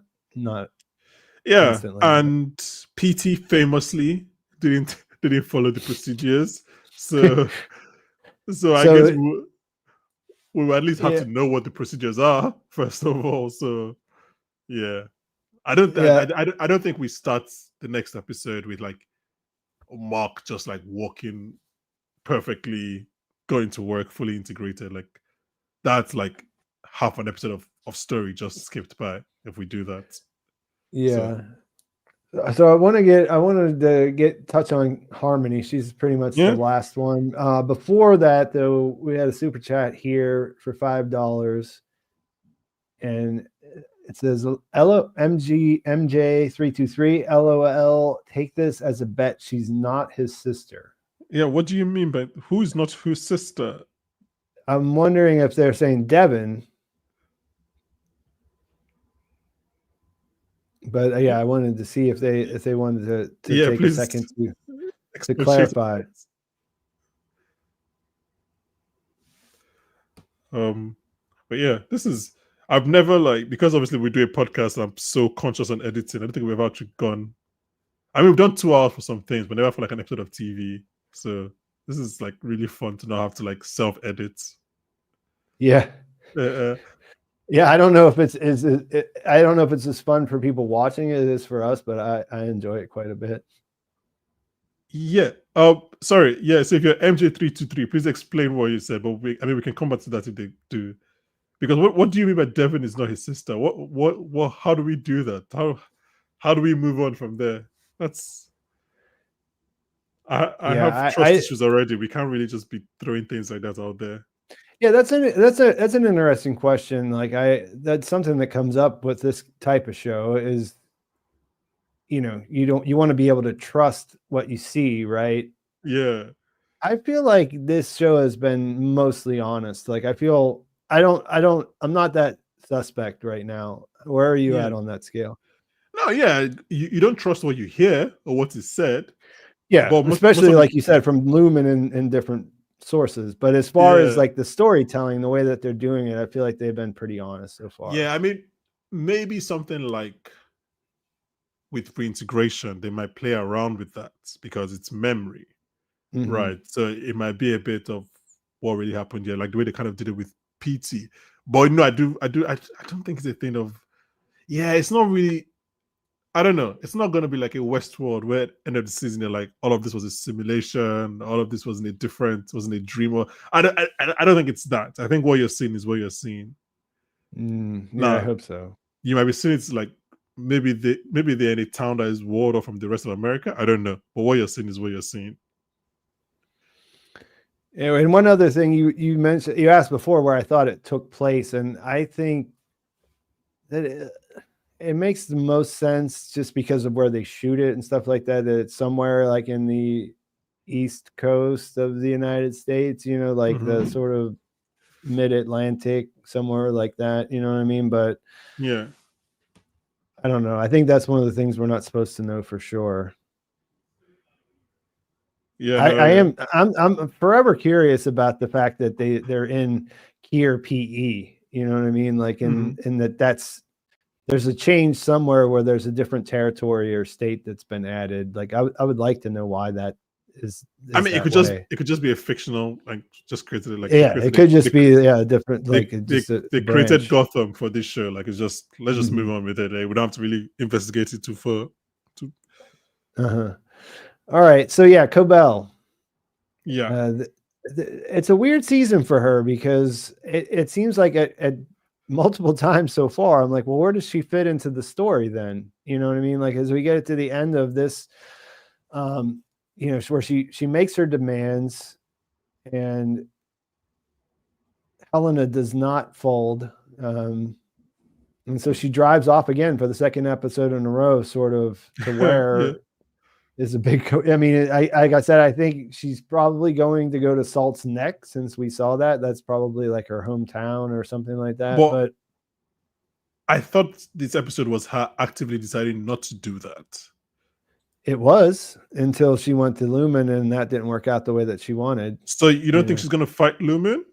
instantly. And PT famously didn't follow the procedures, so I guess we'll at least have to know what the procedures are first of all. So I don't think we start the next episode with like Mark just like walking perfectly, going to work, fully integrated. Like that's like half an episode of story just skipped by if we do that. So I wanted to get touch on Harmony. She's pretty much the last one. Before that, though, we had a super chat here for $5, and it says MJ323 LOL. Take this as a bet. She's not his sister. Yeah, what do you mean by who's not whose sister? I'm wondering if they're saying Devin. But I wanted to see if they wanted to take a second to clarify. But this is, I've never because obviously we do a podcast and I'm so conscious on editing. I don't think we've actually gone. I mean, we've done 2 hours for some things, but never for like an episode of TV. So this is like really fun to not have to like self-edit. Yeah. I don't know if it's as fun for people watching it as for us, but I enjoy it quite a bit. Yeah. Sorry. Yeah. So if you're MJ323, please explain what you said. But we can come back to that if they do. Because what do you mean by Devin is not his sister? What? How do we do that? How do we move on from there? That's. I have trust issues already. We can't really just be throwing things like that out there. Yeah, that's an interesting question. Like that's something that comes up with this type of show is, you want to be able to trust what you see, right? Yeah. I feel like this show has been mostly honest. Like I'm not that suspect right now. Where are you Yeah. at on that scale? No, yeah, you don't trust what you hear or what is said. Yeah, But especially most like you said, from Lumen and different sources. But as far as like the storytelling, the way that they're doing it, I feel like they've been pretty honest so far. Yeah, I mean, maybe something like with reintegration, they might play around with that because it's memory, right? So it might be a bit of what really happened here, like the way they kind of did it with PT. But no, I don't think it's a thing of, yeah, it's not really. I don't know. It's not going to be like a Westworld where at the end of the season they're like, all of this was a simulation, all of this wasn't a dream. Or I don't think it's that. I think what you're seeing is what you're seeing. Yeah, I hope so. You might be seeing it's like maybe they're in a town that is walled off from the rest of America. I don't know, but what you're seeing is what you're seeing. And one other thing you mentioned, you asked before where I thought it took place, and I think that it makes the most sense just because of where they shoot it and stuff like that. That it's somewhere like in the East Coast of the United States, you know, like the sort of mid-Atlantic, somewhere like that. You know what I mean? But yeah, I don't know. I think that's one of the things we're not supposed to know for sure. Yeah, I'm forever curious about the fact that they're in Kier PE. You know what I mean? Like in there's a change somewhere where there's a different territory or state that's been added. Like I would like to know why that is. I mean, it could just be a fictional, like just created like it could just be a different like they created Gotham for this show. Like it's just let's just move on with it. We don't have to really investigate it too far. All right, so yeah, Cobell. Yeah, it's a weird season for her because it seems like at multiple times so far, I'm like, well, where does she fit into the story then? You know what I mean? Like as we get to the end of this, you know, where she makes her demands and Helena does not fold. And so she drives off again for the second episode in a row, sort of to where is a big, I mean, like I said, I think she's probably going to go to Salt's Neck since we saw that. That's probably like her hometown or something like that. But I thought this episode was her actively deciding not to do that. It was until she went to Lumen and that didn't work out the way that she wanted. So you don't think she's going to fight Lumen?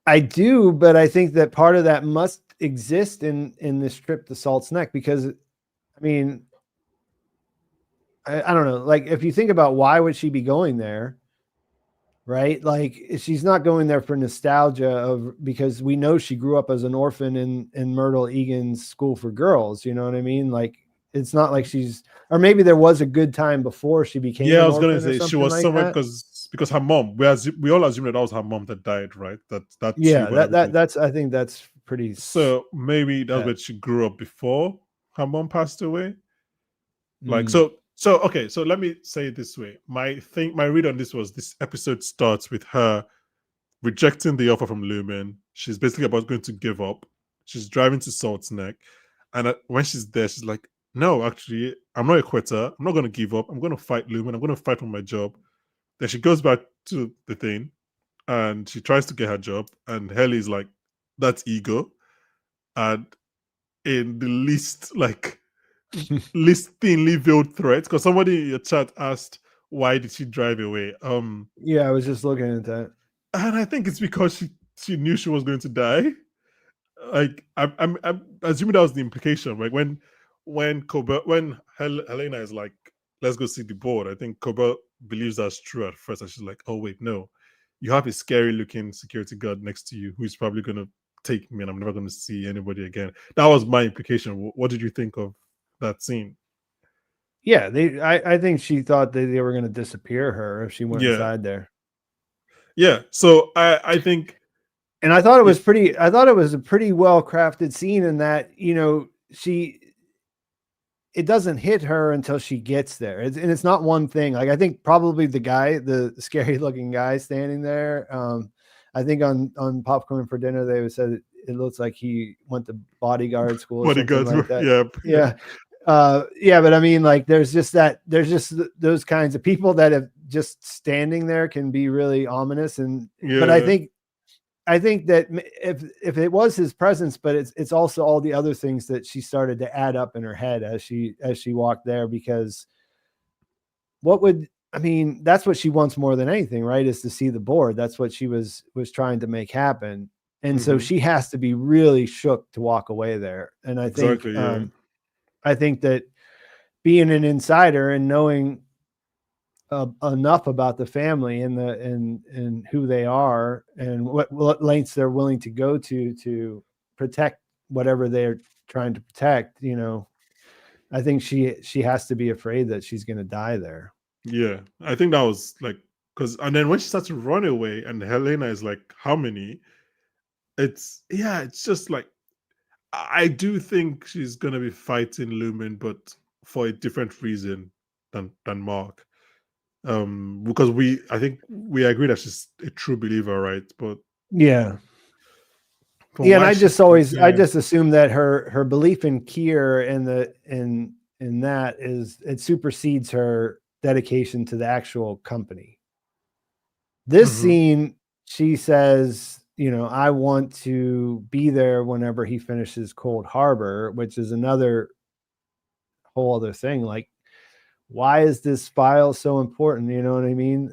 I do, but I think that part of that must exist in this trip to Salt's Neck because, I mean, I don't know. Like, if you think about why would she be going there, right? Like, she's not going there for nostalgia because we know she grew up as an orphan in Myrtle Egan's School for Girls. You know what I mean? Like, it's not like or maybe there was a good time before she became. Yeah, I was going to say she was like somewhere because her mom. We all assumed that was her mom that died, right? That's I think that's pretty. So maybe that's where she grew up before her mom passed away. Like so okay, so let me say it this way. My read on this was this episode starts with her rejecting the offer from Lumen. She's basically about going to give up. She's driving to Salt's Neck. And when she's there, she's like, no, actually, I'm not a quitter. I'm not going to give up. I'm going to fight Lumen. I'm going to fight for my job. Then she goes back to the thing and she tries to get her job. And Helly's like, that's ego. And in the least thinly veiled threat, because somebody in your chat asked why did she drive away. Yeah, I was just looking at that, and I think it's because she knew she was going to die. Like I'm assuming that was the implication. Like when Helena is like, let's go see the board, I think Cobell believes that's true at first, and she's like, oh wait, no, you have a scary looking security guard next to you who's probably going to take me and I'm never going to see anybody again. That was my implication. What did you think of that scene? Yeah, I think she thought that they were going to disappear her if she went inside there. Yeah, so I think, and I thought it was a pretty well crafted scene in that, you know, it doesn't hit her until she gets there. And it's not one thing. Like, I think probably the scary looking guy standing there, I think on Popcorn for Dinner, they said it looks like he went to bodyguard school or something like that. Yeah. But I mean, like, there's just those kinds of people that have just standing there can be really ominous. But I think I think that if it was his presence, but it's also all the other things that she started to add up in her head as she walked there, because that's what she wants more than anything, right? Is to see the board. That's what she was trying to make happen. And so she has to be really shook to walk away there. And I think, Exactly, yeah. I think that being an insider and knowing enough about the family and who they are and what lengths they're willing to go to protect whatever they're trying to protect, I think she has to be afraid that she's going to die there. Yeah, I think that was like, because, and then when she starts to run away and Helena is like, how many? It's just like, I do think she's gonna be fighting Lumen, but for a different reason than Mark. Because I think we agree that she's a true believer, right? But Yeah. but Yeah, and why I she's just assume that her belief in Kier and in that it supersedes her dedication to the actual company. This scene, she says, I want to be there whenever he finishes Cold Harbor, which is another whole other thing. Like, why is this file so important? You know what I mean?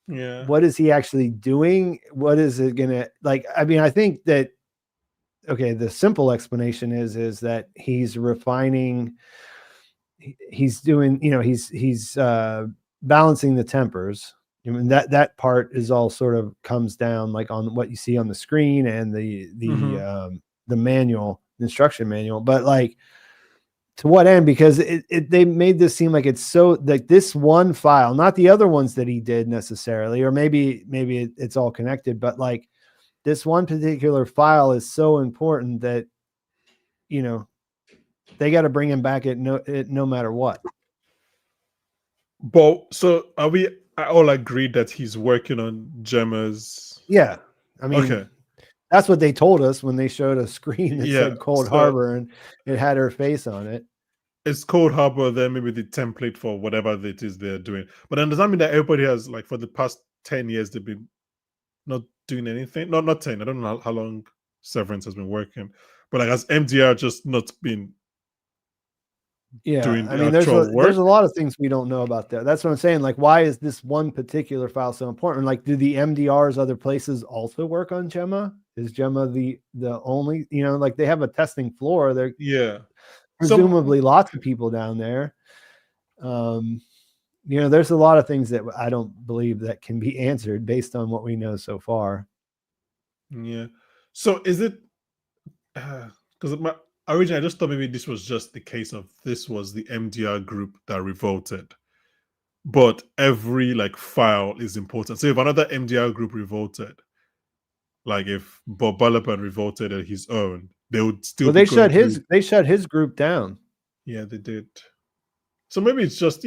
Yeah. What is he actually doing? What is it gonna like? I mean, I think that the simple explanation is that he's refining. He's doing, he's balancing the tempers. I mean, that part is all sort of comes down like on what you see on the screen and the manual, instruction manual, but like, to what end? Because they made this seem like it's so like this one file, not the other ones that he did necessarily, or maybe it's all connected, but like this one particular file is so important that, they got to bring him back no matter what. But so are we all agreed that he's working on Gemma's? Yeah. I mean, that's what they told us when they showed a screen that said Cold Harbor and it had her face on it. It's Cold Harbor, then maybe the template for whatever it is they're doing. But then does that mean that everybody has, like, for the past 10 years, they've been not doing anything? Not 10. I don't know how long Severance has been working. But like, has MDR just not been doing the actual work? There's a lot of things we don't know about that. That's what I'm saying. Like, why is this one particular file so important? Like, do the MDRs other places also work on Gemma? Is Gemma the only, like they have a testing floor. They're presumably lots of people down there. There's a lot of things that I don't believe that can be answered based on what we know so far. Yeah. So is it because originally I just thought maybe this was just the case of this was the MDR group that revolted, but every like file is important. So if another MDR group revolted, like if Bob Balaban revolted at his own, they would still. Well, they shut his group down. Yeah, they did. So maybe it's just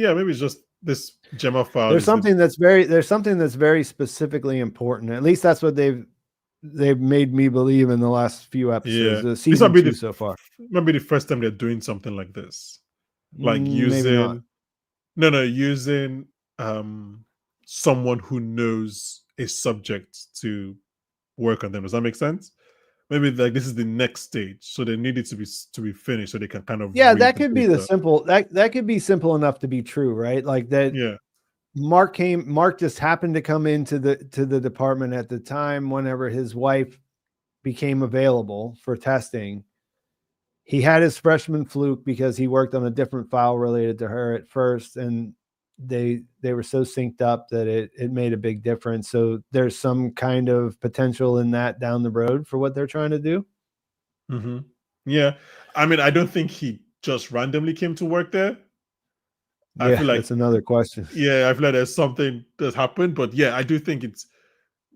this Gemma file. There's something that's very specifically important. At least that's what they've made me believe in the last few episodes. Yeah, Season 2 so far. Maybe the first time they're doing something like this, like using using someone who knows a subject to work on them. Does that make sense? Maybe like this is the next stage, so they need it to be finished, so they can kind of that could be the simple that could be simple enough to be true, right? Like that. Yeah. Mark just happened to come into the department at the time whenever his wife became available for testing. He had his freshman fluke because he worked on a different file related to her at first, and they were so synced up that it made a big difference. So there's some kind of potential in that down the road for what they're trying to do. Yeah. I mean, I don't think he just randomly came to work there. Yeah, I feel like that's another question. Yeah, I feel like there's something that happened, but yeah, I do think it's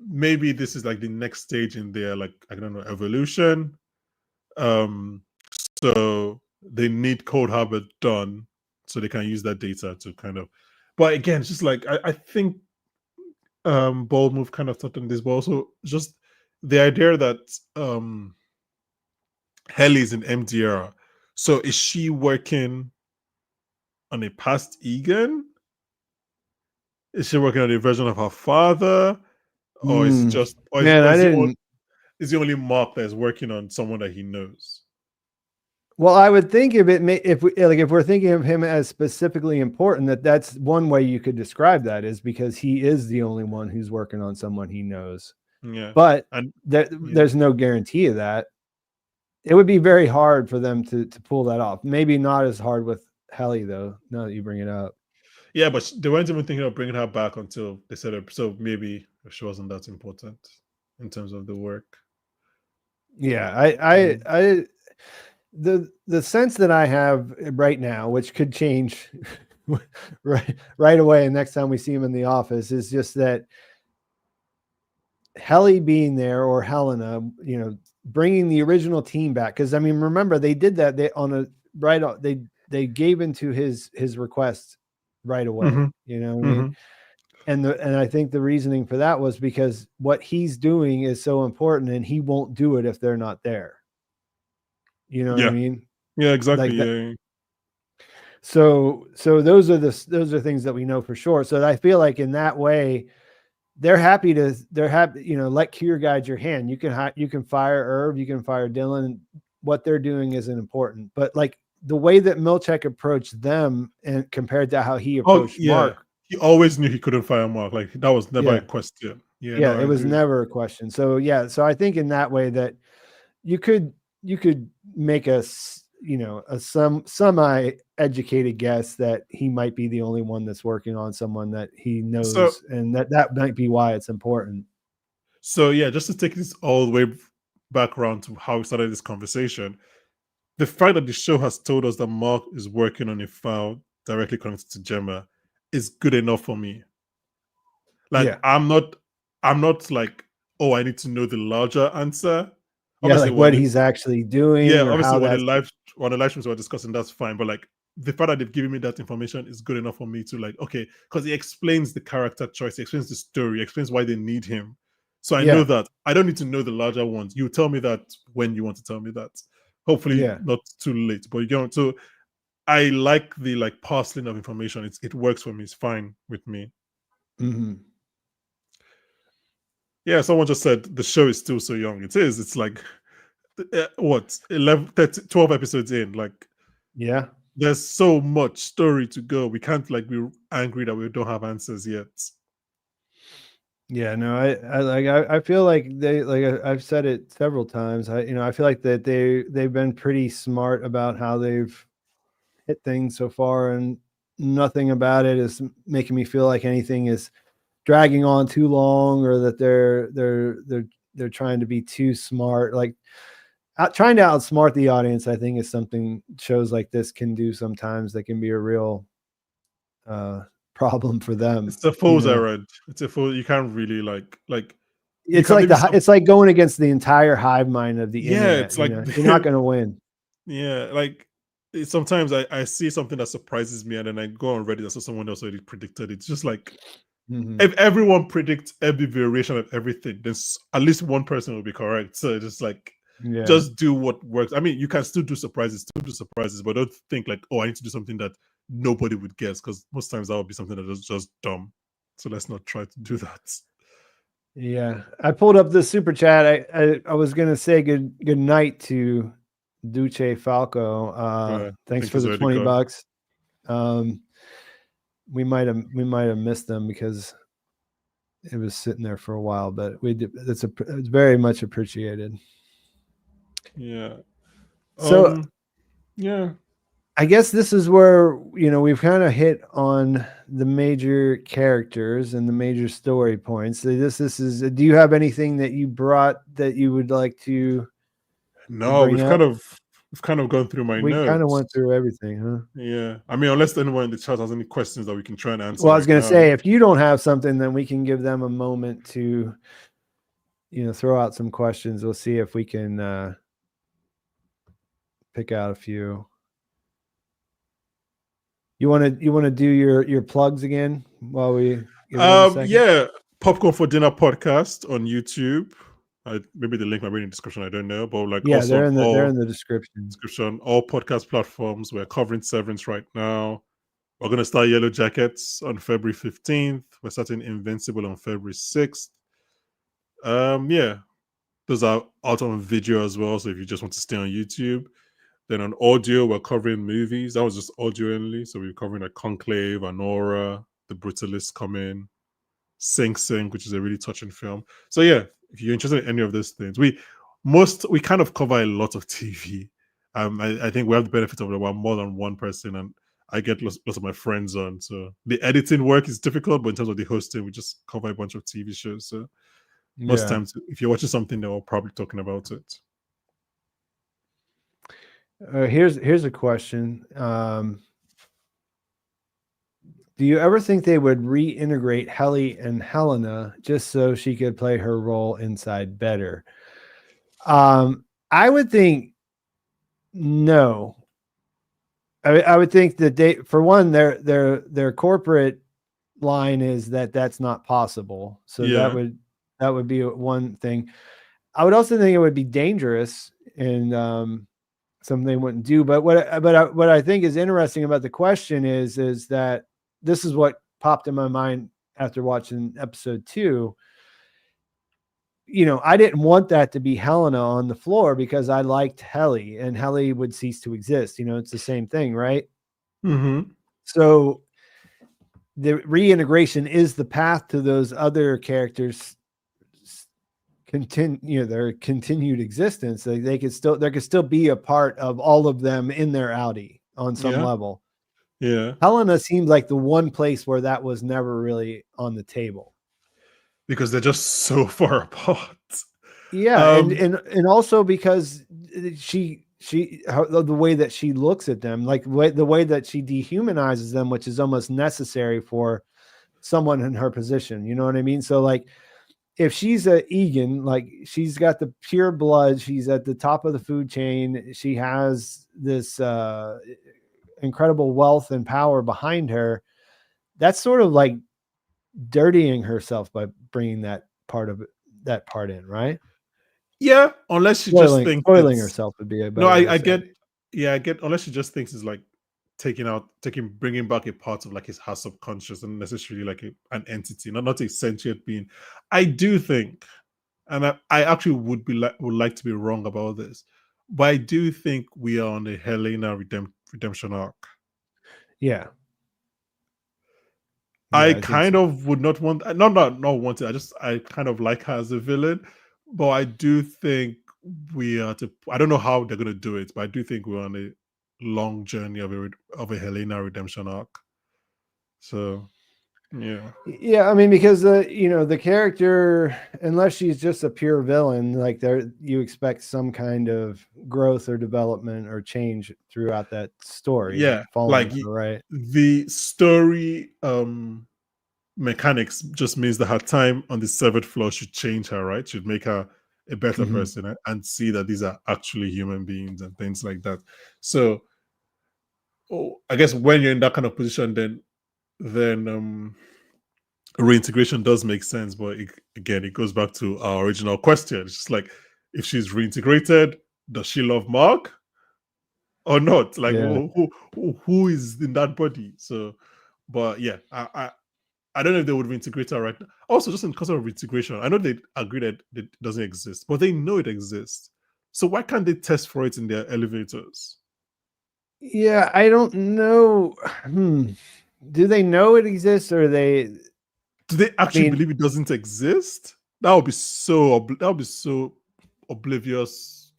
maybe this is like the next stage in their, like, I don't know, evolution. So they need Cold Harbor done so they can use that data to kind of. But again, it's just like I think Bold Move kind of touched on this, but also just the idea that Helly's in MDR. So is she working on a past Egan? Is she working on a version of her father? or is it just, Man, I didn't. Is the only Mark that is working on someone that he knows? Well, I would think if we're thinking of him as specifically important, that's one way you could describe that, is because he is the only one who's working on someone he knows. Yeah, but there's no guarantee of that. It would be very hard for them to pull that off. Maybe not as hard with Helly though. Now that you bring it up. Yeah, but they weren't even thinking of bringing her back until they said it. So maybe she wasn't that important in terms of the work. Yeah, I the sense that I have right now, which could change right away, and next time we see him in the office, is just that Helly being there, or Helena, bringing the original team back. Because I mean, remember they did that. They gave into his request right away. Mm-hmm. I mean? And I think the reasoning for that was because what he's doing is so important, and he won't do it if they're not there. You know what I mean? Yeah, exactly. Yeah. So those are things that we know for sure. So I feel like in that way, they're happy, let Cure guide your hand. You can fire Irv, you can fire Dylan. What they're doing isn't important, but like the way that Milchek approached them and compared to how he approached Mark, he always knew he couldn't fire Mark. Like that was never a question. Yeah, it was never a question. So so I think in that way that you could make a semi-educated guess that he might be the only one that's working on someone that he knows, and that might be why it's important. So yeah, just to take this all the way back around to how we started this conversation, the fact that the show has told us that Mark is working on a file directly connected to Gemma is good enough for me. Like I'm not like, oh, I need to know the larger answer. Obviously, like what he's actually doing. Yeah, obviously when the live streams were discussing, that's fine. But like the fact that they've given me that information is good enough for me to like, okay, because he explains the character choice, he explains the story, he explains why they need him. So I know that I don't need to know the larger ones. You tell me that when you want to tell me that. Hopefully not too late. But so I like the parceling of information. It works for me. It's fine with me. Yeah, someone just said the show is still so young. It is. It's like what 12 episodes in. Like, there's so much story to go. We can't be angry that we don't have answers yet. Yeah, no, I feel like they I've said it several times. I feel like that they've been pretty smart about how they've hit things so far, and nothing about it is making me feel like anything is dragging on too long, or that they're trying to be too smart. Like trying to outsmart the audience, I think, is something shows like this can do sometimes. That can be a real problem for them. It's a fool's errand. It's a fool. You can't really like. It's like it's like going against the entire hive mind of the internet. It's like you're not going to win. Yeah, like sometimes I see something that surprises me, and then I go on Reddit and saw someone else already predicted it. It's just like if everyone predicts every variation of everything, then at least one person will be correct. So just like just do what works. I mean, you can still do surprises, but don't think like, oh, I need to do something that nobody would guess, because most times that would be something that is just dumb. So let's not try to do that. Yeah, I pulled up the super chat. I was gonna say good night to Duce Falco. Thanks for the $20. We might have missed them because it was sitting there for a while, but it's very much appreciated. Yeah. So yeah, I guess this is where we've kind of hit on the major characters and the major story points. So this is. Do you have anything that you brought that you would like to? No, we've kind of gone through my notes. We kind of went through everything, huh? Yeah, I mean, unless anyone in the chat has any questions that we can try and answer. Well, I was going to say, if you don't have something, then we can give them a moment to, throw out some questions. We'll see if we can pick out a few. You want to do your plugs again while we give them a second? Yeah, Popcorn for Dinner podcast on YouTube. Maybe the link might be in the description. I don't know, but also they're in the description. All podcast platforms. We're covering Severance right now. We're going to start Yellow Jackets on February 15th. We're starting Invincible on February 6th. Yeah, those are out on video as well. So if you just want to stay on YouTube, then on audio, we're covering movies. That was just audio only. So we're covering like Conclave, Anora, The Brutalist coming, Sing Sing, which is a really touching film. So yeah, if you're interested in any of those things, we kind of cover a lot of TV. I think we have the benefit of about more than one person, and I get lots of my friends on. So the editing work is difficult, but in terms of the hosting, we just cover a bunch of TV shows. So most times, if you're watching something, they're probably talking about it. Here's a question. Do you ever think they would reintegrate Helly and Helena just so she could play her role inside better? I would think no. I would think that they, for one, their corporate line is that that's not possible. So Yeah. that would be one thing. I would also think it would be dangerous and something they wouldn't do. But what I think is interesting about the question is that this is what popped in my mind after watching episode 2. You know, I didn't want that to be Helena on the floor because I liked Helly, and Helly would cease to exist. You know, it's the same thing, right? Mm-hmm. So the reintegration is the path to those other characters their continued existence. There could still be a part of all of them in their Audi on some level. Yeah. Helena seems like the one place where that was never really on the table. Because they're just so far apart. Yeah, and also because the way that she looks at them, like the way that she dehumanizes them, which is almost necessary for someone in her position. You know what I mean? So like, if she's a Egan, like she's got the pure blood, she's at the top of the food chain, she has this incredible wealth and power behind her. That's sort of like dirtying herself by bringing that part in, right? Yeah, unless she just thinks spoiling herself would be a better. No, I get. Yeah, I get. Unless she just thinks it's like bringing back a part of like her subconscious and necessarily like an entity, not a sentient being. I do think, and I actually would like to be wrong about this, but I do think we are on a Helena redemption arc. Yeah. I kind of would not want, not want it. I kind of like her as a villain, but I do think we are I don't know how they're going to do it, but I do think we're on a long journey of a Helena redemption arc. So, yeah. Yeah, I mean, because the character, unless she's just a pure villain, like you expect some kind of growth or development or change throughout that story. Yeah, like her, right? The story mechanics just means that her time on the severed floor should change her, right? Should make her a better person and see that these are actually human beings and things like that. So, I guess when you're in that kind of position, then reintegration does make sense. But it goes back to our original question. It's just like, if she's reintegrated, does she love Mark or not? Like, who is in that body? So, but yeah, I don't know if they would reintegrate her right now. Also, just in case of reintegration, I know they agree that it doesn't exist, but they know it exists. So why can't they test for it in their elevators? Yeah, I don't know. Do they know it exists, or do they actually believe it doesn't exist? That would be so oblivious,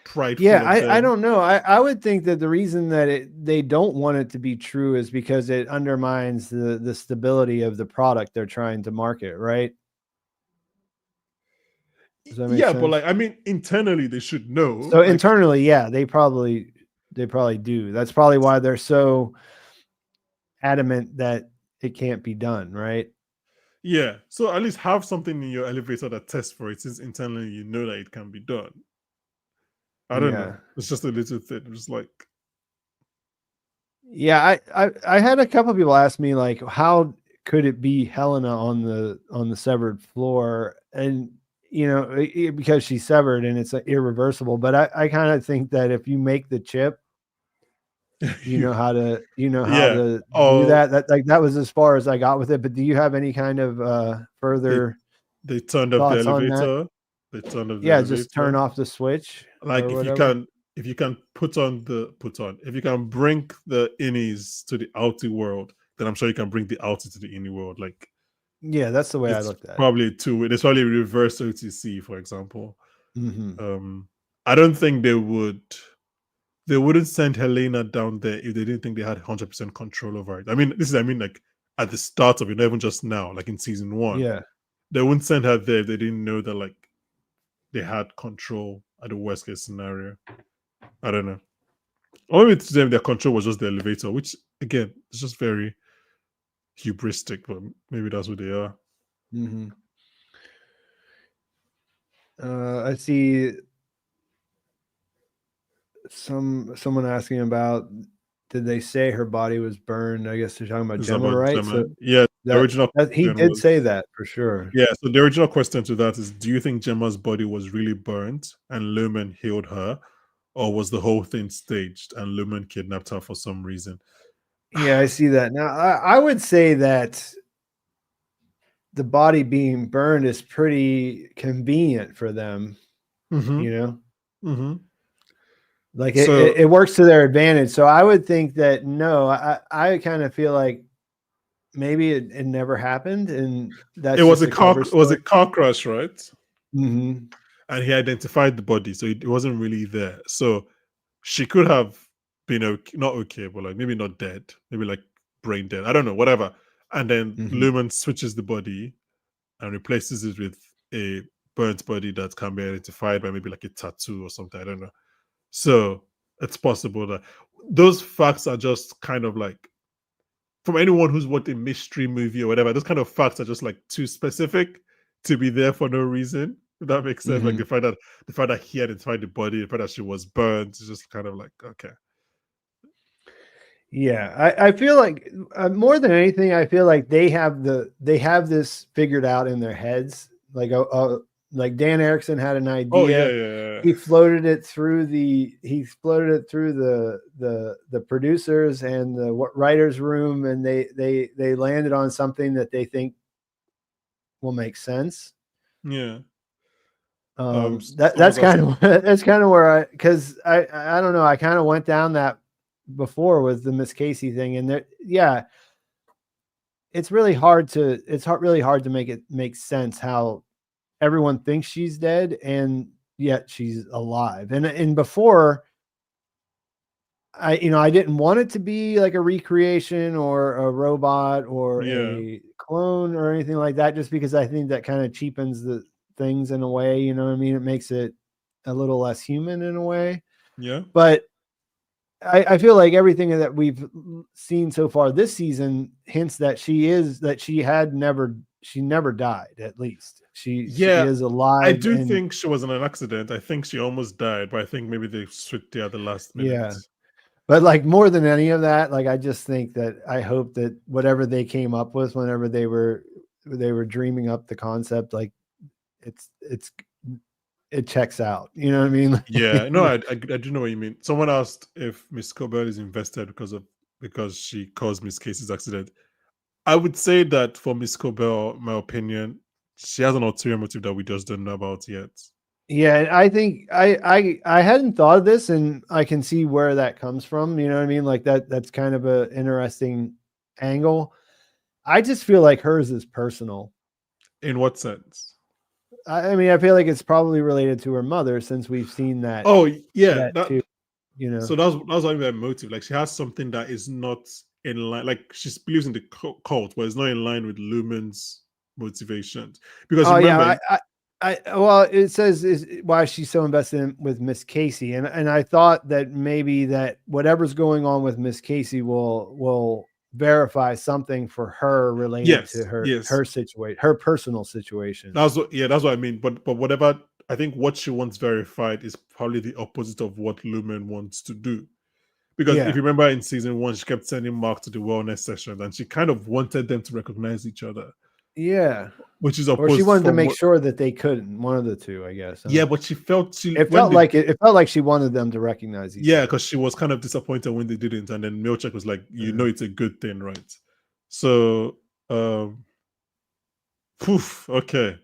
prideful. Yeah, I don't know. I would think that the reason that they don't want it to be true is because it undermines the stability of the product they're trying to market, right? Does that make sense? But like, I mean, internally they should know. So internally, yeah, they probably do. That's probably why they're so adamant that it can't be done, right? Yeah. So at least have something in your elevator that tests for it, since internally you know that it can be done. I don't know. It's just a little thing. I'm just like, yeah, I had a couple of people ask me like, how could it be Helena on the severed floor? And because she's severed and it's irreversible. But I kind of think that if you make the chip, you know how to do that. That was as far as I got with it. But do you have any kind of further they turned off the Thoughts on that? elevator. They turned off the Yeah, just turn elevator. off the switch Like or whatever. if you can if you can bring the innies to the outie world, then I'm sure you can bring the outie to the innie world. Like Yeah, that's the way I it's looked at it. probably two. It's probably reverse OTC, for example. Mm-hmm. I don't think they wouldn't send Helena down there if they didn't think they had 100% control over it. I mean, like at the start of it, not even just now, like in season 1. Yeah. They wouldn't send her there if they didn't know that like they had control at the worst case scenario. I don't know. Or maybe to them their control was just the elevator, which again is just very hubristic, but maybe that's what they are. Mm-hmm. I see someone asking about, did they say her body was burned? I guess they're talking about Gemma, right? Gemma. So yeah, the original he did say that for sure. Yeah, so the original question to that is, do you think Gemma's body was really burnt and Lumen healed her, or was the whole thing staged and Lumen kidnapped her for some reason? Yeah, I see that. Now, I would say that the body being burned is pretty convenient for them, you know? Mm-hmm. Like it works to their advantage. So I would think that no, I kind of feel like maybe it never happened, and that's it was a car crash, right? Mm-hmm. And he identified the body, so it wasn't really there. So she could have been not okay, but like maybe not dead, maybe like brain dead. I don't know, whatever. And then Lumen switches the body and replaces it with a burnt body that can be identified by maybe like a tattoo or something. I don't know. So it's possible that those facts are just kind of like, from anyone who's watched a mystery movie or whatever, those kind of facts are just like too specific to be there for no reason. If that makes sense. Like the fact that he identified the body, the fact that she was burned, is just kind of like, okay. Yeah, I feel like more than anything, I feel like they have this figured out in their heads. Like Dan Erickson had an idea. Oh yeah. He floated it through the producers and the writers' room, and they landed on something that they think will make sense. Yeah. That's kind of where because I don't know, I kind of went down that before with the Miss Casey thing, and it's really hard to make it make sense how everyone thinks she's dead and yet she's alive. And before, I didn't want it to be like a recreation or a robot or a clone or anything like that, just because I think that kind of cheapens the things in a way, you know what I mean? It makes it a little less human in a way. Yeah. But I feel like everything that we've seen so far this season hints that she never died. At least she is alive. I do think she was in an accident. I think she almost died, but I think maybe they switched her at the last minute. Yeah. But like more than any of that, like I just think that I hope that whatever they came up with whenever they were dreaming up the concept, like it checks out. You know what I mean? Yeah, no, I do know what you mean. Someone asked if Miss Cobell is invested because she caused Miss Casey's accident. I would say that for Miss Cobell, my opinion, she has an ulterior motive that we just don't know about yet. Yeah, I think I hadn't thought of this, and I can see where that comes from. You know what I mean? Like that's kind of an interesting angle. I just feel like hers is personal. In what sense? I mean, I feel like it's probably related to her mother, since we've seen that. Oh yeah, that too, you know. So that's why her motive. Like she has something that is not in line. Like she believes in the cult, but it's not in line with Lumen's motivations. Because remember, well, it says is why she's so invested with Miss Casey, and I thought that maybe that whatever's going on with Miss Casey will verify something for her related to her situation, her personal situation. That's what I mean. But whatever, I think what she wants verified is probably the opposite of what Lumen wants to do. Because if you remember in season 1, she kept sending Mark to the wellness session, and she kind of wanted them to recognize each other. Yeah. Which is or she wanted to make sure that they couldn't, one of the two, I guess. Yeah, but it felt like she wanted them to recognize each other. Because she was kind of disappointed when they didn't, and then Milchek was like, know it's a good thing, right? So okay.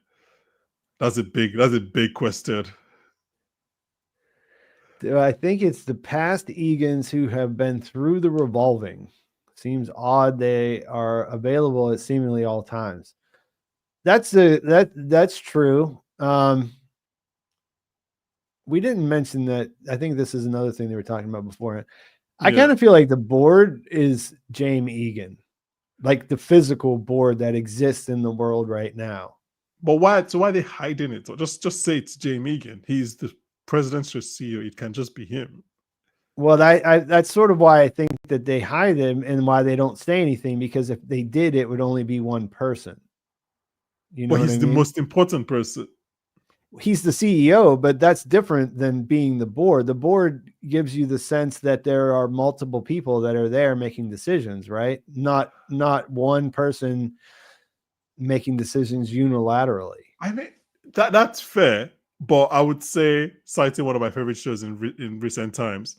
That's a big question. I think it's the past Egans who have been through the revolving. Seems odd they are available at seemingly all times. That's true. We didn't mention that. I think this is another thing they were talking about before. I kind of feel like the board is James Egan, like the physical board that exists in the world right now. But why? So why are they hiding it? Or just say it's James Egan. He's the presidential CEO. It can just be him. Well, that's sort of why I think that they hide him and why they don't say anything, because if they did, it would only be one person. You know, but he's the most important person. He's the CEO, but that's different than being the board. The board gives you the sense that there are multiple people that are there making decisions, right? Not one person making decisions unilaterally. I mean, that's fair, but I would say, citing one of my favorite shows in recent times,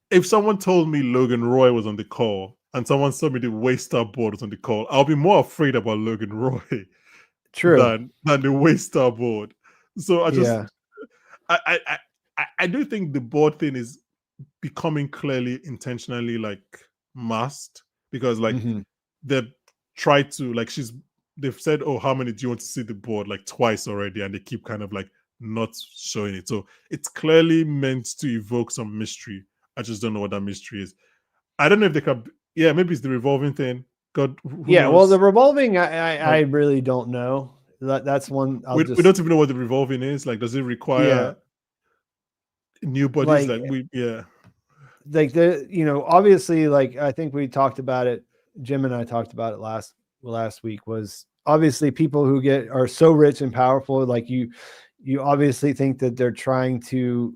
if someone told me Logan Roy was on the call and someone told me the Waystar board was on the call, I'll be more afraid about Logan Roy than the Waystar board. So I do think the board thing is becoming clearly intentionally like masked, because like they've tried to like they've said, oh, how many do you want to see the board, like twice already, and they keep kind of like not showing it. So it's clearly meant to evoke some mystery. I just don't know what that mystery is. I don't know if they can. Yeah, maybe it's the revolving thing. God, who knows? Well, the revolving, I really don't know. That's one. We don't even know what the revolving is. Like, does it require new bodies? Like obviously, like I think we talked about it. Jim and I talked about it last week. Was obviously people who are so rich and powerful. Like you obviously think that they're trying to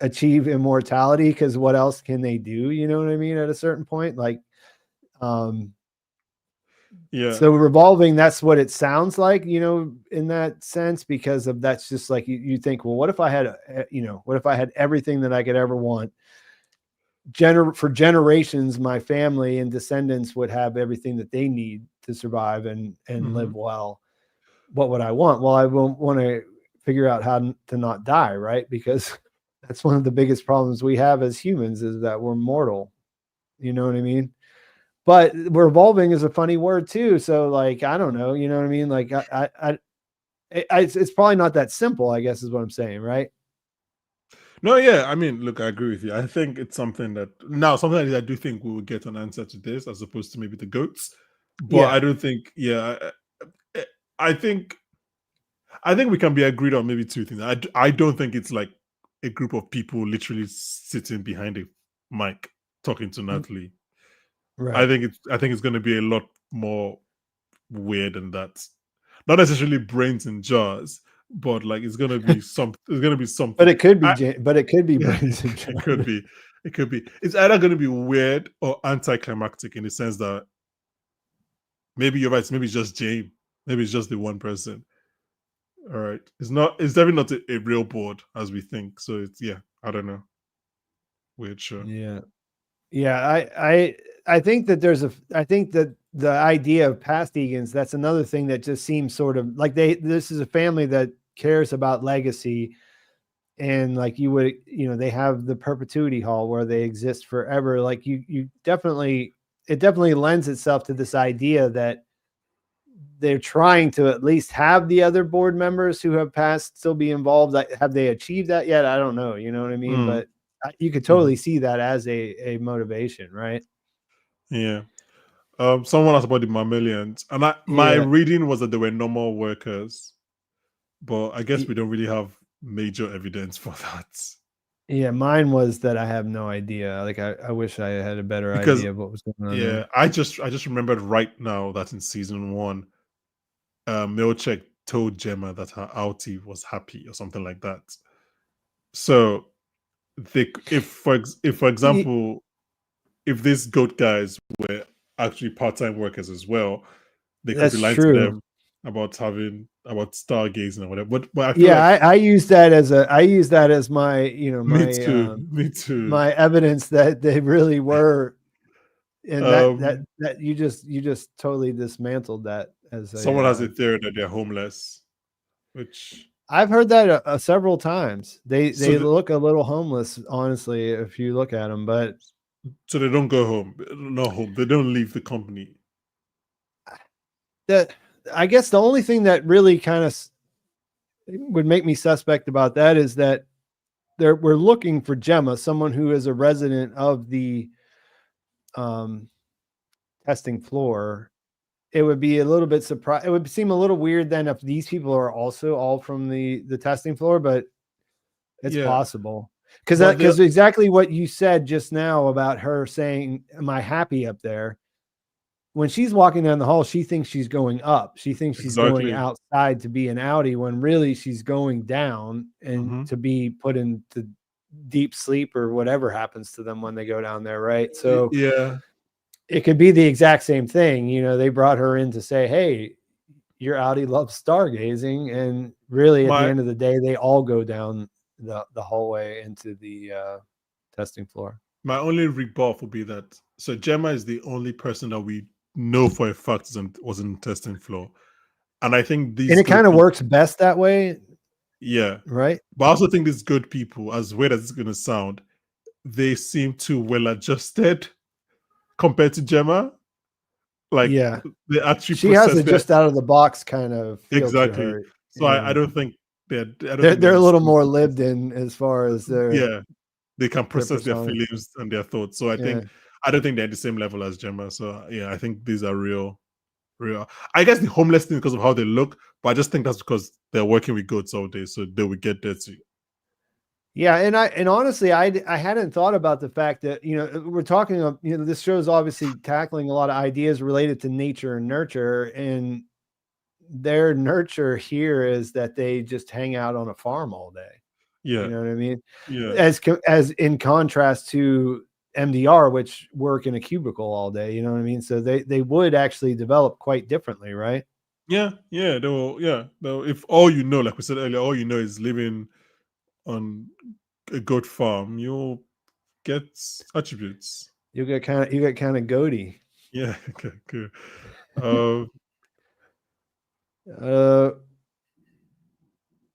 achieve immortality, because what else can they do? You know what I mean? At a certain point, like, so revolving, that's what it sounds like, in that sense, because of that's just like you think, well, what if I had everything that I could ever want? For generations, my family and descendants would have everything that they need to survive and live well. What would I want? Well, I won't want to figure out how to not die, right? Because that's one of the biggest problems we have as humans, is that we're mortal. You know what I mean? But revolving is a funny word too. So like, I don't know, you know what I mean? Like it's probably not that simple, I guess is what I'm saying. Right. No, yeah. I mean, look, I agree with you. I think it's something that sometimes I do think we will get an answer to this, as opposed to maybe the goats. But I don't think, I think we can be agreed on maybe two things. I don't think it's like a group of people literally sitting behind a mic talking to Natalie. Right. I think it's going to be a lot more weird than that. Not necessarily brains in jars, but like it's going to be something. It's going to be something. But it could be. Brains in jars. It could be. It's either going to be weird or anticlimactic, in the sense that maybe you're right. Maybe it's just James. Maybe it's just the one person. All right. It's definitely not a real board as we think. So it's I don't know. Weird show. I think that I think that the idea of past Egans, that's another thing that just seems sort of like this is a family that cares about legacy, and like they have the perpetuity hall where they exist forever. Like it definitely lends itself to this idea that they're trying to at least have the other board members who have passed still be involved. Have they achieved that yet? I don't know. You know what I mean? But you could totally see that as a motivation, right? Yeah. Someone asked about the mammalians, and my reading was that they were normal workers, but I guess we don't really have major evidence for that. Yeah, mine was that I have no idea. Like I wish I had a better idea of what was going on. Yeah, I just remembered right now that in season 1, Milchek told Gemma that her outie was happy or something like that. So if for example, if these goat guys were actually part-time workers as well, they could be lying to them about stargazing or whatever. But I feel I use that as my me too my evidence that they really were, and that you just totally dismantled that. As someone has a theory that they're homeless, which I've heard that several times. They So look a little homeless, honestly, if you look at them. But so they don't go home, not home. They don't leave the company. that, I guess the only thing that really kind of would make me suspect about that is that we're looking for Gemma, someone who is a resident of the testing floor. It would be a little bit surprised. It would seem a little weird then if these people are also all from the testing floor, but it's possible. Because exactly what you said just now about her saying, "Am I happy up there?" When she's walking down the hall, she thinks she's going up. She thinks she's going outside to be an outie when really she's going down and to be put into deep sleep or whatever happens to them when they go down there, right? So yeah, it could be the exact same thing. You know, they brought her in to say, "Hey, your outie loves stargazing," and really at the end of the day, they all go down the hallway into the testing floor. My only rebuff would be that so Gemma is the only person that we know for a fact was in the testing floor, and I think these and it kind of works best that way. Yeah, right. But I also think these good people, as weird as it's going to sound, they seem too well adjusted compared to Gemma. Like, yeah, they actually she has a just out of the box kind of feel to her. So I don't think they're a little more lived in as far as their they can process their feelings and their thoughts. So I don't think they're at the same level as Gemma. So yeah, I think these are real. I guess the homeless thing because of how they look, but I just think that's because they're working with goats all day, so they will get dirty. Yeah, and honestly, I hadn't thought about the fact that, you know, we're talking of, you know, this show's obviously tackling a lot of ideas related to nature and nurture, and their nurture here is that they just hang out on a farm all day. Yeah, you know what I mean. Yeah, as in contrast to MDR, which work in a cubicle all day. You know what I mean. So they would actually develop quite differently, right? Yeah, Though if all you know, like we said earlier, all you know is living on a goat farm, you'll get attributes. You get kind of goaty. Yeah, okay, good.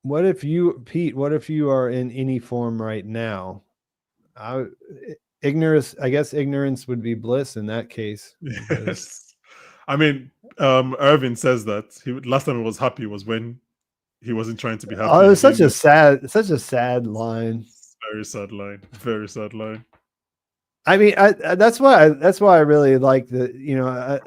What if you, Pete? What if you are in any form right now? Ignorance. I guess ignorance would be bliss in that case. Yes. I mean, Irvin says that last time he was happy was when he wasn't trying to be happy. Oh, it's such a sad line. Very sad line. Very sad line. I mean, that's why I really like the, you know,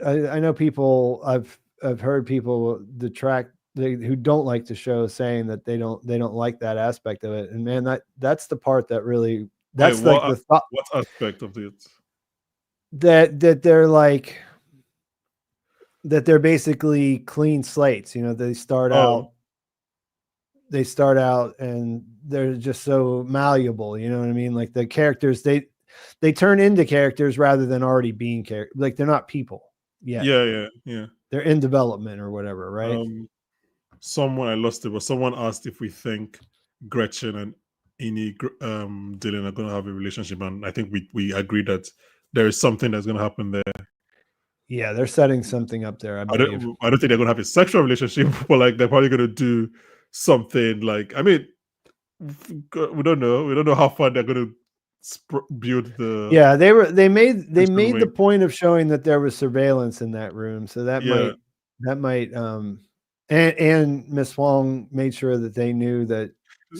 I know people, I've heard people detract who don't like the show saying that they don't like that aspect of it. And man, that's the part that really, that's like the thought. What aspect of it? That they're like, that they're basically clean slates. You know, they start out and they're just so malleable. You know what I mean? Like the characters, they turn into characters rather than already being characters. Like they're not people yet. Yeah. They're in development or whatever, right? I lost it, but someone asked if we think Gretchen and Dylan are going to have a relationship, and I think we agree that there is something that's going to happen there. Yeah, they're setting something up there. I believe. I don't think they're going to have a sexual relationship, but like they're probably going to do something. Like, I mean, we don't know. We don't know how far they're going to build the. Yeah, they made the point of showing that there was surveillance in that room, so that might and Miss Wong made sure that they knew that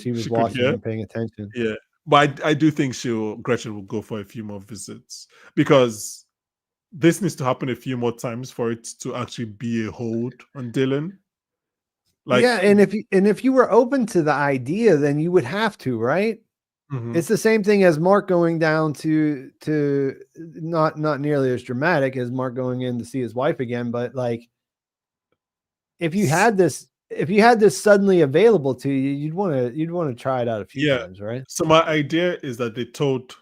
she was watching and paying attention. Yeah, but I do think Gretchen will go for a few more visits because this needs to happen a few more times for it to actually be a hold on Dylan. Like, yeah, and if you were open to the idea, then you would have to, right? Mm-hmm. It's the same thing as Mark going down to not nearly as dramatic as Mark going in to see his wife again, but like if you had this suddenly available to you, you'd want to try it out a few times, right? So my idea is that they told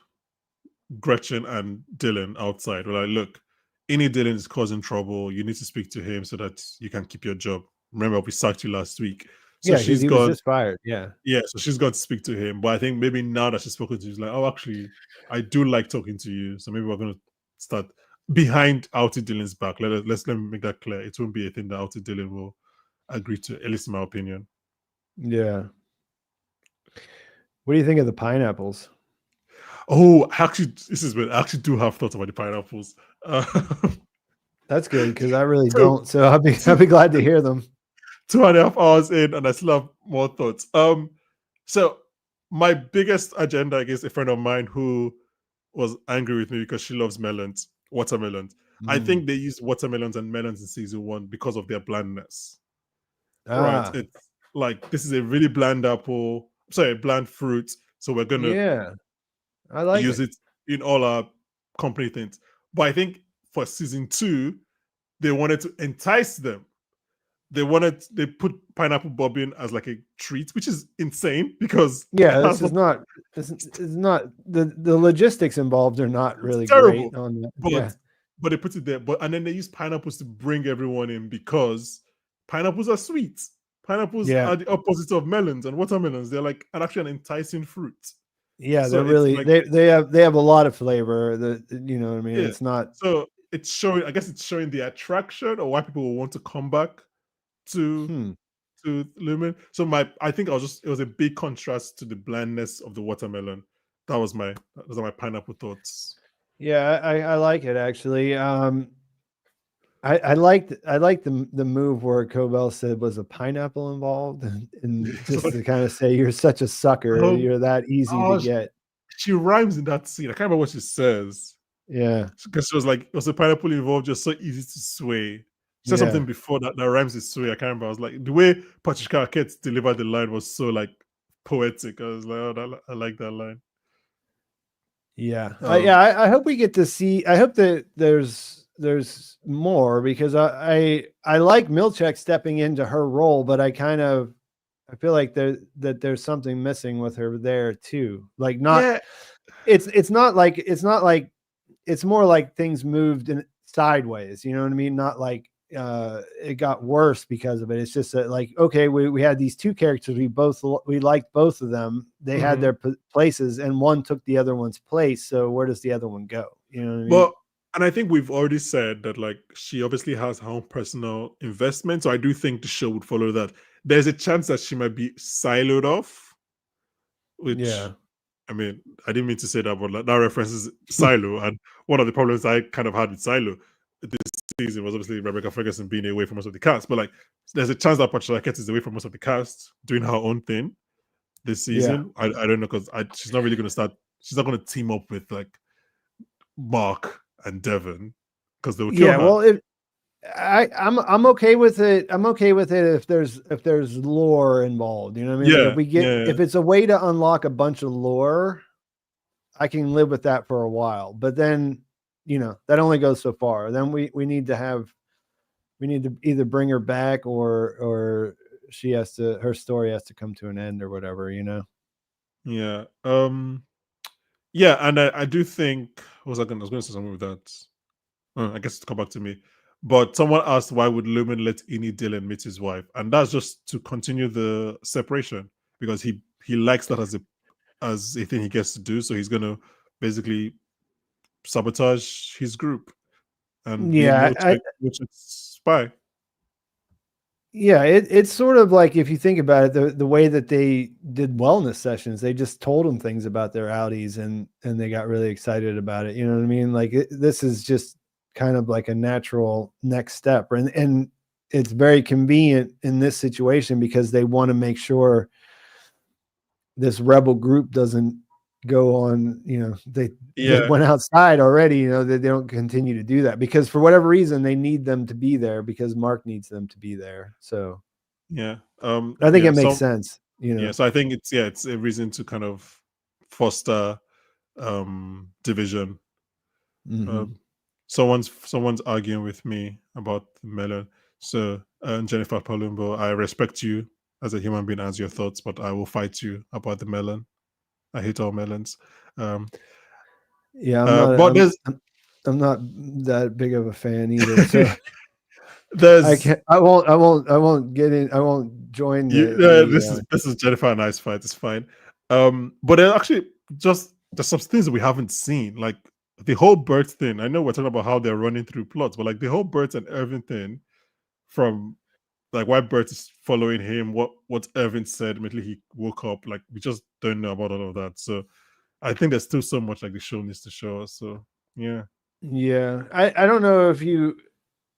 Gretchen and Dylan outside, well, like, look, Dylan is causing trouble. You need to speak to him so that you can keep your job. Remember, we sacked you last week. So he was just fired. Yeah. So she's got to speak to him. But I think maybe now that she's spoken to you, she's like, oh, actually, I do like talking to you. So maybe we're going to start behind Outie Dylan's back. Let me make that clear. It won't be a thing that Outie Dylan will agree to, at least in my opinion. Yeah. What do you think of the pineapples? Oh, actually, this is when I actually do have thoughts about the pineapples. That's good because I really so don't. So I'll be two, glad to hear them. 2.5 hours in, and I still have more thoughts. So my biggest agenda against a friend of mine who was angry with me because she loves watermelons. I Mm. think they used watermelons and melons in season 1 because of their blandness. Right? Ah, It's like this is a really bland apple, sorry, bland fruit. So we're gonna yeah. I like use it. it in all our company things. But I think for season 2, they wanted to entice them. They put pineapple bobbing as like a treat, which is insane because it Yeah, has this is not the logistics involved are not it's really terrible. great on that. But Yeah. but they put it there. But and then they use pineapples to bring everyone in because pineapples are sweet. Pineapples Yeah. are the opposite of melons and watermelons. They're like actually an enticing fruit. Yeah, So they're it's really like they have a lot of flavor. You know what I mean? yeah. It's not So it's showing. I guess it's showing the attraction or why people will want to come back to hmm. Lumen. So I think it was a big contrast to the blandness of the watermelon. Those are my pineapple thoughts. Yeah, I like it actually. I liked the move where Cobell said was a pineapple involved, and just to kind of say you're such a sucker, um, you're that easy to oh, get. she rhymes in that scene. I can't remember what she says Yeah, because she was like, "Was the pineapple involved? Just so easy to sway." She said yeah, something before that rhymes with sway. I can't remember. I was like, the way Patricia Arquette delivered the line was so like poetic. I was like, oh, I like that line. yeah, Um, yeah. I hope we get to see. I hope that there's more because I like Milchek stepping into her role, but I feel like there's something missing with her there too. Like not yeah, it's not like it's more like things moved in sideways, you know what I mean? Not like it got worse because of it. It's just that like, okay, we had these two characters. We liked both of them. They had mhm. their places and one took the other one's place. So where does the other one go? You know what I mean? But and I think we've already said that like she obviously has her own personal investment. So I do think the show would follow that. There's a chance that she might be siloed off, which Yeah. I mean, I didn't mean to say that, but like, that references Silo. And one of the problems I kind of had with Silo this season was obviously Rebecca Ferguson being away from most of the cast. But like, there's a chance that Patricia Arquette is away from most of the cast doing her own thing this Yeah. season. I don't know because she's not really going to start. She's not going to team up with like Mark and Devon because they will kill Yeah. her. Well, I'm okay with it. I'm okay with it if there's lore involved. You know what I mean? Like Yeah, yeah, if it's a way to unlock a bunch of lore, I can live with that for a while. But then, that only goes so far. Then we need to either bring her back or her story has to come to an end or whatever, yeah. Yeah, and I do think I was going to say something with that. I guess to come back to me. But someone asked why would Lumen let Dietland meet his wife, and that's just to continue the separation because he likes that as a thing he gets to do. So he's gonna basically sabotage his group and be Yeah, Milchek's spy. yeah, it's sort of like if you think about it, the way that they did wellness sessions, they just told them things about their outies and they got really excited about it. You know what I mean? Like this is just kind of like a natural next step, and it's very convenient in this situation because they want to make sure this rebel group doesn't go on. They Yeah, went outside already. They don't continue to do that because for whatever reason they need them to be there because Mark needs them to be there. So. yeah, I think yeah. it makes So sense, yeah, so I think it's a reason to kind of foster division. Mhm. Someone's arguing with me about the melon. So Jennifer Palumbo, I respect you as a human being as your thoughts, but I will fight you about the melon. I hate all melons. Um, Yeah, but I'm not that big of a fan either. So I there's can't. I won't get in. I won't join this is Jennifer and I's fight. It's fine. But there actually there's some things that we haven't seen, like the whole bird thing. I know we're talking about how they're running through plots, but like the whole birds and everything from like why Bert is following him, what Irving said immediately he woke up. Like we just don't know about all of that. So I think there's still so much like the show needs to show us. So yeah. Yeah. I don't know if you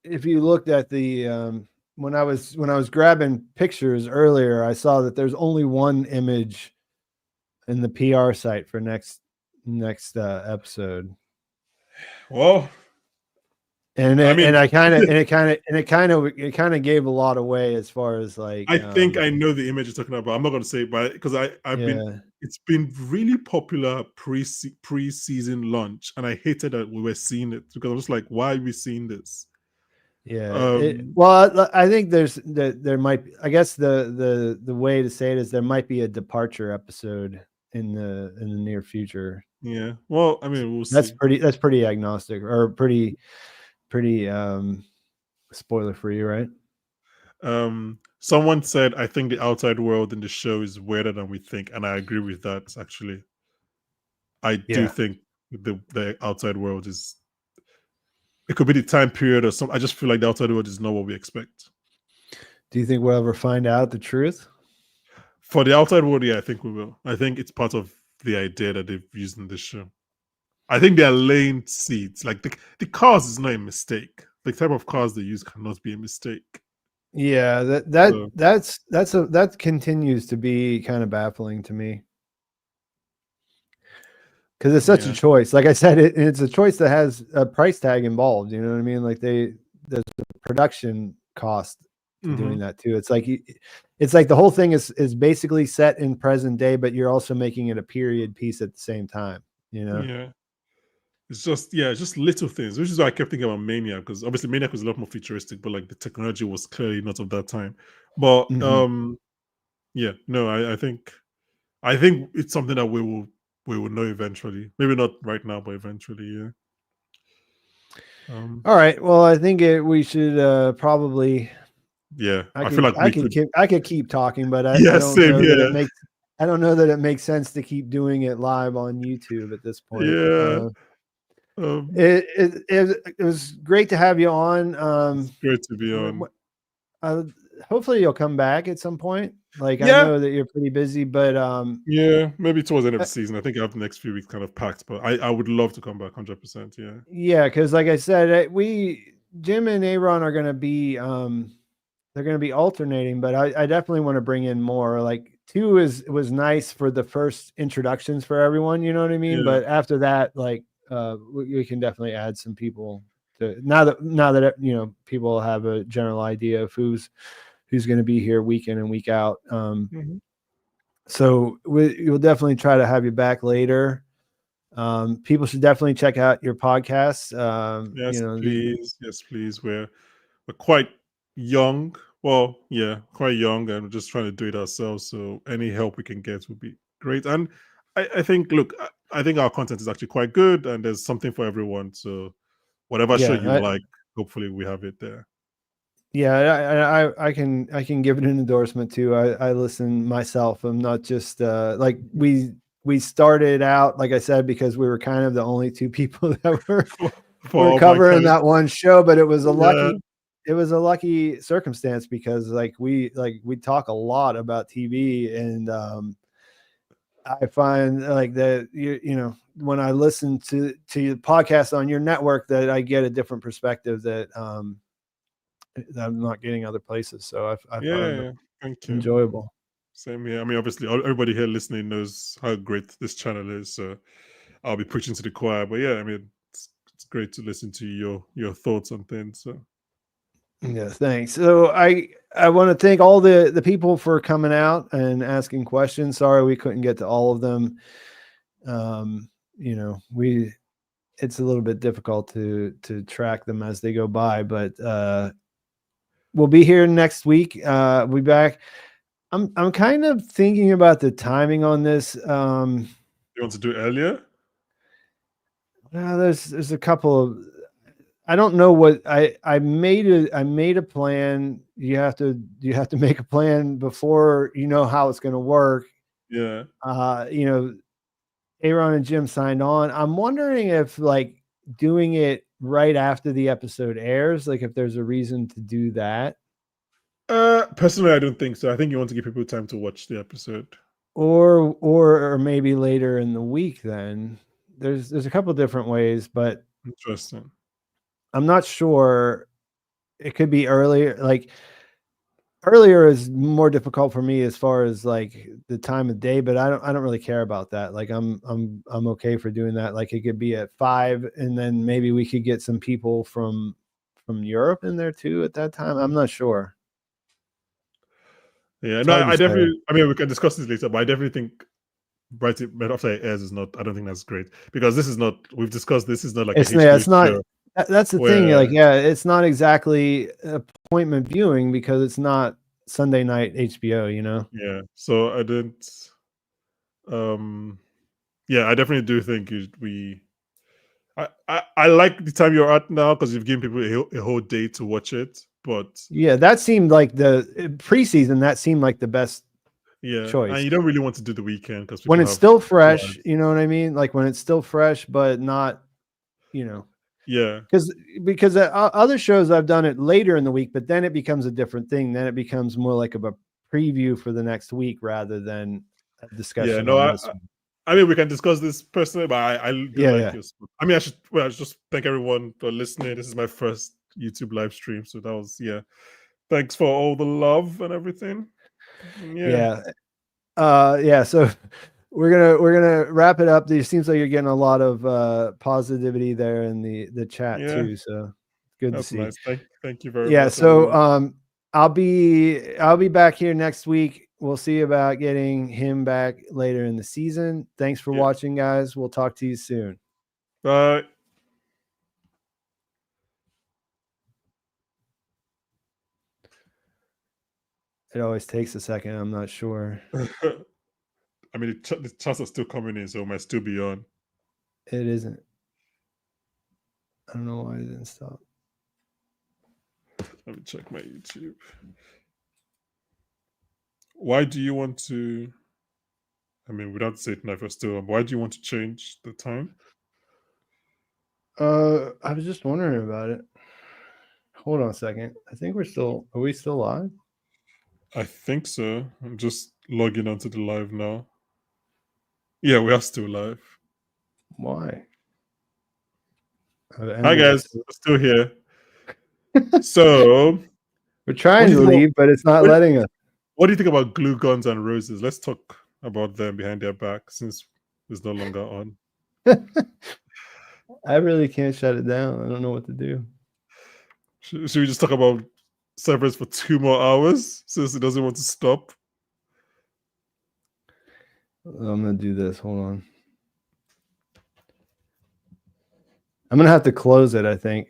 looked at the when I was grabbing pictures earlier, I saw that there's only one image in the PR site for next episode. Well, And I mean, it kind of gave a lot away as far as like I think I know the image you're talking about. I'm not going to say it, but because it's been really popular pre-season launch, and I hated that we were seeing it because I was like, why are we seeing this? Yeah. Well, I think there might be, I guess the way to say it is there might be a departure episode in the near future. Yeah. Well, I mean, we'll that's see. That's pretty agnostic or pretty spoiler free, right? Someone said, I think the outside world in the show is weirder than we think, and I agree with that. Actually, I do think the outside world is. It could be the time period or something. I just feel like the outside world is not what we expect. Do you think we'll ever find out the truth? For the outside world, yeah, I think we will. I think it's part of the idea that they've used in this show. I think they're laying seeds. Like the cars is not a mistake. The type of cars they use cannot be a mistake. Yeah, that continues to be kind of baffling to me. Because it's such a choice. Like I said, it's a choice that has a price tag involved. You know what I mean? Like there's a production cost to doing that too. It's like the whole thing is basically set in present day, but you're also making it a period piece at the same time. You know? Yeah. It's just little things, which is why I kept thinking about Maniac, because obviously Maniac was a lot more futuristic, but like the technology was clearly not of that time. But yeah, no, I think it's something that we will know eventually. Maybe not right now, but eventually, yeah. All right. Well, I think we should probably. Yeah, I feel like I could keep talking, but I don't know that it makes sense to keep doing it live on YouTube at this point. Yeah. It was great to have you on. It's great to be on. Hopefully you'll come back at some point. Like I know that you're pretty busy, but yeah, maybe towards the end of the season. I think I have the next few weeks kind of packed, but I would love to come back 100%. Yeah. Yeah, because like I said, Jim and Aaron are going to be they're going to be alternating, but I definitely want to bring in more. Like 2 was nice for the first introductions for everyone, you know what I mean? Yeah. But after that, like we can definitely add some people to now that you know people have a general idea of who's going to be here week in and week out. So we'll definitely try to have you back later. People should definitely check out your podcast. Yes, please. We're quite young. Well, yeah, quite young, and we're just trying to do it ourselves. So any help we can get would be great. And I think, look, I think our content is actually quite good, and there's something for everyone. So whatever show you like, hopefully we have it there. Yeah, I can give it an endorsement too. I listen myself. I'm not just like we started out, like I said, because we were kind of the only 2 people that were covering that one show, but it was a lucky circumstance because like we talk a lot about TV, and I find like that you know when I listen to the podcast on your network that I get a different perspective that I'm not getting other places. So I find it enjoyable. Same here. I mean, obviously, everybody here listening knows how great this channel is. So I'll be preaching to the choir. But yeah, I mean, it's great to listen to your thoughts on things. So yeah, thanks. So I want to thank all the people for coming out and asking questions. Sorry we couldn't get to all of them. You know, it's a little bit difficult to track them as they go by, but we'll be here next week. We'll be back. I'm kind of thinking about the timing on this. You want to do it earlier? There's a couple of. I don't know what I made a plan. You have to make a plan before you know how it's going to work. Yeah. You know, Aaron and Jim signed on. I'm wondering if like doing it right after the episode airs, like if there's a reason to do that. Personally, I don't think so. I think you want to give people time to watch the episode. Or maybe later in the week. Then there's a couple different ways, but Interesting. I'm not sure. It could be earlier. Like earlier is more difficult for me as far as like the time of day, but I don't really care about that. Like I'm okay for doing that. Like it could be at 5, and then maybe we could get some people from Europe in there too at that time. I'm not sure. Yeah, It's no, hard to I say. definitely. I mean, we can discuss this later, but I definitely think right after it airs is not. I don't think that's great because this is not. We've discussed this is not like It's a HBO not. show. That's the thing. Like, yeah, it's not exactly appointment viewing because it's not Sunday night HBO. You know. Yeah. So I didn't. Yeah, I definitely do think we. I like the time you're at now because you've given people a whole day to watch it. But yeah, that seemed like the preseason. That seemed like the best choice. And you don't really want to do the weekend because when it's still fresh, you know what I mean? Like when it's still fresh, but not, you know. Yeah. Because other shows I've done it later in the week, but then it becomes a different thing. Then it becomes more like a preview for the next week rather than a discussion. Yeah, no, I mean, we can discuss this personally, but I do like your. I mean, I should just thank everyone for listening. This is my first YouTube live stream, so that was Thanks for all the love and everything. Yeah. So we're gonna wrap it up. It seems like you're getting a lot of positivity there in the chat too. So good to see. Nice. Thank you very much. Yeah. So I'll be back here next week. We'll see about getting him back later in the season. Thanks for watching, guys. We'll talk to you soon. Bye. It always takes a second. I'm not sure. I mean, the chats are still coming in, so it might still be on. It isn't. I don't know why it didn't stop. Let me check my YouTube. Why do you want to? I mean, without saying it, if you're still on, why do you want to change the time? I was just wondering about it. Hold on a second. I think are we still live? I think so. I'm just logging onto the live now. Yeah, we are still live. Why? Hi guys, we're still here. So we're trying to leave, but it's not letting us. What do you think about glue guns and roses? Let's talk about them behind their back since it's no longer on. I really can't shut it down. I don't know what to do. Should we just talk about Severance for 2 more hours since it doesn't want to stop? I'm gonna do this. Hold on. I'm gonna have to close it, I think.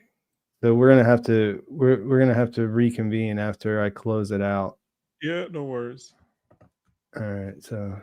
So we're gonna have to reconvene after I close it out. Yeah, no worries. All right, so